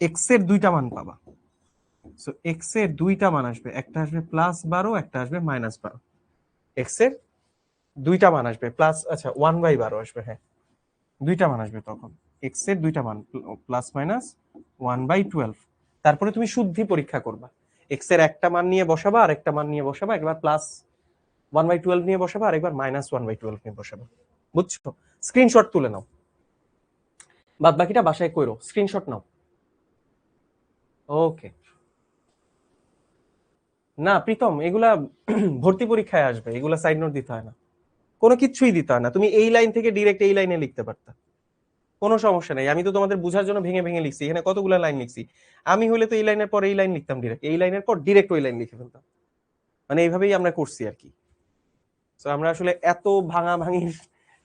এক্স এর দুইটা মান পাবা। সো এক্স এর দুইটা মান আসবে, একটা আসবে +12, একটা আসবে -12। এক্স এর দুইটা মান আসবে প্লাস, আচ্ছা 1/12 আসবে, হ্যাঁ দুইটা মান আসবে তখন। এক্স এর দুইটা মান +-1/12। তারপরে তুমি শুদ্ধি পরীক্ষা করবা, এক্স এর একটা মান নিয়ে বসাবা আর একটা মান নিয়ে বসাবা, একবার +1/12 নিয়ে বসাবা আর একবার -1/12 নিয়ে বসাবা। বুঝছো? স্ক্রিনশট তুলে নাও, বাদ বাকিটা বাসায় কইরো, স্ক্রিনশট নাও। ওকে। না প্রীতম, এগুলা ভর্তি পরীক্ষায় আসবে, এগুলা সাইড নোট দিতে হয় না, কোনো কিছুই দিতে হয় না। তুমি এই লাইন থেকে ডিরেক্ট এই লাইনে লিখতে পারতা, কোনো সমস্যা নেই। আমি তো তোমাদের বোঝার জন্য ভেঙে ভেঙে লিখছি, এখানে কতগুলো লাইন লিখছি। আমি হলে তো এই লাইনের পর এই লাইন লিখতাম ডিরেক্ট, এই লাইনের পর ডিরেক্ট ওই লাইন লিখে ফেলতাম। মানে এইভাবেই আমরা করছি আর কি। তো আমরা আসলে এত ভাঙা ভাঙির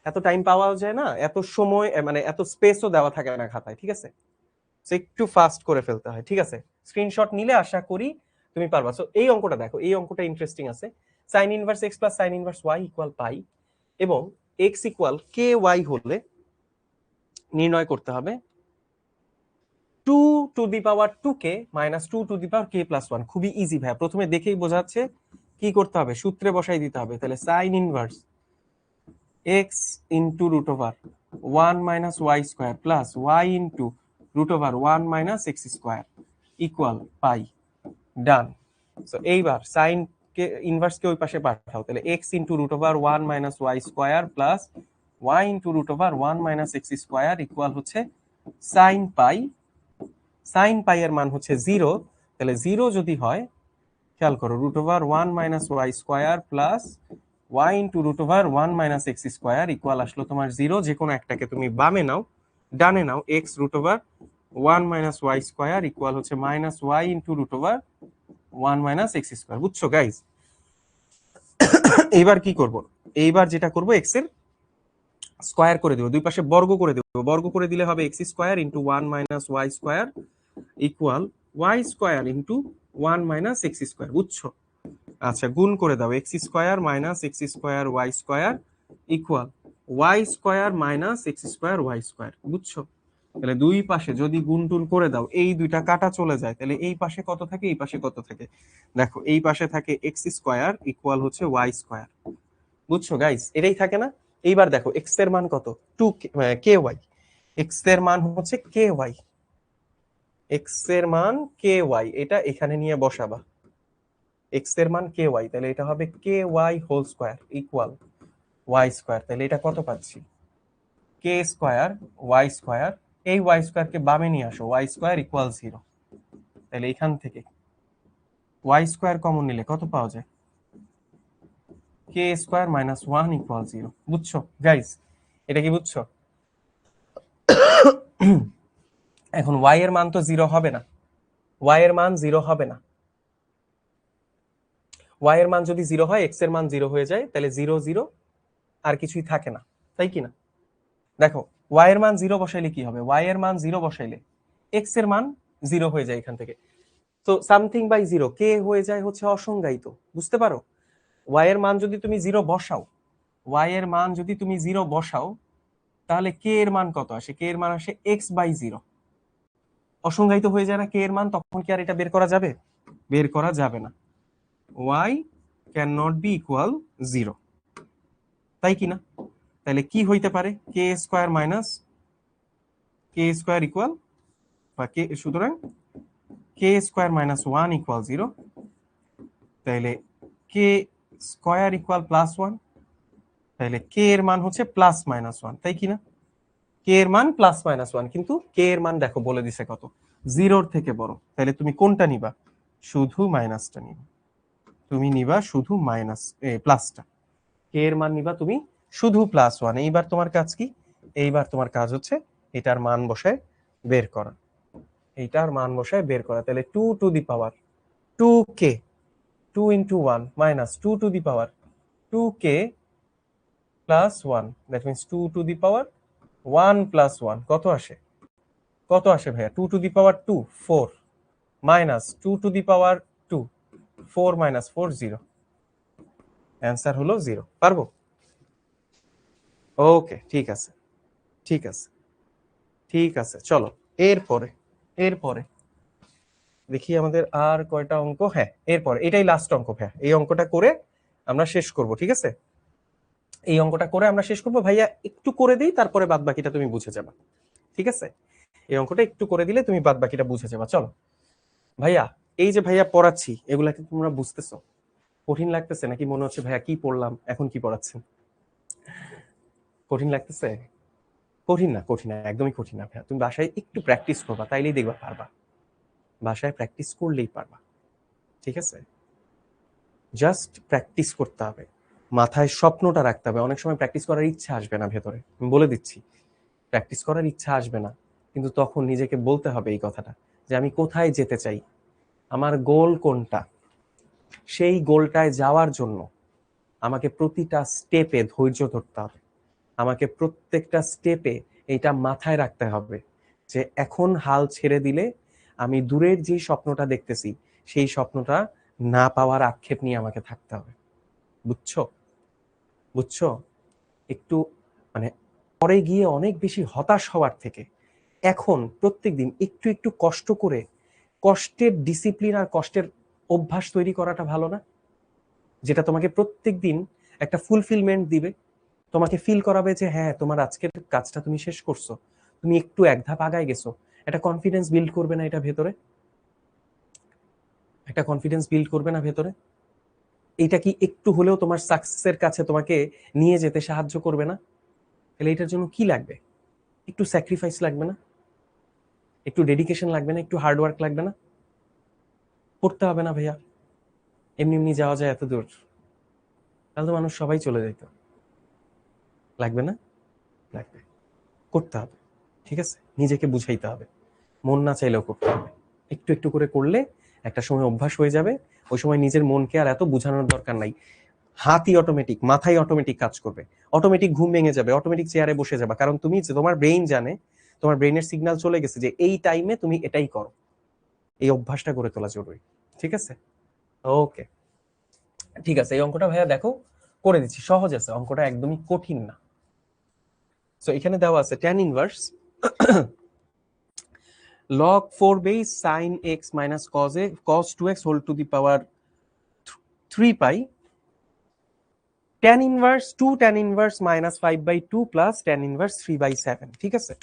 এত টাইম পাওয়াও যায় না, এত সময় মানে এত স্পেসও দেওয়া থাকে না খাতায়, ঠিক আছে? তো একটু ফাস্ট করে ফেলতে হয়, ঠিক আছে? স্ক্রিনশট নিলে আশা করি তুমি পারবা। সো এই অঙ্কটা দেখো, এই অঙ্কটা ইন্টারেস্টিং আছে। sin inverse x plus sin inverse y equal পাই, এবং x ইকুয়াল কে ওয়াই হলে নির্ণয় করতে হবে 2^2k - 2^k+1। খুবই ইজি ভাই, প্রথমে দেখেই বোঝাচ্ছে কি করতে হবে, সূত্রে বসাই দিতে হবে। তাহলে sin inverse x into √1 - y² plus y into √1 - x² equal pi. Done. So এইবার সাইন কে ইনভার্স কে ওই পাশে পাঠাও, তাহলে x into √1 - y² plus y into √1 - x² equal হচ্ছে সাইন পাই। সাইন পাই এর মান হচ্ছে 0, তাহলে 0 যদি হয়, খেয়াল করো, √1 - y² plus y into √1 - x² equal আসলো তোমার 0। যে কোনো একটাকে তুমি বামে নাও, ডানে নাও, x √1 - y² ইকুয়াল হচ্ছে -y ইন্টু √1 - x²। বুঝছো গাইজ? এইবার কি করব, এইবার যেটা করব, এক্স এর স্কয়ার করে দেবো, দুই পাশে বর্গ করে দেবো। বর্গ করে দিলে হবে x² into 1 - y² equal y² into 1 - x²। বুঝছো? আচ্ছা গুণ করে দাও, x² - x² y² equal y² - x² y²। বুঝছো? তাহলে দুই পাশে যদি গুণ টুন করে দাও, এই দুইটা কাটা চলে যায়, তাহলে এই পাশে কত থাকে, এই পাশে কত থাকে, দেখো এই পাশে থাকে x² ইকুয়াল হচ্ছে y²। বুঝছো গাইস? এটাই থাকে না? এইবার দেখো এক্স এর মান কত, 2 ky, এক্স এর মান হচ্ছে ky, এক্স এর মান কে ওয়াই, এটা এখানে নিয়ে বসাবা। এক্স এর মান কে ওয়াই, তাহলে এটা হবে k y whole square equal y square. তাহলে এটা কত পাচ্ছি? কে স্কোয়ার ওয়াই স্কোয়ার, এই ওয়াই স্কোয়ারকে বামে নিয়ে আসো, ওয়াই স্কোয়ার ইকুয়াল 0। তাহলে এখান থেকে ওয়াই স্কোয়ার কমন নিলে কত পাওয়া যায়? কে স্কোয়ার মাইনাস 1 ইকুয়াল 0। বুঝছো গাইস? এটা কি বুঝছো? এখন ওয়াই এর মান তো 0 হবে না, ওয়াই এর মান 0 হবে না। ওয়াই এর মান যদি 0 হয়, এক্স এর মান 0 হয়ে যায়, তাহলে 0 0 আর কিছুই থাকে না, তাই কি না? দেখো ওয়াই এর মান 0 বসাইলে কি হবে? ওয়াই এর মান 0 বসাইলে এক্স এর মান 0 হয়ে যায় এখান থেকে। তো সামথিং বাই 0 কে হয়ে যায় হচ্ছে অসংজ্ঞায়িত, বুঝতে পারো? ওয়াই এর মান যদি তুমি 0 বসাও, ওয়াই এর মান যদি তুমি 0 বসাও, তাহলে কে এর মান কত আসে? কে এর মান আসে এক্স বাই 0। অসংজ্ঞায়িত হয়ে যায় না কে এর মান? তখন কি আর এটা বের করা যাবে? বের করা যাবে না। Why can not be equal 0, তাই কি না? তাহলে কি হইতে পারে? K square minus K square equal বা কে, সুতরাং কে স্কোয়ার মাইনাস 1 ইকুয়াল 0। তাহলে কে স্কোয়ার ইকুয়াল প্লাস 1। তাহলে কে এর মান হচ্ছে প্লাস মাইনাস 1, তাই কি না? কে এর মান প্লাস মাইনাস 1, কিন্তু কে এর মান দেখো বলে দিছে কত? 0-র থেকে বড়। তাহলে তুমি কোনটা নিবা? শুধু মাইনাসটা নিবা। তুমি নিবা শুধু মাইনাস প্লাসটা। কে এর মান নিবা তুমি শুধু +1। এইবার তোমার কাজ কি? এইবার তোমার কাজ হচ্ছে এটার মান বসায় বের করা। এইটার মান বসায় বের করা। তাহলে 2 two the power 2k, 2 into 1 minus 2 to the power 2k plus 1, that means 2 to the power 1 plus 1 কত আসে? কত আসে ভাইয়া? 2 to the power 2 4 minus 2 to the power 2 4 minus 4 0। Answer হলো 0। পারবো? ওকে, ঠিক আছে, ঠিক আছে, ঠিক আছে। চলো এরপরে, এরপরে দেখি আমাদের আর কয়টা অঙ্ক। হ্যাঁ, এরপরে এটাই লাস্ট অঙ্ক ভাইয়া, এই অঙ্কটা করে আমরা শেষ করব, ঠিক আছে? এই অঙ্কটা করে আমরা শেষ করবো ভাইয়া। একটু করে দিই, তারপরে বাদ বাকিটা তুমি বুঝে যাবা, ঠিক আছে? এই অঙ্কটা একটু করে দিলে তুমি বাদ বাকিটা বুঝে যাবা। চলো ভাইয়া, এই যে ভাইয়া পড়াচ্ছি, এগুলা কি তোমরা বুঝতেছো? কঠিন লাগতেছে নাকি মনে হচ্ছে ভাইয়া কি পড়লাম, এখন কি পড়াচ্ছেন? কঠিন লাগতেছে? কঠিন না, কঠিন না, একদমই কঠিন না ভাইয়া। তুমি বাসায় একটু প্র্যাকটিস করবা, তাইলেই দেখবা পারবা। বাসায় প্র্যাকটিস করলেই পারবা, ঠিক আছে? জাস্ট প্র্যাকটিস করতে হবে, মাথায় স্বপ্নটা রাখতে হবে। অনেক সময় প্র্যাকটিস করার ইচ্ছা আসবে না ভেতরে, আমি বলে দিচ্ছি। প্র্যাকটিস করার ইচ্ছা আসবে না, কিন্তু তখন নিজেকে বলতে হবে এই কথাটা, যে আমি কোথায় যেতে চাই, আমার গোল কোনটা। সেই গোলটায় যাওয়ার জন্য আমাকে প্রতিটা স্টেপে ধৈর্য ধরতে হবে। আমাকে প্রত্যেকটা স্টেপে এইটা মাথায় রাখতে হবে যে এখন হাল ছেড়ে দিলে আমি দূরের যে স্বপ্নটা দেখতেছি, সেই স্বপ্নটা না পাওয়ার আক্ষেপ নিয়ে আমাকে থাকতে হবে। বুঝছো? বুঝছো? একটু মানে পরে গিয়ে অনেক বেশি হতাশ হওয়ার থেকে এখন প্রত্যেকদিন একটু একটু কষ্ট করে, কষ্টের ডিসিপ্লিন আর কষ্টের অভ্যাস তৈরি করাটা ভালো না? যেটা তোমাকে প্রত্যেকদিন একটা ফুলফিলমেন্ট দিবে, তোমাকে ফিল করাবে যে হ্যাঁ তোমার আজকের কাজটা তুমি শেষ করছো, তুমি একটু এক ধাপ আগায় গেছো। একটা কনফিডেন্স বিল্ড করবে না এটা ভেতরে? একটা কনফিডেন্স বিল্ড করবে না ভেতরে? এটা কি একটু হলেও তোমার সাকসেসের কাছে তোমাকে নিয়ে যেতে সাহায্য করবে না? তাহলে এটার জন্য কি লাগবে? একটু স্যাক্রিফাইস লাগবে না? একটু ডেডিকেশন লাগবে না? একটু হার্ডওয়ার্ক লাগবে না? করতে হবে না ভাইয়া? এমনি এমনি যাওয়া যায় এত দূর? তাহলে তো মানুষ সবাই চলে যেত। লাগবে না? লাগবে। করতে হবে, ঠিক আছে? নিজেকে বুঝাইতে হবে, মন না চাইলেও করতে হবে। একটু একটু করে করলে একটা সময় অভ্যাস হয়ে যাবে। ওই সময় নিজের মনকে আর এত বোঝানোর দরকার নাই। হাতই অটোমেটিক, মাথায় অটোমেটিক কাজ করবে, অটোমেটিক ঘুম ভেঙে যাবে, অটোমেটিক চেয়ারে বসে যাবে। কারণ তুমি, তোমার ব্রেইন জানে, তোমার ব্রেইনের সিগন্যাল চলে গেছে যে এই টাইমে তুমি এটাই করো। এই অভ্যাসটা গড়ে তোলা জরুরি, ঠিক আছে? ওকে, ঠিক আছে। এই অঙ্কটা ভাইয়া দেখো করে দিচ্ছি, সহজ আছে অঙ্কটা, একদমই কঠিন না। সো এখানে দেওয়া আছে tan inverse log 4 base sin x minus cos 2x whole to the power 3 pi tan inverse 2 tan inverse minus 5/2 plus tan inverse 3/7, ঠিক আছে?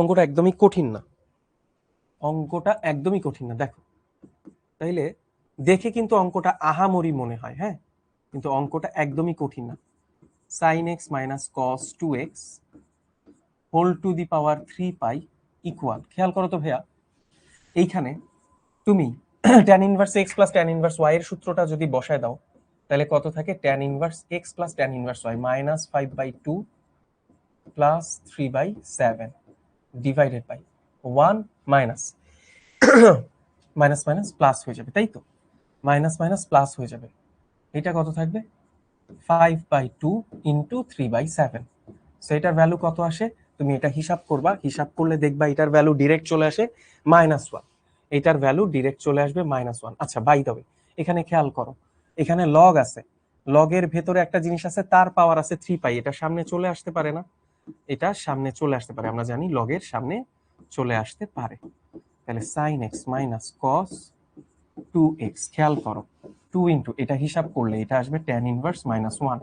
অঙ্কটা একদমই কঠিন না, অঙ্কটা একদমই কঠিন না। দেখো তাইলে দেখে কিন্তু অঙ্কটা আহামরি মনে হয়, হ্যাঁ, কিন্তু অঙ্কটা একদমই কঠিন না। sin x minus cos 2x whole to the power 3 pi equal, খেয়াল করো তো ভাইয়া, এইখানে তুমি tan inverse x plus tan inverse y এর সূত্রটা যদি বসায় দাও তাহলে কত থাকে, tan inverse x plus tan inverse y minus 5/2 plus 3/7 divided by 1 minus minus minus plus হয়ে যাবে, তাই তো, মাইনাস মাইনাস প্লাস হয়ে যাবে। এটা কত থাকবে, 5/2 ইন্টু 3/7। সো এটার ভ্যালু কত আসে, তুমি এটা হিসাব করবা, হিসাব করলে দেখবা এটার ভ্যালু ডিরেক্ট চলে আসে -1, এটার ভ্যালু ডিরেক্ট চলে আসবে -1। আচ্ছা বাই তবে এখানে খেয়াল করো, এখানে লগ আছে, লগের ভেতরে একটা জিনিস আছে, তার পাওয়ার আছে 3 পাই, এটা সামনে চলে আসতে পারে না, এটা সামনে চলে আসতে পারে, আমরা জানি লগের সামনে চলে আসতে পারে। তাহলে sin x minus cos 2x, খেয়াল করো 2 ইন্টু এটা হিসাব করলে এটা আসবে tan inverse -1।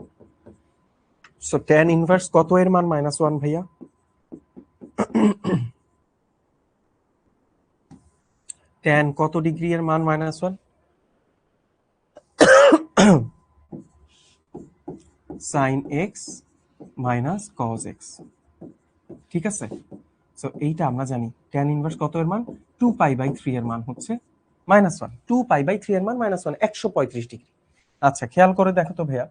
So tan inverse কত এর মান -1 ভাইয়া, tan কত ডিগ্রি এর মান -1, sin x minus cos x, ঠিক আছে। সো এইটা আমরা জানি tan ইনভার্স কত এর মান, 2π/3 এর মান হচ্ছে -1, 2π/3 এর মান -1, 135 ডিগ্রি। আচ্ছা খেয়াল করে দেখো তো ভাইয়া,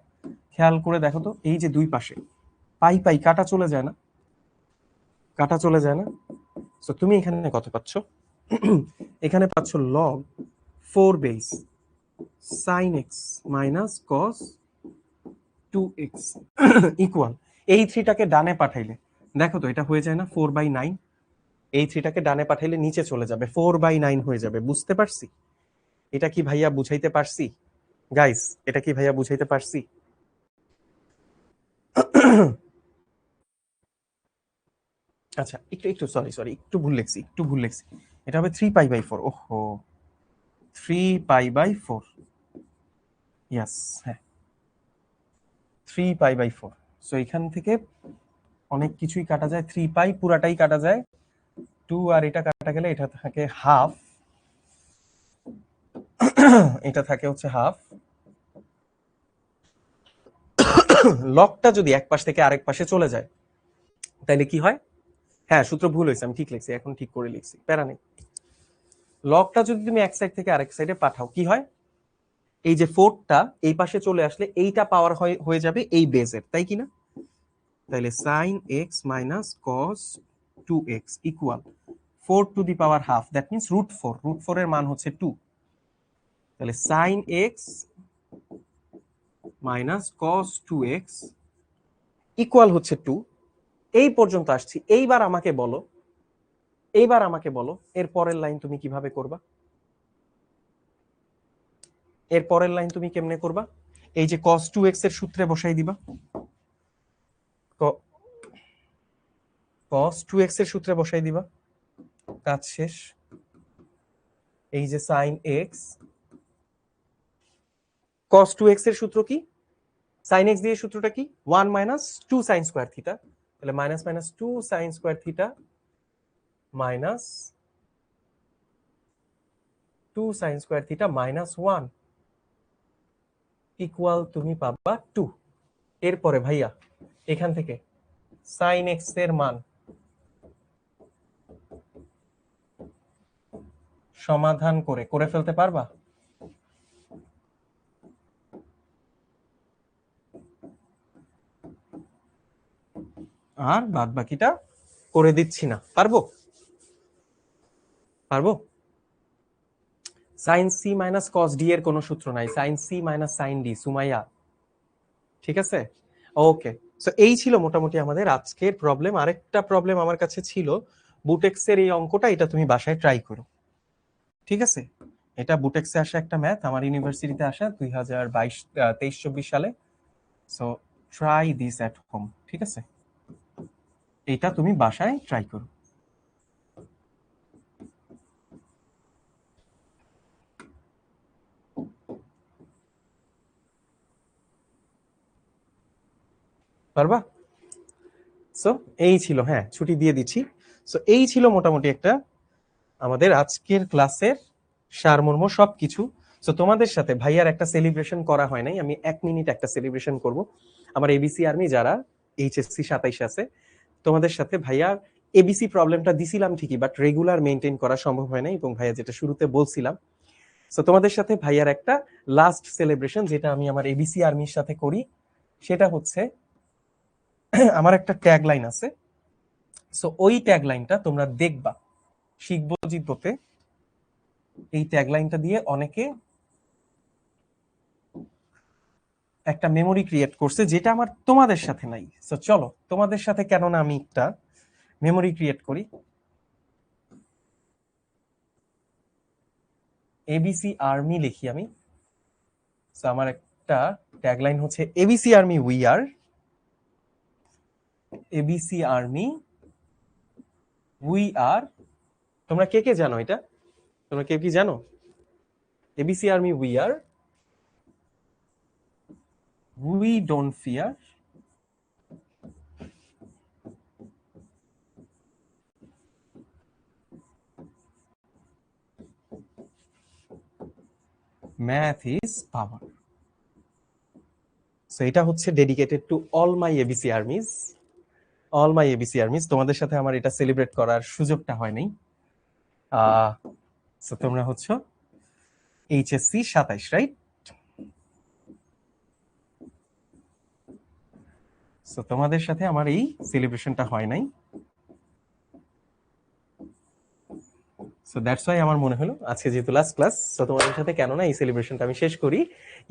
খেয়াল করে দেখো তো, এই যে দুই পাশে পাই পাই কাটা চলে যায় না, কাটা চলে যায় না। সো তুমি এখানে কত পাচ্ছ, এখানে পাচ্ছ log 4 base sin x minus cos 2x equal, এই থ্রিটাকে ডানে পাঠাইলে দেখো তো এটা হয়ে যায় না 4/9, এই থ্রিটাকে ডানে পাঠাইলে নিচে চলে যাবে, 4/9 হয়ে যাবে। বুঝতে পারছি, এটা কি ভাইয়া বুঝাইতে পারছি গাইস, এটা কি ভাইয়া বুঝাইতে পারছি? আচ্ছা একটু একটু সরি সরি একটু ভুল লিখছি, একটু ভুল লিখছি, এটা হবে 3π/4, ওহো 3π/4, ইয়াস, হ্যাঁ 3π/4। সো এখান থেকে অনেক কিছুই কাটা যায়, 3π পুরাটাই কাটা যায়, 2 আর এটা কাটা গেলে এটা থাকে হাফ, এটা থাকে হচ্ছে হাফ। লগটা যদি এক পাশ থেকে আরেক পাশে চলে যায় তাহলে কি হয়, হ্যাঁ সূত্র ভুল হয়েছে, আমি ঠিক লিখছি, এখন ঠিক করে লিখছি, প্যারা নেই। লগটা যদি তুমি এক সাইড থেকে আরেক সাইডে পাঠাও কি হয়, এই যে 4টা এই পাশে চলে আসলে এইটা পাওয়ার হয়ে যাবে এই বেজের, তাই কিনা। তাহলে sin x minus cos 2x equal 4 two the power half, that means √4, √4 এর মান হচ্ছে 2। তাহলে sin x minus cos 2x equal হচ্ছে 2। এই পর্যন্ত আসছি, এইবার আমাকে বলো, এইবার আমাকে বলো এর পরের লাইন তুমি কিভাবে করবা, এর পরের লাইন তুমি কেমনে করবা, এই যে cos 2x এর সূত্রে বসাই দিবা, cos 2x এর সূত্রে বসাই দিবা, কাজ শেষ। এই যে sin x, cos 2x এর সূত্র কি, sin x দিয়ে সূত্রটা কি, 1 মাইনাস 2 sin স্কয়ার থিটা, তাহলে minus minus 2 sin square theta minus 2 sin square theta minus 1 equal তুমি পাবা 2। এরপরে ভাইয়া এখান থেকে sin x এর মান সমাধান করে ফেলতে পারবা, আর বাদ বাকিটা করে দিচ্ছি না, পারবো, পারবো। sin c minus cos d এর কোনো সূত্র নাই, sin c minus sin d, Sumaiya, ঠিক আছে, ওকে। সো এই ছিল মোটামুটি আমাদের আজকের প্রবলেম। আরেকটা প্রবলেম আমার কাছে ছিল বুটেক্স এর এই অঙ্কটা, এটা তুমি বাসায় ট্রাই করো, ঠিক আছে। এটা বুটেক্সে আসা একটা ম্যাথ, আমার ইউনিভার্সিটিতে আসা 2023-24 সালে। So try this at home, ঠিক আছে, এটা তুমি বাসায় ট্রাই করো। পারবা। সো এই ছিল, হ্যাঁ ছুটি দিয়ে দিচ্ছি। সো এই ছিল মোটামুটি একটা আমাদের আজকের ক্লাসের সারমর্ম সবকিছু। সো তোমাদের সাথে ভাইয়ার একটা সেলিব্রেশন করা হয় নাই, আমি 1 মিনিট একটা সেলিব্রেশন করব। আমার এবিসি আর্মি যারা এইচএসসি 27 আছে, তোমাদের সাথে ভাইয়ার এবিসি প্রবলেমটা দিছিলাম ঠিকই, বাট রেগুলার মেনটেন করা সম্ভব হয় না, এবং ভাইয়া যেটা শুরুতে বলছিলাম, সো তোমাদের সাথে ভাইয়ার একটা লাস্ট সেলিব্রেশন যেটা আমি আমার এবিসি আর্মির সাথে করি, সেটা হচ্ছে আমার একটা ট্যাগ লাইন আছে। সো ওই ট্যাগ লাইনটা তোমরা দেখবা শিখবো জিতবোতে, এই ট্যাগ লাইনটা দিয়ে অনেকে একটা মেমোরি ক্রিয়েট করছে যেটা আমার তোমাদের সাথে নাই। সো চলো তোমাদের সাথে কেননা আমি একটা মেমোরি ক্রিয়েট করি। এবিসি আর্মি লিখি আমি। সো আমার একটা ট্যাগলাইন হচ্ছে ABC army we are, ABC army we are. তোমরা কে কে জানো এটা? তোমরা কে কি জানো? ABC army we are, we don't fear, math is power. So এটা হচ্ছে dedicated to all my ABC army's, all my ABC army's. তোমাদের সাথে আমার এটা সেলিব্রেট করার সুযোগটা হয় নাই। সো তোমরা হচ্ছে এইচএসসি 27, রাইট? সো তোমাদের সাথে আমার এই সেলিব্রেশনটা হয় নাই। সো দ্যাটস ওয়াই আমার মনে হলো আজকে যেহেতু লাস্ট ক্লাস, সো তোমাদের সাথে কেন না এই সেলিব্রেশনটা আমি শেষ করি।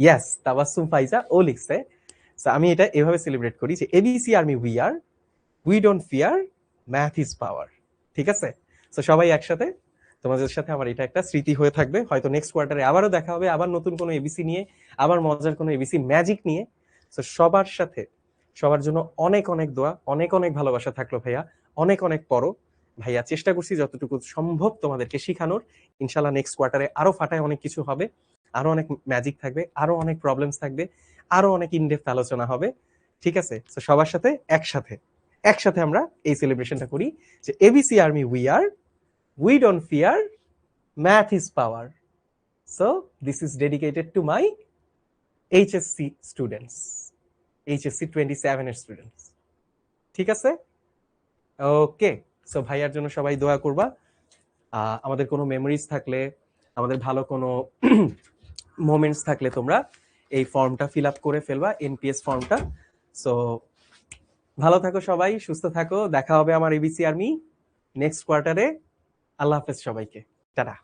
ইয়াস, তাবাসসুম ফাইজা ও লিখছে। সো আমি এটা এভাবে সেলিব্রেট করি যে ABC army we are, we don't fear, math is power. ঠিক আছে? সো সবাই একসাথে, তোমাদের সাথে আমার এটা একটা স্মৃতি হয়ে থাকবে। হয়তো নেক্সট কোয়ার্টারে আবারও দেখা হবে, আবার নতুন কোনো এবিসি নিয়ে, আবার মজার কোনো এবিসি ম্যাজিক নিয়ে। সো সবার সাথে সবার জন্য অনেক অনেক দোয়া, অনেক অনেক ভালোবাসা থাকলো ভাইয়া। অনেক অনেক পড়ো ভাইয়া, চেষ্টা করছি যতটুকু সম্ভব তোমাদেরকে শিখানোর। ইনশাল্লাহ নেক্সট কোয়ার্টারে আরো ফাটায় অনেক কিছু হবে, আরো অনেক ম্যাজিক থাকবে, আরো অনেক প্রবলেমস থাকবে, আরো অনেক ইনডেপথ আলোচনা হবে। ঠিক আছে? তো সবার সাথে একসাথে একসাথে আমরা এই সেলিব্রেশনটা করি যে ABC army we are, we don't fear, math is power. So this is dedicated to my HSC students, HSC 27 এর স্টুডেন্টস। ঠিক আছে? ওকে। সো ভাইয়ার জন্য সবাই দোয়া করবা। আমাদের কোনো মেমোরিজ থাকলে, আমাদের ভালো কোনো মোমেন্টস থাকলে তোমরা এই ফর্মটা ফিল আপ করে ফেলবা, এনপিএস ফর্মটা। সো ভালো থাকো সবাই, সুস্থ থাকো, দেখা হবে আমার এবিসি আর্মি নেক্সট কোয়ার্টারে। আল্লাহ হাফেজ সবাইকে, টাটা।